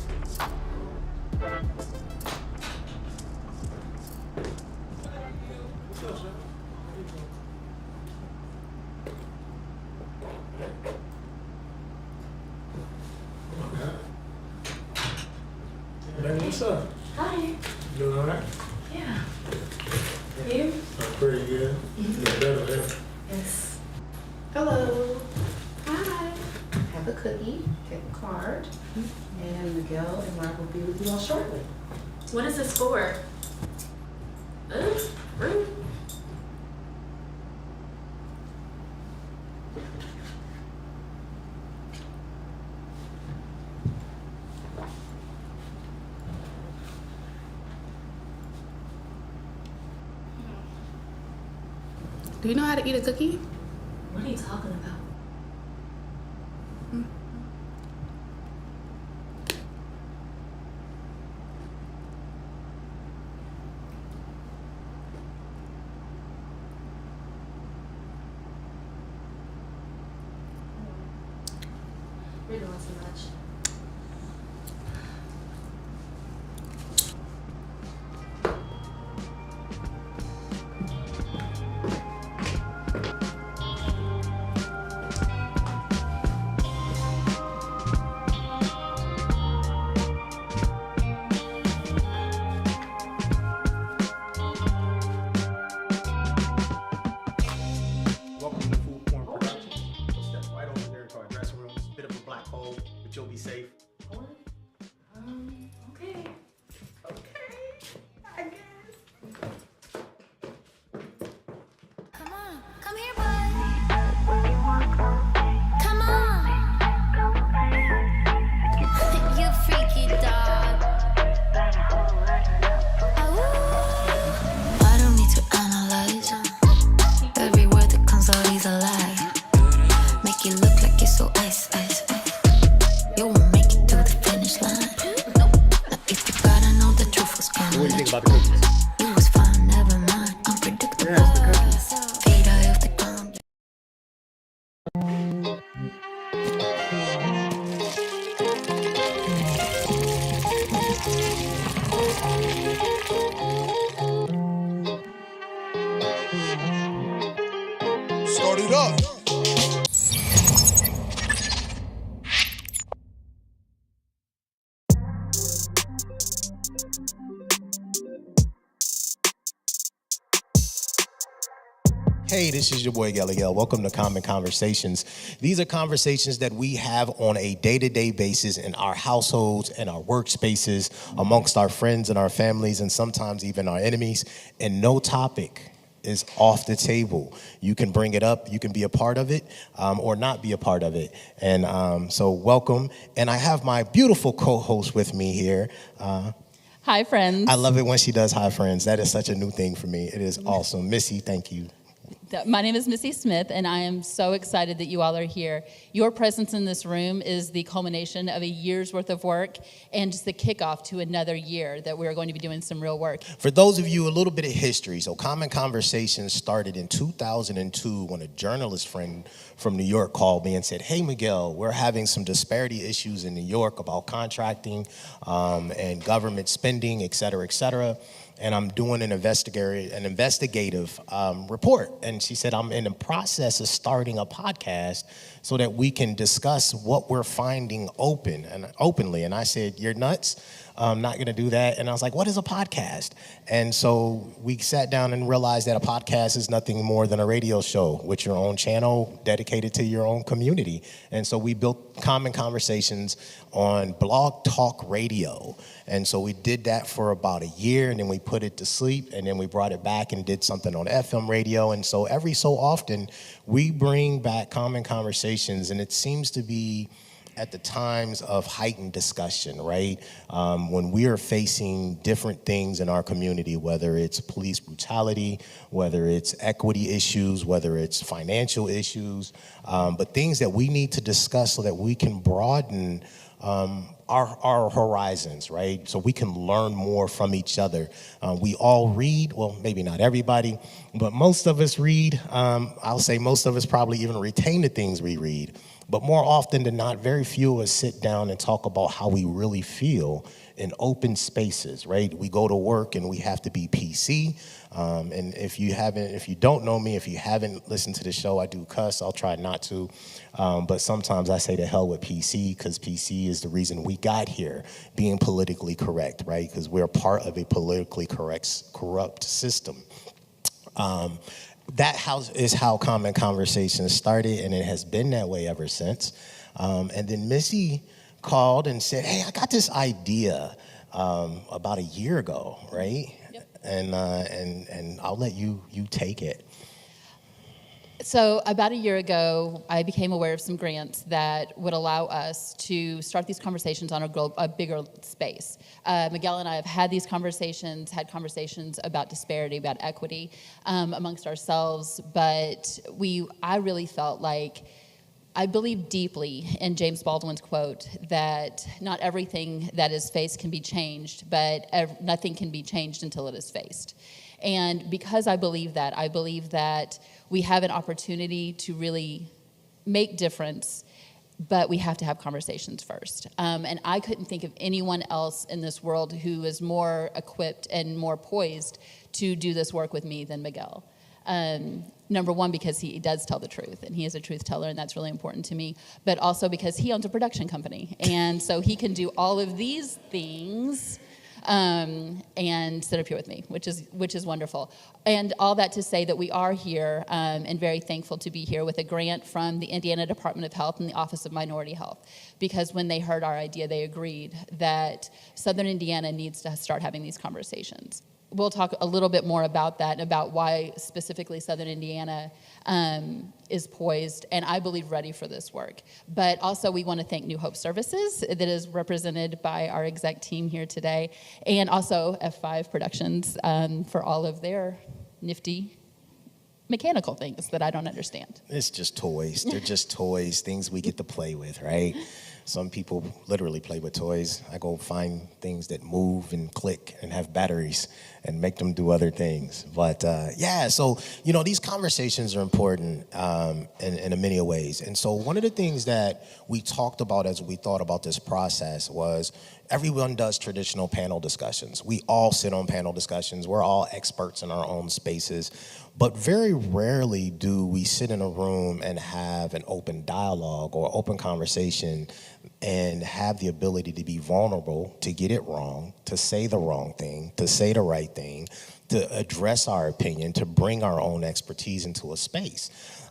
Baby, what's up? Hi. You doing all right? Yeah. You? I'm pretty good. You're better there. Yes. Hello. Hi. Have a cookie, take a card, and Miguel and Rob will be with you all shortly. What is this for? Rude. Do you know how to eat a cookie? What are you talking about? You're doing too much. Welcome to Food Porn Productions. We'll step right over there to our dressing room. It's a bit of a black hole, but you'll be safe. Okay. I guess. Come on, come here, bud. Come on. You freaky dog. I don't need to analyze every word that comes out is a lie. Make it look like it's so ice. You won't make it to the finish line. Now if you gotta know the truth was gonna. What do you think about the cookies? It was fine, never mind. Unpredictable. Yeah, it's the cookies. Vida if the calm. Start it up. Hey, this is your boy Gallagher. Welcome to Common Conversations. These are conversations that we have on a day-to-day basis in our households and our workspaces, amongst our friends and our families, and sometimes even our enemies. And no topic is off the table. You can bring it up, you can be a part of it, or not be a part of it. And so welcome. And I have my beautiful co-host with me here. Hi, friends. I love it when she does hi, friends. That is such a new thing for me. It is awesome. Missy, thank you. My name is Missy Smith, and I am so excited that you all are here. Your presence in this room is the culmination of a year's worth of work and just the kickoff to another year that we're going to be doing some real work. For those of you, a little bit of history. So Common Conversations started in 2002 when a journalist friend from New York called me and said, hey, Miguel, we're having some disparity issues in New York about contracting and government spending, et cetera, et cetera. And I'm doing an investigative report. And she said, I'm in the process of starting a podcast so that we can discuss what we're finding openly. And I said, you're nuts. I'm not going to do that. And I was like, what is a podcast? And so we sat down and realized that a podcast is nothing more than a radio show with your own channel dedicated to your own community. And so we built Common Conversations on Blog Talk Radio. And so we did that for about a year, and then we put it to sleep, and then we brought it back and did something on FM radio. And so every so often, we bring back Common Conversations, and it seems to be at the times of heightened discussion, right? When we are facing different things in our community, whether it's police brutality, whether it's equity issues, whether it's financial issues, but things that we need to discuss so that we can broaden our horizons, right? So we can learn more from each other. We all read, well, maybe not everybody, but most of us read. I'll say most of us probably even retain the things we read. But more often than not, very few of us sit down and talk about how we really feel in open spaces, right? We go to work and we have to be PC. And if you don't know me, if you haven't listened to the show, I do cuss. I'll try not to. But sometimes I say to hell with PC, because PC is the reason we got here, being politically correct, right? Because we're part of a politically corrupt system. That is how Common Conversations started, and it has been that way ever since. And then Missy called and said, hey, I got this idea about a year ago, right? Yep. And I'll let you take it. So about a year ago, I became aware of some grants that would allow us to start these conversations on a bigger space. Miguel and I have had these conversations, about disparity, about equity amongst ourselves, but I really felt like I believe deeply in James Baldwin's quote that not everything that is faced can be changed, but nothing can be changed until it is faced. And because I believe that we have an opportunity to really make difference, but we have to have conversations first. And I couldn't think of anyone else in this world who is more equipped and more poised to do this work with me than Miguel. Number one, because he does tell the truth, and he is a truth teller, and that's really important to me, but also because he owns a production company, and so he can do all of these things and sit up here with me, which is wonderful. And all that to say that we are here and very thankful to be here with a grant from the Indiana Department of Health and the Office of Minority Health, because when they heard our idea, they agreed that Southern Indiana needs to start having these conversations. We'll talk a little bit more about that and about why specifically Southern Indiana is poised and I believe ready for this work. But also we want to thank New Hope Services that is represented by our exec team here today, and also F5 Productions for all of their nifty mechanical things that I don't understand. It's just toys. They're just toys, things we get to play with, right? Some people literally play with toys. I go find things that move and click and have batteries and make them do other things. But yeah, so, these conversations are important in many ways. And so one of the things that we talked about as we thought about this process was everyone does traditional panel discussions. We all sit on panel discussions. We're all experts in our own spaces. But very rarely do we sit in a room and have an open dialogue or open conversation and have the ability to be vulnerable, to get it wrong, to say the wrong thing, to say the right thing, to address our opinion, to bring our own expertise into a space.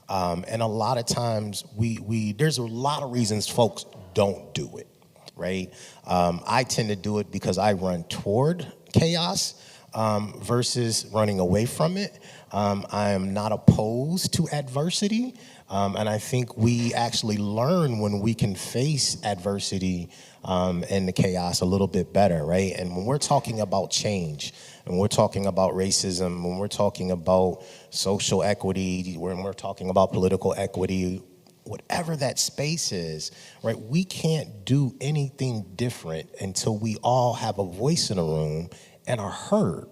And a lot of times, there's a lot of reasons folks don't do it, right? I tend to do it because I run toward chaos versus running away from it. I am not opposed to adversity, and I think we actually learn when we can face adversity and the chaos a little bit better, right? And when we're talking about change, and we're talking about racism, when we're talking about social equity, when we're talking about political equity, whatever that space is, right, we can't do anything different until we all have a voice in a room and are heard.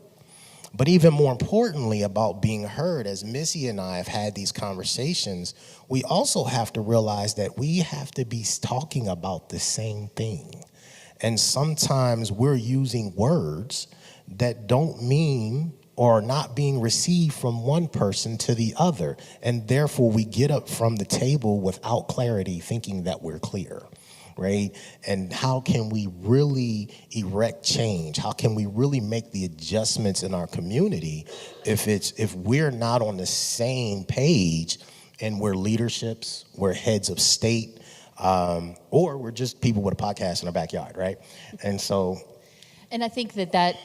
But even more importantly about being heard, as Missy and I have had these conversations, we also have to realize that we have to be talking about the same thing. And sometimes we're using words that don't mean or are not being received from one person to the other. And therefore we get up from the table without clarity, thinking that we're clear. Right? And how can we really erect change? How can we really make the adjustments in our community if we're not on the same page and we're leaderships, we're heads of state, or we're just people with a podcast in our backyard, right? And so, and I think that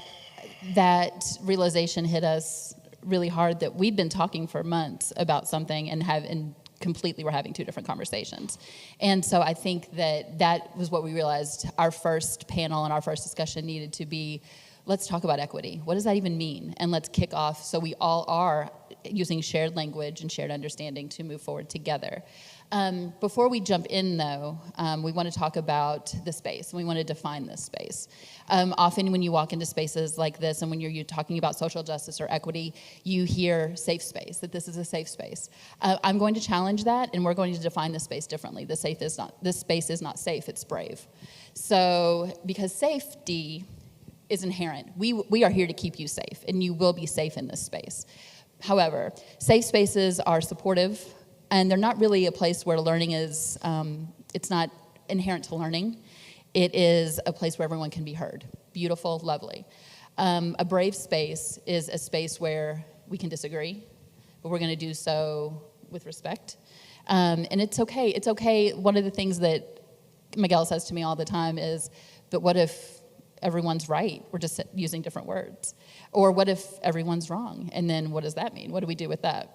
realization hit us really hard, that we've been talking for months about something and completely we're having two different conversations. And so I think that was what we realized our first panel and our first discussion needed to be, let's talk about equity. What does that even mean? And let's kick off so we all are using shared language and shared understanding to move forward together. Before we jump in, though, we want to talk about the space. We want to define this space. Often when you walk into spaces like this and when you're talking about social justice or equity, you hear safe space, that this is a safe space. I'm going to challenge that, and we're going to define the space differently. This space is not safe, it's brave. So, because safety is inherent. We are here to keep you safe, and you will be safe in this space. However, safe spaces are supportive, and they're not really a place where learning is, it's not inherent to learning. It is a place where everyone can be heard. Beautiful, lovely. A brave space is a space where we can disagree, but we're going to do so with respect. And it's okay. It's okay. One of the things that Miguel says to me all the time is, but what if everyone's right? We're just using different words. Or what if everyone's wrong? And then what does that mean? What do we do with that?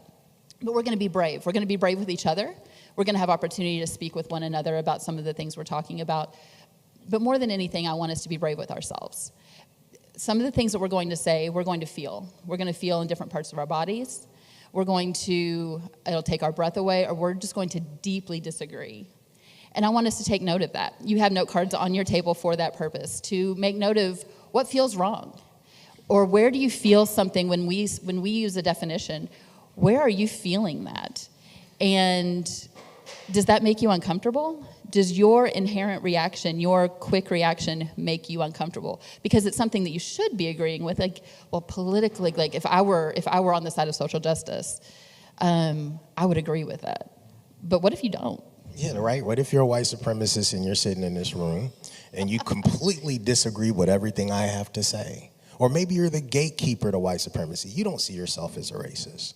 But we're going to be brave. We're going to be brave with each other. We're going to have opportunity to speak with one another about some of the things we're talking about. But more than anything, I want us to be brave with ourselves. Some of the things that we're going to say, we're going to feel. We're going to feel in different parts of our bodies. We're going to, it'll take our breath away, or we're just going to deeply disagree. And I want us to take note of that. You have note cards on your table for that purpose, to make note of what feels wrong. Or where do you feel something when we use a definition? Where are you feeling that? And does that make you uncomfortable? Does your inherent reaction, your quick reaction, make you uncomfortable? Because it's something that you should be agreeing with. Like, well, politically, like if I were on the side of social justice, I would agree with that. But what if you don't? Yeah, right. What if you're a white supremacist and you're sitting in this room and you completely disagree with everything I have to say? Or maybe you're the gatekeeper to white supremacy. You don't see yourself as a racist.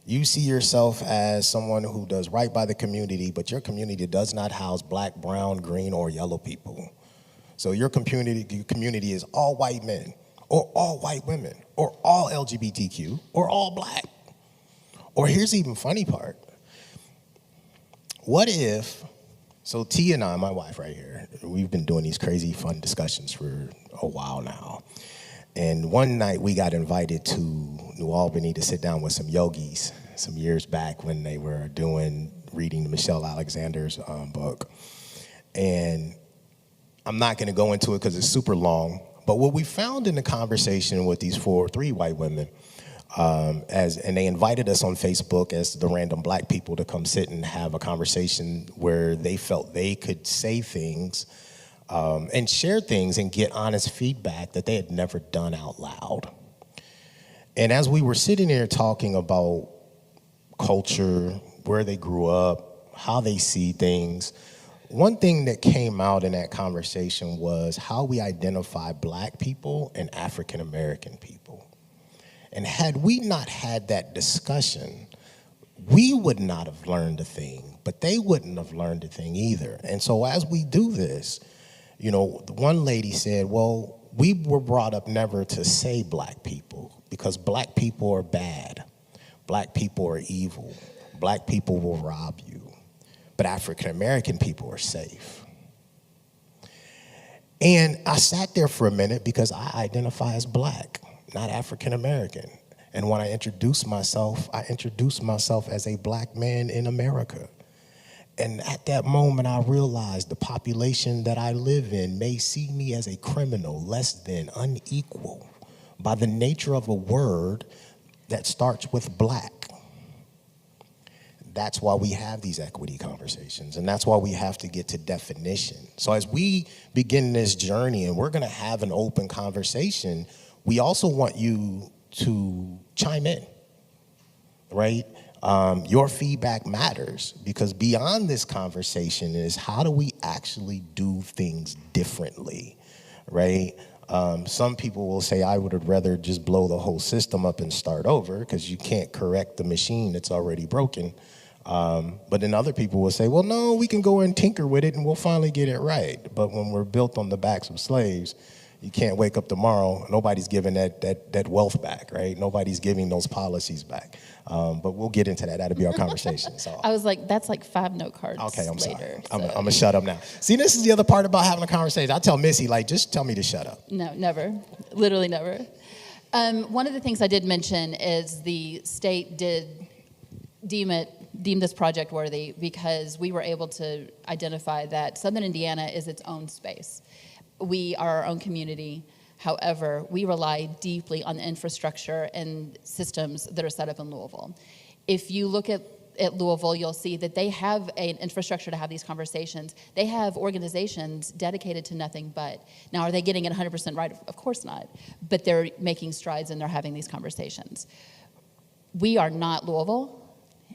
You see yourself as someone who does right by the community, but your community does not house black, brown, green, or yellow people. So your community is all white men, or all white women, or all LGBTQ, or all black. Or here's the even funny part. What if, so T and I, my wife right here, we've been doing these crazy fun discussions for a while now. And one night we got invited to New Albany to sit down with some yogis some years back when they were reading Michelle Alexander's book. And I'm not gonna go into it because it's super long, but what we found in the conversation with these three white women, and they invited us on Facebook as the random black people to come sit and have a conversation where they felt they could say things and share things and get honest feedback that they had never done out loud. And as we were sitting there talking about culture, where they grew up, how they see things, one thing that came out in that conversation was how we identify black people and African American people. And had we not had that discussion, we would not have learned a thing, but they wouldn't have learned a thing either. And so as we do this, you know, one lady said, well, we were brought up never to say black people because black people are bad. Black people are evil. Black people will rob you. But African American people are safe. And I sat there for a minute because I identify as black, not African American. And when I introduced myself as a black man in America. And at that moment, I realized the population that I live in may see me as a criminal, less than, unequal, by the nature of a word that starts with black. That's why we have these equity conversations, and that's why we have to get to definition. So as we begin this journey, and we're gonna have an open conversation, we also want you to chime in, right? Your feedback matters, because beyond this conversation is how do we actually do things differently, right? Some people will say, I would have rather just blow the whole system up and start over because you can't correct the machine that's already broken. But then other people will say, well, no, we can go and tinker with it and we'll finally get it right. But when we're built on the backs of slaves, you can't wake up tomorrow, nobody's giving that wealth back, right? Nobody's giving those policies back. But we'll get into that. That'll be our conversation. So I was like, that's like 5 note cards okay, I'm later. sorry. I'm gonna shut up now. See, this is the other part about having a conversation. I tell Missy, like, just tell me to shut up. No, never. Literally never. One of the things I did mention is the state did deem this project worthy because we were able to identify that Southern Indiana is its own space. We are our own community. However, we rely deeply on the infrastructure and systems that are set up in Louisville. If you look at Louisville, you'll see that they have an infrastructure to have these conversations. They have organizations dedicated to nothing but. Now, are they getting it 100% right? Of course not. But they're making strides and they're having these conversations. We are not Louisville,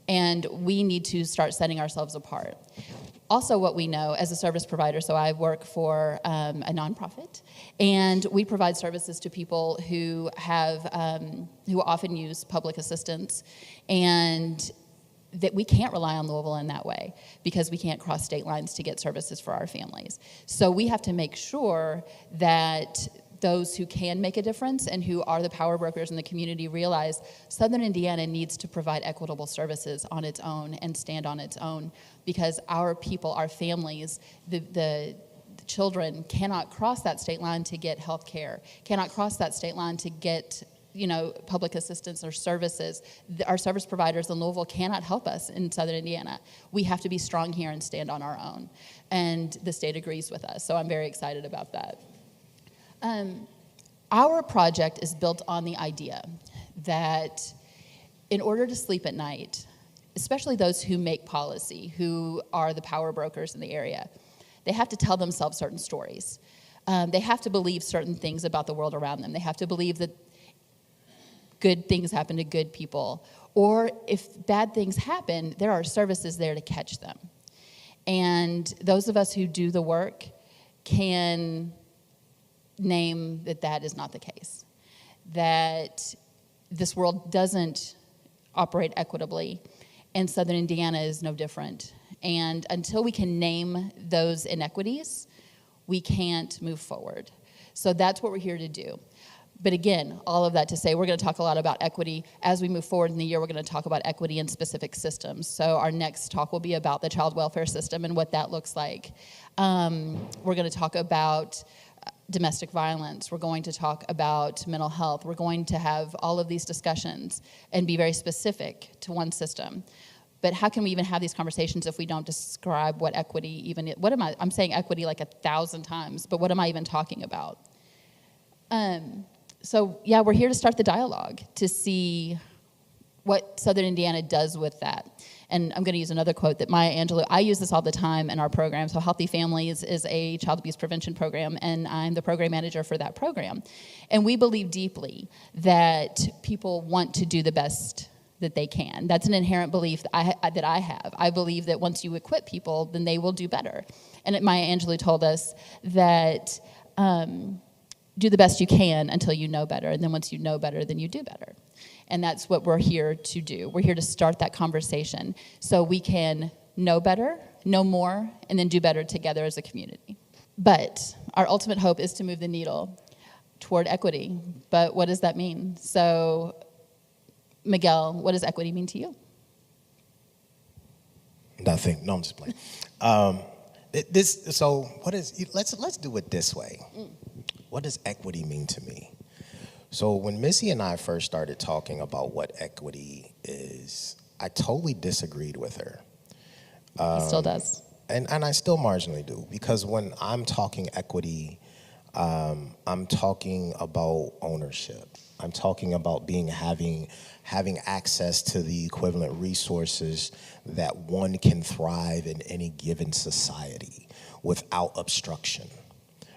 and we need to start setting ourselves apart. Also, what we know as a service provider, so I work for a nonprofit, and we provide services to people who have, who often use public assistance, and that we can't rely on Louisville in that way because we can't cross state lines to get services for our families. So we have to make sure that those who can make a difference and who are the power brokers in the community realize Southern Indiana needs to provide equitable services on its own and stand on its own because our people, our families, the children cannot cross that state line to get health care, cannot cross that state line to get public assistance or services. Our service providers in Louisville cannot help us in Southern Indiana. We have to be strong here and stand on our own. And the state agrees with us, so I'm very excited about that. Our project is built on the idea that in order to sleep at night, especially those who make policy, who are the power brokers in the area, they have to tell themselves certain stories. They have to believe certain things about the world around them. They have to believe that good things happen to good people. Or if bad things happen, there are services there to catch them. And those of us who do the work can name that that is not the case. That this world doesn't operate equitably, and Southern Indiana is no different. And until we can name those inequities, we can't move forward. So that's what we're here to do. But again, all of that to say, we're going to talk a lot about equity. As we move forward in the year, we're going to talk about equity in specific systems. So our next talk will be about the child welfare system and what that looks like. We're going to talk about domestic violence. We're going to talk about mental health. We're going to have all of these discussions and be very specific to one system. But how can we even have these conversations if we don't describe what equity even is? I'm saying equity like 1,000 times, but what am I even talking about? So yeah, we're here to start the dialogue to see what Southern Indiana does with that. And I'm going to use another quote that Maya Angelou, I use this all the time in our program. So Healthy Families is a child abuse prevention program, and I'm the program manager for that program. And we believe deeply that people want to do the best that they can. That's an inherent belief that I have. I believe that once you equip people, then they will do better. And Maya Angelou told us that do the best you can until you know better, and then once you know better, then you do better. And that's what we're here to do. We're here to start that conversation so we can know better, know more, and then do better together as a community. But our ultimate hope is to move the needle toward equity. But what does that mean? So, Miguel, what does equity mean to you? Nothing. No, I'm just playing. Let's do it this way. What does equity mean to me? So when Missy and I first started talking about what equity is, I totally disagreed with her. He still does. And I still marginally do, because when I'm talking equity, I'm talking about ownership. I'm talking about having access to the equivalent resources that one can thrive in any given society without obstruction,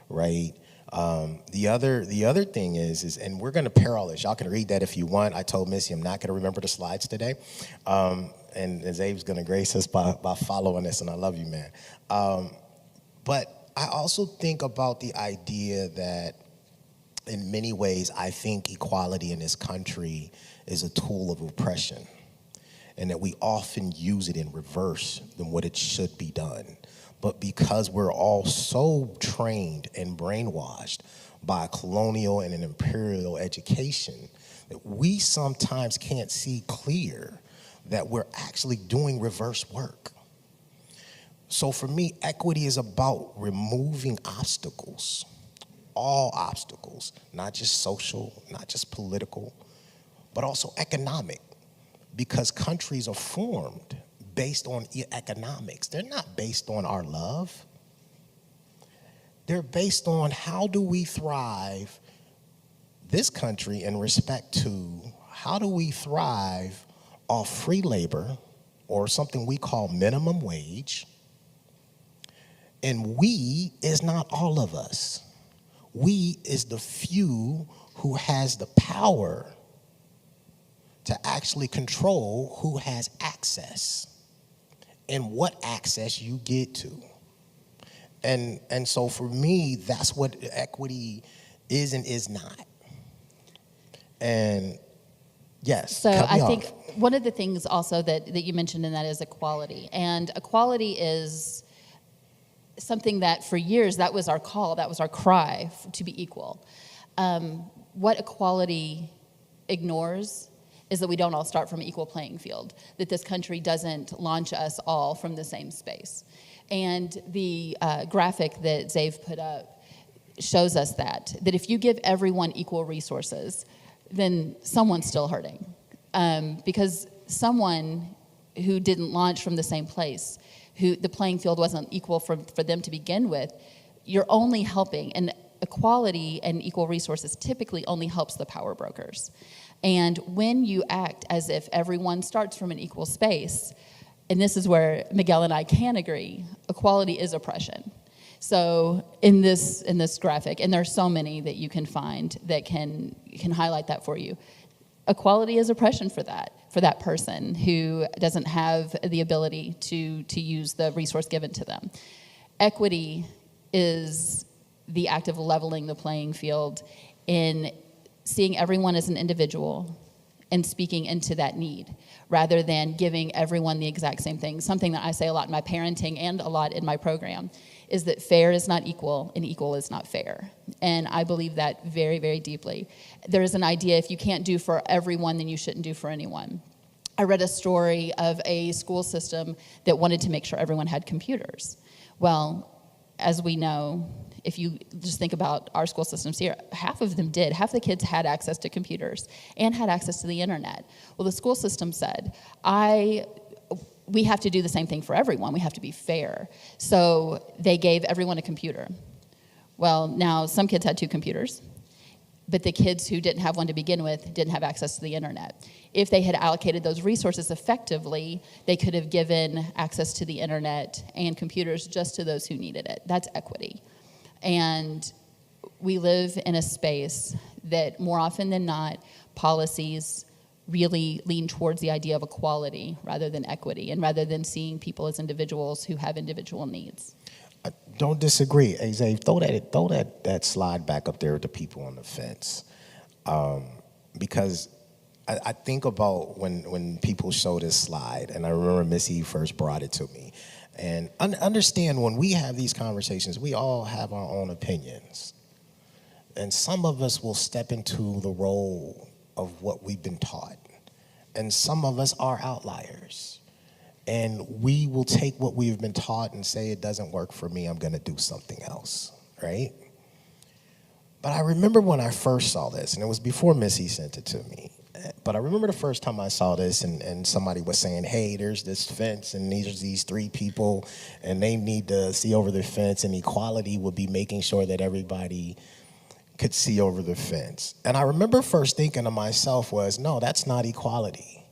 right? The other thing is, and we're going to pair all this. Y'all can read that if you want. I told Missy I'm not going to remember the slides today. And Zabe's going to grace us by following this, and I love you, man. But I also think about the idea that in many ways, I think equality in this country is a tool of oppression, and that we often use it in reverse than what it should be done. But because we're all so trained and brainwashed by a colonial and an imperial education, that we sometimes can't see clear that we're actually doing reverse work. So for me, equity is about removing obstacles, all obstacles, not just social, not just political, but also economic, because countries are formed based on economics. They're not based on our love. They're based on how do we thrive this country in respect to how do we thrive off free labor or something we call minimum wage. And we is not all of us. We is the few who has the power to actually control who has access and what access you get to. And so for me, that's what equity is and is not. And yes, So cut me I think off. one of the things also that you mentioned in that is equality. And equality is something that for years, that was our call, that was our cry to be equal. What equality ignores is that we don't all start from an equal playing field, that this country doesn't launch us all from the same space. And the graphic that Zave put up shows us that if you give everyone equal resources, then someone's still hurting. Because someone who didn't launch from the same place, who the playing field wasn't equal for them to begin with, you're only helping. And equality and equal resources typically only helps the power brokers. And when you act as if everyone starts from an equal space, and this is where Miguel and I can agree, equality is oppression. So in this graphic, and there are so many that you can find that can highlight that for you, equality is oppression for that person who doesn't have the ability to use the resource given to them. Equity is the act of leveling the playing field in seeing everyone as an individual and speaking into that need rather than giving everyone the exact same thing. Something that I say a lot in my parenting and a lot in my program is that fair is not equal and equal is not fair. And I believe that very, very deeply. There is an idea if you can't do for everyone, then you shouldn't do for anyone. I read a story of a school system that wanted to make sure everyone had computers. Well, as we know, if you just think about our school systems here, half of them did. Half the kids had access to computers and had access to the internet. Well, the school system said, we have to do the same thing for everyone. We have to be fair. So they gave everyone a computer. Well, now some kids had 2 computers, but the kids who didn't have one to begin with didn't have access to the internet. If they had allocated those resources effectively, they could have given access to the internet and computers just to those who needed it. That's equity. And we live in a space that more often than not, policies really lean towards the idea of equality rather than equity and rather than seeing people as individuals who have individual needs. I don't disagree. Hey, Zay, throw that slide back up there with the people on the fence. Because I think about when people show this slide, and I remember Missy first brought it to me. And understand when we have these conversations, we all have our own opinions. And some of us will step into the role of what we've been taught. And some of us are outliers. And we will take what we've been taught and say, it doesn't work for me, I'm gonna do something else, right? But I remember when I first saw this, and it was before Missy sent it to me, but I remember the first time I saw this and somebody was saying, hey, there's this fence and these 3 people and they need to see over the fence, and equality would be making sure that everybody could see over the fence. And I remember first thinking to myself was, no, that's not equality.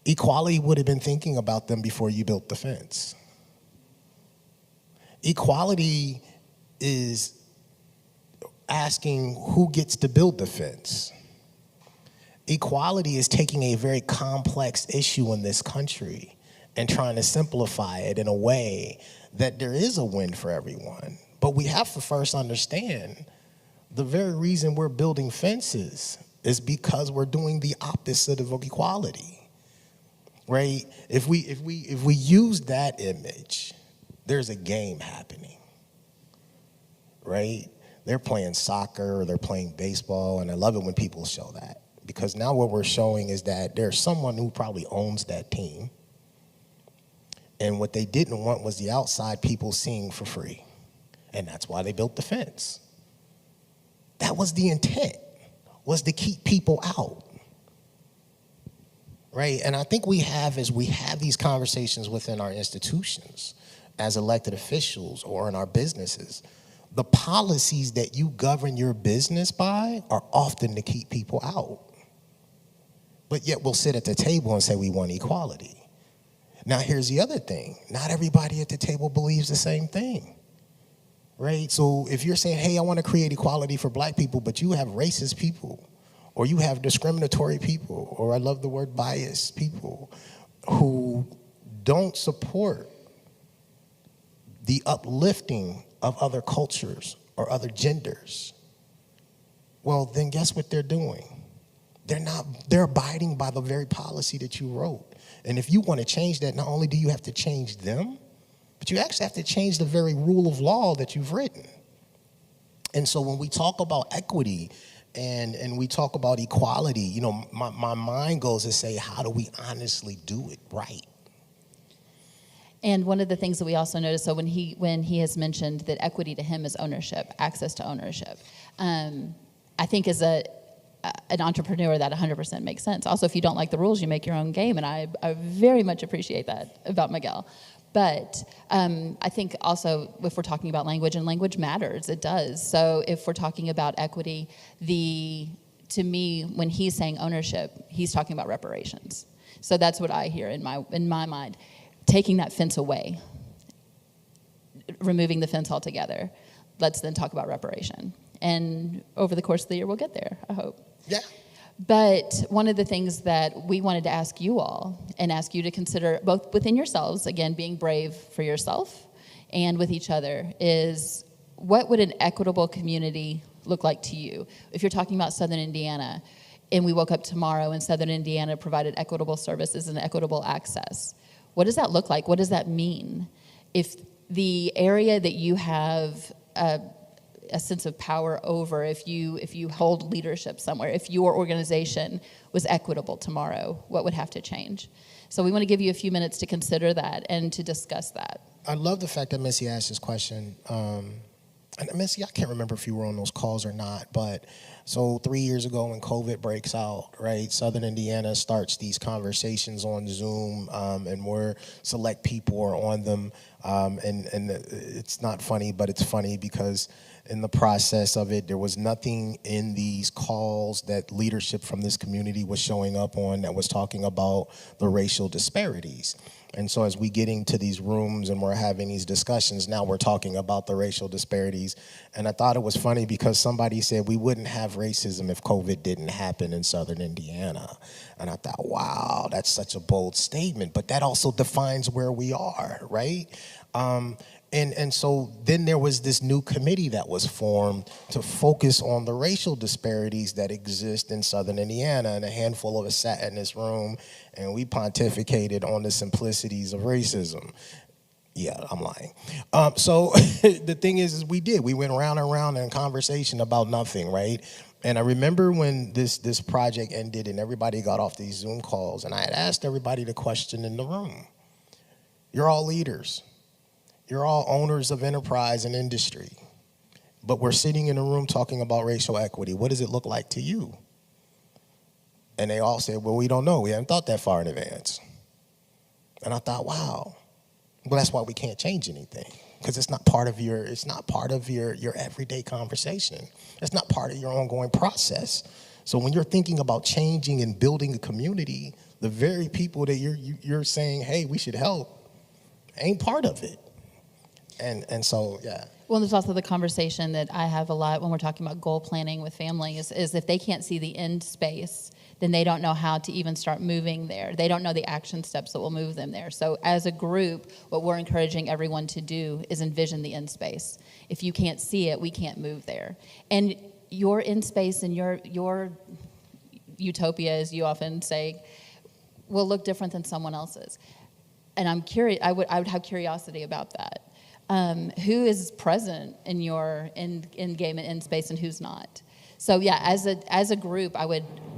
Equality would have been thinking about them before you built the fence. Equality is asking who gets to build the fence. Equality is taking a very complex issue in this country and trying to simplify it in a way that there is a win for everyone. But we have to first understand the very reason we're building fences is because we're doing the opposite of equality, right? If we use that image, there's a game happening, right? They're playing soccer or they're playing baseball, and I love it when people show that. Because now what we're showing is that there's someone who probably owns that team. And what they didn't want was the outside people seeing for free. And that's why they built the fence. That was the intent, was to keep people out. Right? And I think we have these conversations within our institutions as elected officials or in our businesses. The policies that you govern your business by are often to keep people out. But yet we'll sit at the table and say we want equality. Now here's the other thing. Not everybody at the table believes the same thing. Right? So if you're saying, hey, I want to create equality for black people, but you have racist people, or you have discriminatory people, or I love the word biased people, who don't support the uplifting of other cultures or other genders, well, then guess what they're doing? They're abiding by the very policy that you wrote. And if you want to change that, not only do you have to change them, but you actually have to change the very rule of law that you've written. And so when we talk about equity and we talk about equality, you know, my mind goes to say, how do we honestly do it right? And one of the things that we also noticed, so when he has mentioned that equity to him is ownership, access to ownership, I think as an entrepreneur that 100% makes sense. Also, if you don't like the rules, you make your own game, and I very much appreciate that about Miguel. But I think also if we're talking about language, and language matters, it does. So if we're talking about equity, to me, when he's saying ownership, he's talking about reparations. So that's what I hear in my mind. Taking that fence away, removing the fence altogether. Let's then talk about reparation. And over the course of the year, we'll get there, I hope. Yeah. But one of the things that we wanted to ask you all and ask you to consider both within yourselves, again, being brave for yourself and with each other, is what would an equitable community look like to you? If you're talking about Southern Indiana and we woke up tomorrow and Southern Indiana provided equitable services and equitable access, what does that look like? What does that mean? If the area that you have a sense of power over, if you hold leadership somewhere, if your organization was equitable tomorrow, what would have to change? So we want to give you a few minutes to consider that and to discuss that. I love the fact that Missy asked this question. And Missy, I can't remember if you were on those calls or not, but so 3 years ago when COVID breaks out, right, Southern Indiana starts these conversations on Zoom, and more select people are on them. And it's not funny, but it's funny because in the process of it, there was nothing in these calls that leadership from this community was showing up on that was talking about the racial disparities. And so as we get into these rooms and we're having these discussions, now we're talking about the racial disparities. And I thought it was funny because somebody said we wouldn't have racism if COVID didn't happen in Southern Indiana. And I thought, wow, that's such a bold statement, but that also defines where we are, right? And so then there was this new committee that was formed to focus on the racial disparities that exist in Southern Indiana, and a handful of us sat in this room and we pontificated on the simplicities of racism. Yeah, I'm lying. So the thing is we went round and round in conversation about nothing, right? And I remember when this project ended and everybody got off these Zoom calls, and I had asked everybody the question in the room. You're all leaders. You're all owners of enterprise and industry, but we're sitting in a room talking about racial equity. What does it look like to you? And they all said, well, we don't know. We haven't thought that far in advance. And I thought, wow. Well, that's why we can't change anything, because it's not part of your everyday conversation. It's not part of your ongoing process. So when you're thinking about changing and building a community, the very people that you're saying, hey, we should help, ain't part of it. And so, yeah. Well, there's also the conversation that I have a lot when we're talking about goal planning with families is if they can't see the end space, then they don't know how to even start moving there. They don't know the action steps that will move them there. So as a group, what we're encouraging everyone to do is envision the end space. If you can't see it, we can't move there. And your end space and your utopia, as you often say, will look different than someone else's. And I'm curious, I would have curiosity about that. Who is present in your end game and end space and who's not? So yeah, as a group,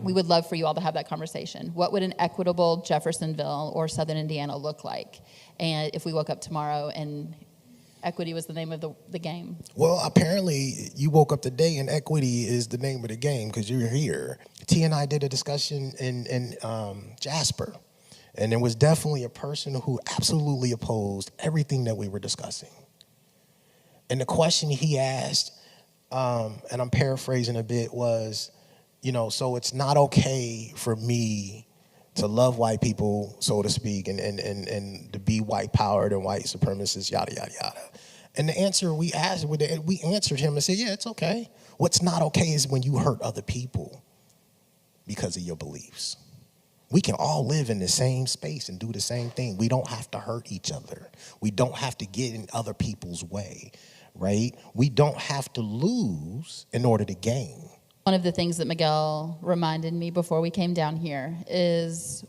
we would love for you all to have that conversation. What would an equitable Jeffersonville or Southern Indiana look like? And if we woke up tomorrow and Equity was the name of the game. Well, apparently you woke up today and equity is the name of the game because you're here. T and I did a discussion in Jasper, and there was definitely a person who absolutely opposed everything that we were discussing. And the question he asked, and I'm paraphrasing a bit, was, so it's not okay for me to love white people, so to speak, and to be white powered and white supremacist, yada, yada, yada. And the answer we answered him and said, yeah, it's okay. What's not okay is when you hurt other people because of your beliefs. We can all live in the same space and do the same thing. We don't have to hurt each other. We don't have to get in other people's way, right? We don't have to lose in order to gain. One of the things that Miguel reminded me before we came down here is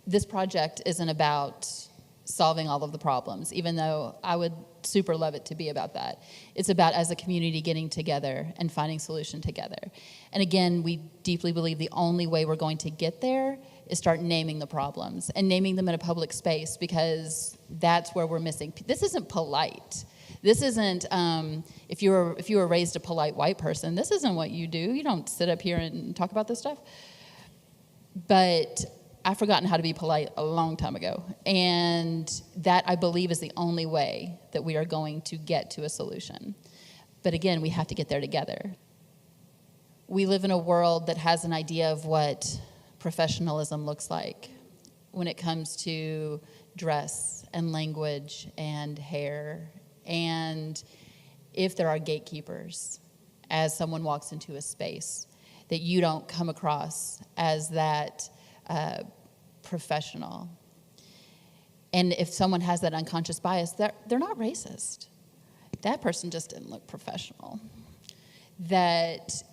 this project isn't about solving all of the problems, even though I would super love it to be about that. It's about, as a community, getting together and finding solution together. And again, we deeply believe the only way we're going to get there is start naming the problems and naming them in a public space, because that's where we're missing. This isn't polite. This isn't, if you were raised a polite white person, this isn't what you do. You don't sit up here and talk about this stuff. But I've forgotten how to be polite a long time ago. And that, I believe, is the only way that we are going to get to a solution. But again, we have to get there together. We live in a world that has an idea of what professionalism looks like when it comes to dress and language and hair. And if there are gatekeepers, as someone walks into a space, that you don't come across as that professional. And if someone has that unconscious bias, they're not racist. That person just didn't look professional. That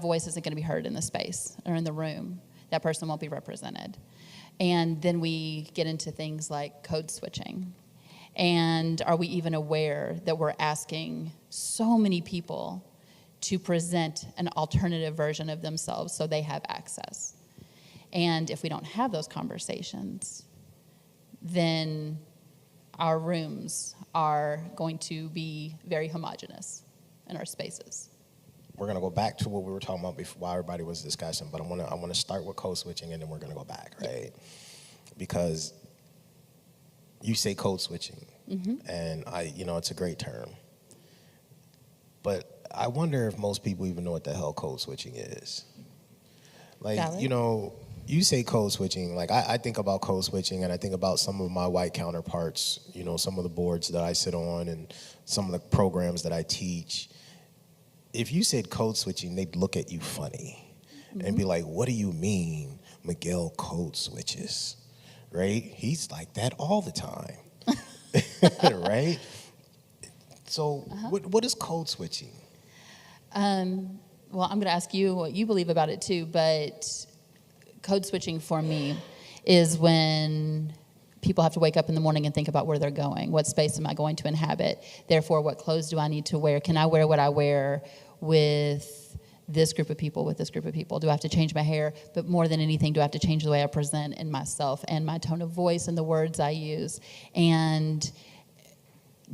voice isn't going to be heard in the space or in the room. That person won't be represented. And then we get into things like code switching. And are we even aware that we're asking so many people to present an alternative version of themselves so they have access? And if we don't have those conversations, then our rooms are going to be very homogenous in our spaces. We're going to go back to what we were talking about before, while everybody was discussing, but I want to start with code switching, and then we're going to go back, right? Because you say code switching, and it's a great term. But I wonder if most people even know what the hell code switching is. Like, you say code switching, like I think about code switching, and I think about some of my white counterparts, some of the boards that I sit on and some of the programs that I teach. If you said code switching, they'd look at you funny and be like, what do you mean Miguel code switches, right? He's like that all the time, right? So what is code switching? Well, I'm going to ask you what you believe about it too, but code switching for me is when people have to wake up in the morning and think about where they're going. What space am I going to inhabit? Therefore, what clothes do I need to wear? Can I wear what I wear with this group of people, with this group of people? Do I have to change my hair? But more than anything, do I have to change the way I present in myself and my tone of voice and the words I use? And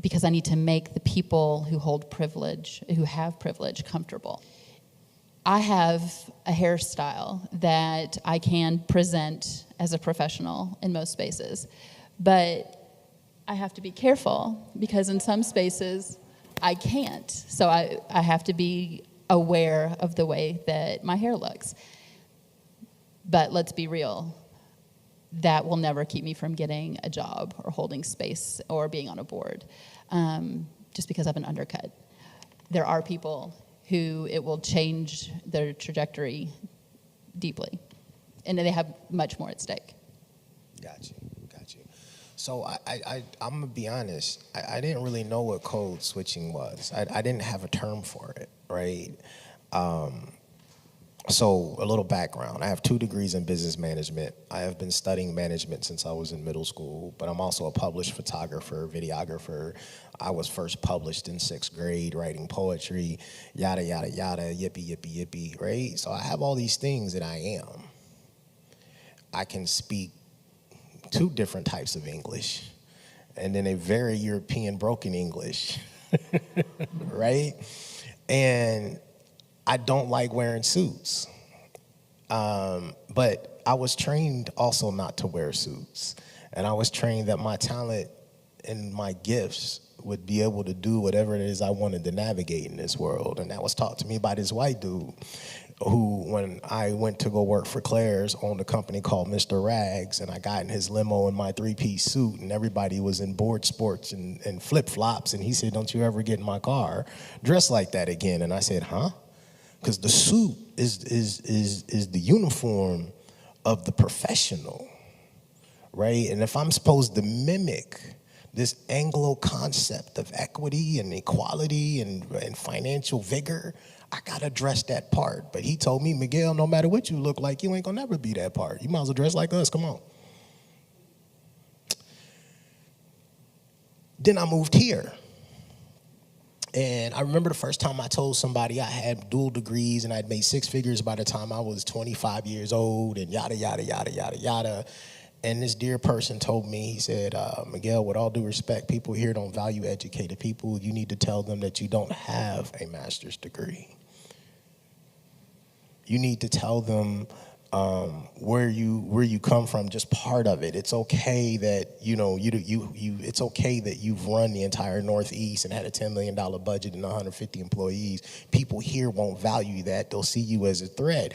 because I need to make the people who hold privilege, who have privilege, comfortable. I have a hairstyle that I can present as a professional in most spaces, but I have to be careful because in some spaces I can't. So I have to be aware of the way that my hair looks. But let's be real, that will never keep me from getting a job or holding space or being on a board, just because of an undercut. There are people who it will change their trajectory deeply, and they have much more at stake. Got you. So I'm gonna be honest, I didn't really know what code switching was. I didn't have a term for it, right? So a little background. I have 2 degrees in business management. I have been studying management since I was in middle school, but I'm also a published photographer, videographer. I was first published in 6th grade, writing poetry, yada, yada, yada, yippee, yippee, yippee, right? So I have all these things that I am. I can speak 2 different types of English, and then a very European broken English, right? And I don't like wearing suits. But I was trained also not to wear suits. And I was trained that my talent and my gifts would be able to do whatever it is I wanted to navigate in this world. And that was taught to me by this white dude who, when I went to go work for Claire's, owned a company called Mr. Rags, and I got in his limo in my three-piece suit, and everybody was in board sports and flip-flops, and he said, "Don't you ever get in my car dressed like that again." And I said, "Huh?" Because the suit is the uniform of the professional, right? And if I'm supposed to mimic this Anglo concept of equity and equality and financial vigor, I gotta dress that part. But he told me, "Miguel, no matter what you look like, you ain't gonna never be that part. You might as well dress like us, come on." Then I moved here. And I remember the first time I told somebody I had dual degrees and I'd made six figures by the time I was 25 years old and yada, yada, yada, yada, yada. And this dear person told me, he said, "Miguel, with all due respect, people here don't value educated people. You need to tell them that you don't have a master's degree. You need to tell them where you come from, just part of it. It's okay that it's okay that you've run the entire Northeast and had a $10 million budget and 150 employees. People here won't value that. They'll see you as a threat."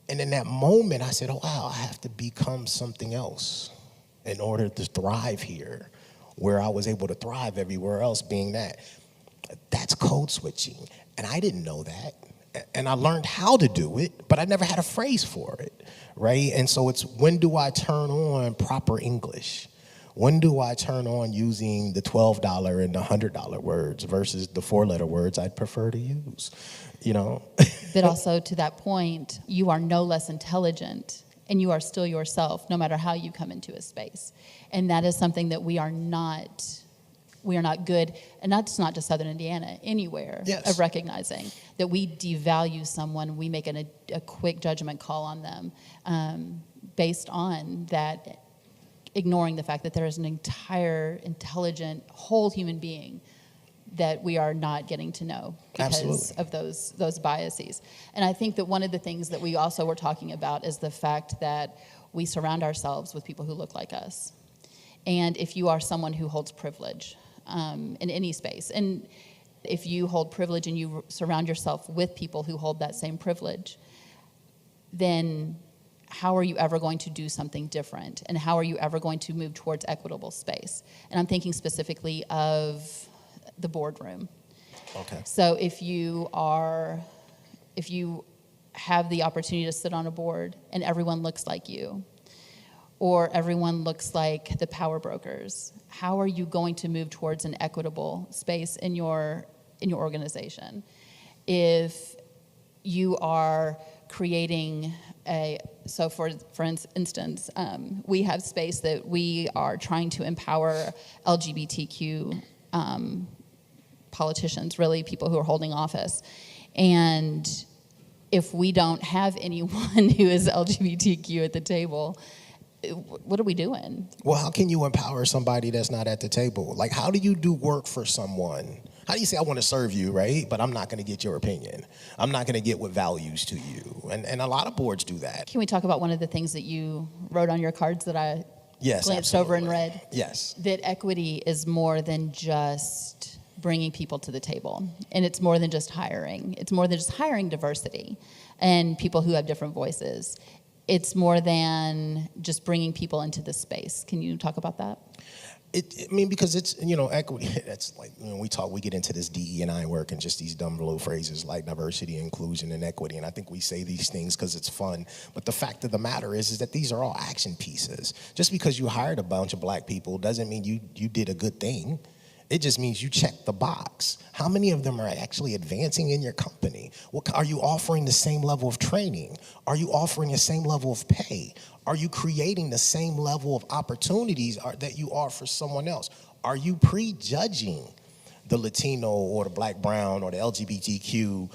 And in that moment, I said, "Oh wow, I have to become something else in order to thrive here, where I was able to thrive everywhere else being that." That's code switching, and I didn't know that. And I learned how to do it, but I never had a phrase for it, right? And so it's, when do I turn on proper English? When do I turn on using the $12 and the $100 words versus the 4-letter words I'd prefer to use, But also to that point, you are no less intelligent and you are still yourself, no matter how you come into a space. And that is something that we are not good, and that's not just Southern Indiana, anywhere, of recognizing that we devalue someone, we make a quick judgment call on them based on that, ignoring the fact that there is an entire intelligent, whole human being that we are not getting to know because of those biases. And I think that one of the things that we also were talking about is the fact that we surround ourselves with people who look like us. And if you are someone who holds privilege, in any space. And if you hold privilege and you surround yourself with people who hold that same privilege, then how are you ever going to do something different? And how are you ever going to move towards equitable space? And I'm thinking specifically of the boardroom. Okay. So if you have the opportunity to sit on a board and everyone looks like you, or everyone looks like the power brokers, how are you going to move towards an equitable space in your organization? If you are creating for instance, we have space that we are trying to empower LGBTQ politicians, really people who are holding office. And if we don't have anyone who is LGBTQ at the table, what are we doing? Well, how can you empower somebody that's not at the table? Like, how do you do work for someone? How do you say, "I want to serve you," right? But I'm not going to get your opinion. I'm not going to get what values to you. And a lot of boards do that. Can we talk about one of the things that you wrote on your cards that I glanced over and read? Yes. That equity is more than just bringing people to the table. And it's more than just hiring. It's more than just hiring diversity and people who have different voices. It's more than just bringing people into the space. Can you talk about that? Because it's, equity, that's like, we get into this DE&I work and just these dumb little phrases like diversity, inclusion, and equity. And I think we say these things because it's fun. But the fact of the matter is that these are all action pieces. Just because you hired a bunch of black people doesn't mean you did a good thing. It just means you check the box. How many of them are actually advancing in your company? Are you offering the same level of training? Are you offering the same level of pay? Are you creating the same level of opportunities that you are for someone else? Are you prejudging the Latino or the black, brown, or the LGBTQ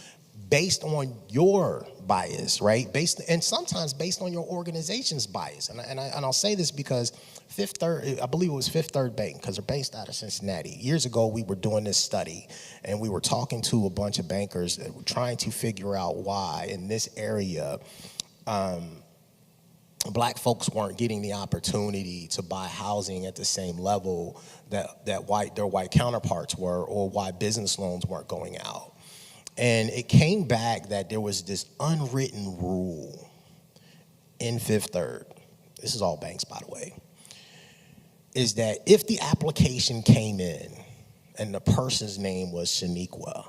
based on your bias, right? And sometimes based on your organization's bias. And I'll say this because I believe it was Fifth Third Bank, because they're based out of Cincinnati. Years ago, we were doing this study, and we were talking to a bunch of bankers that were trying to figure out why in this area, Black folks weren't getting the opportunity to buy housing at the same level that their white counterparts were, or why business loans weren't going out. And it came back that there was this unwritten rule in Fifth Third. This is all banks, by the way. Is that if the application came in and the person's name was Shaniqua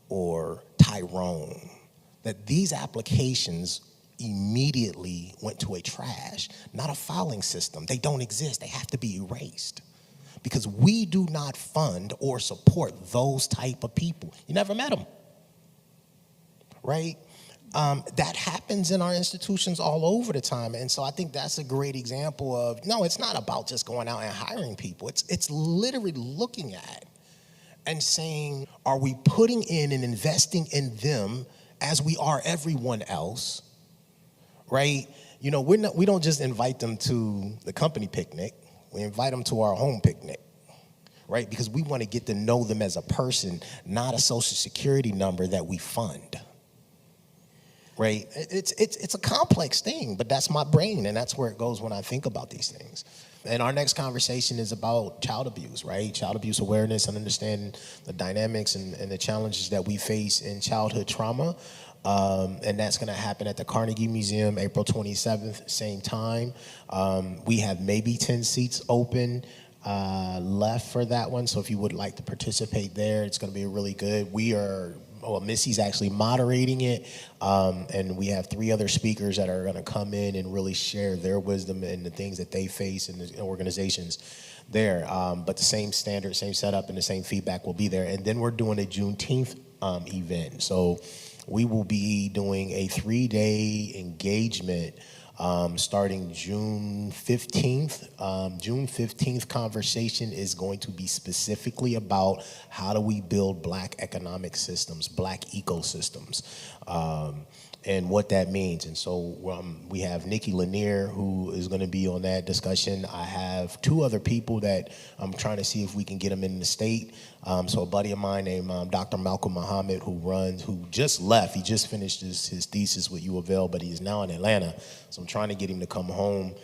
or Tyrone, that these applications immediately went to a trash, not a filing system. They don't exist. They have to be erased. Because we do not fund or support those type of people. You never met them, right? That happens in our institutions all over the time. And so I think that's a great example of, no, it's not about just going out and hiring people. It's literally looking at and saying, are we putting in and investing in them as we are everyone else, right? You know, we don't just invite them to the company picnic. We invite them to our home picnic, right? Because we want to get to know them as a person, not a social security number that we fund. Right? It's a complex thing, but that's my brain, and that's where it goes when I think about these things. And our next conversation is about child abuse, right? Child abuse awareness and understanding the dynamics and the challenges that we face in childhood trauma. And that's going to happen at the Carnegie Museum, April 27th, same time. We have maybe 10 seats open left for that one, so if you would like to participate there, it's going to be really good. Missy's actually moderating it, and we have 3 other speakers that are going to come in and really share their wisdom and the things that they face in the organizations there. But the same standard, same setup, and the same feedback will be there. And then we're doing a Juneteenth event. So we will be doing a 3-day engagement starting June 15th. June 15th conversation is going to be specifically about how do we build Black economic systems, Black ecosystems, and what that means. And so we have Nikki Lanier, who is going to be on that discussion. I have 2 other people that I'm trying to see if we can get them in the state. So a buddy of mine named Dr. Malcolm Muhammad, who just left. He just finished his thesis with U of L, but he is now in Atlanta. So I'm trying to get him to come home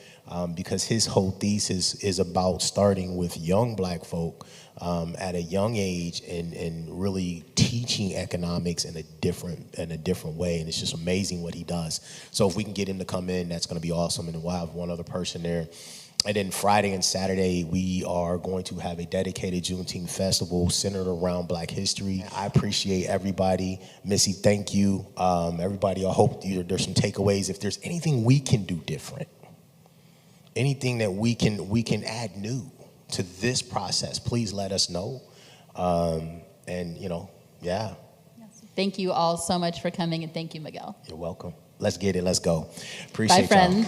because his whole thesis is about starting with young Black folk at a young age and really teaching economics in a different way. And it's just amazing what he does. So if we can get him to come in, that's going to be awesome. And then we'll have one other person there. And then Friday and Saturday, we are going to have a dedicated Juneteenth festival centered around Black history. I appreciate everybody. Missy, thank you. Everybody, I hope there's some takeaways. If there's anything we can do different, anything that we can add new to this process, please let us know. Yeah. Thank you all so much for coming, and thank you, Miguel. You're welcome. Let's get it. Let's go. Appreciate Bye, friends.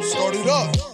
Start it up.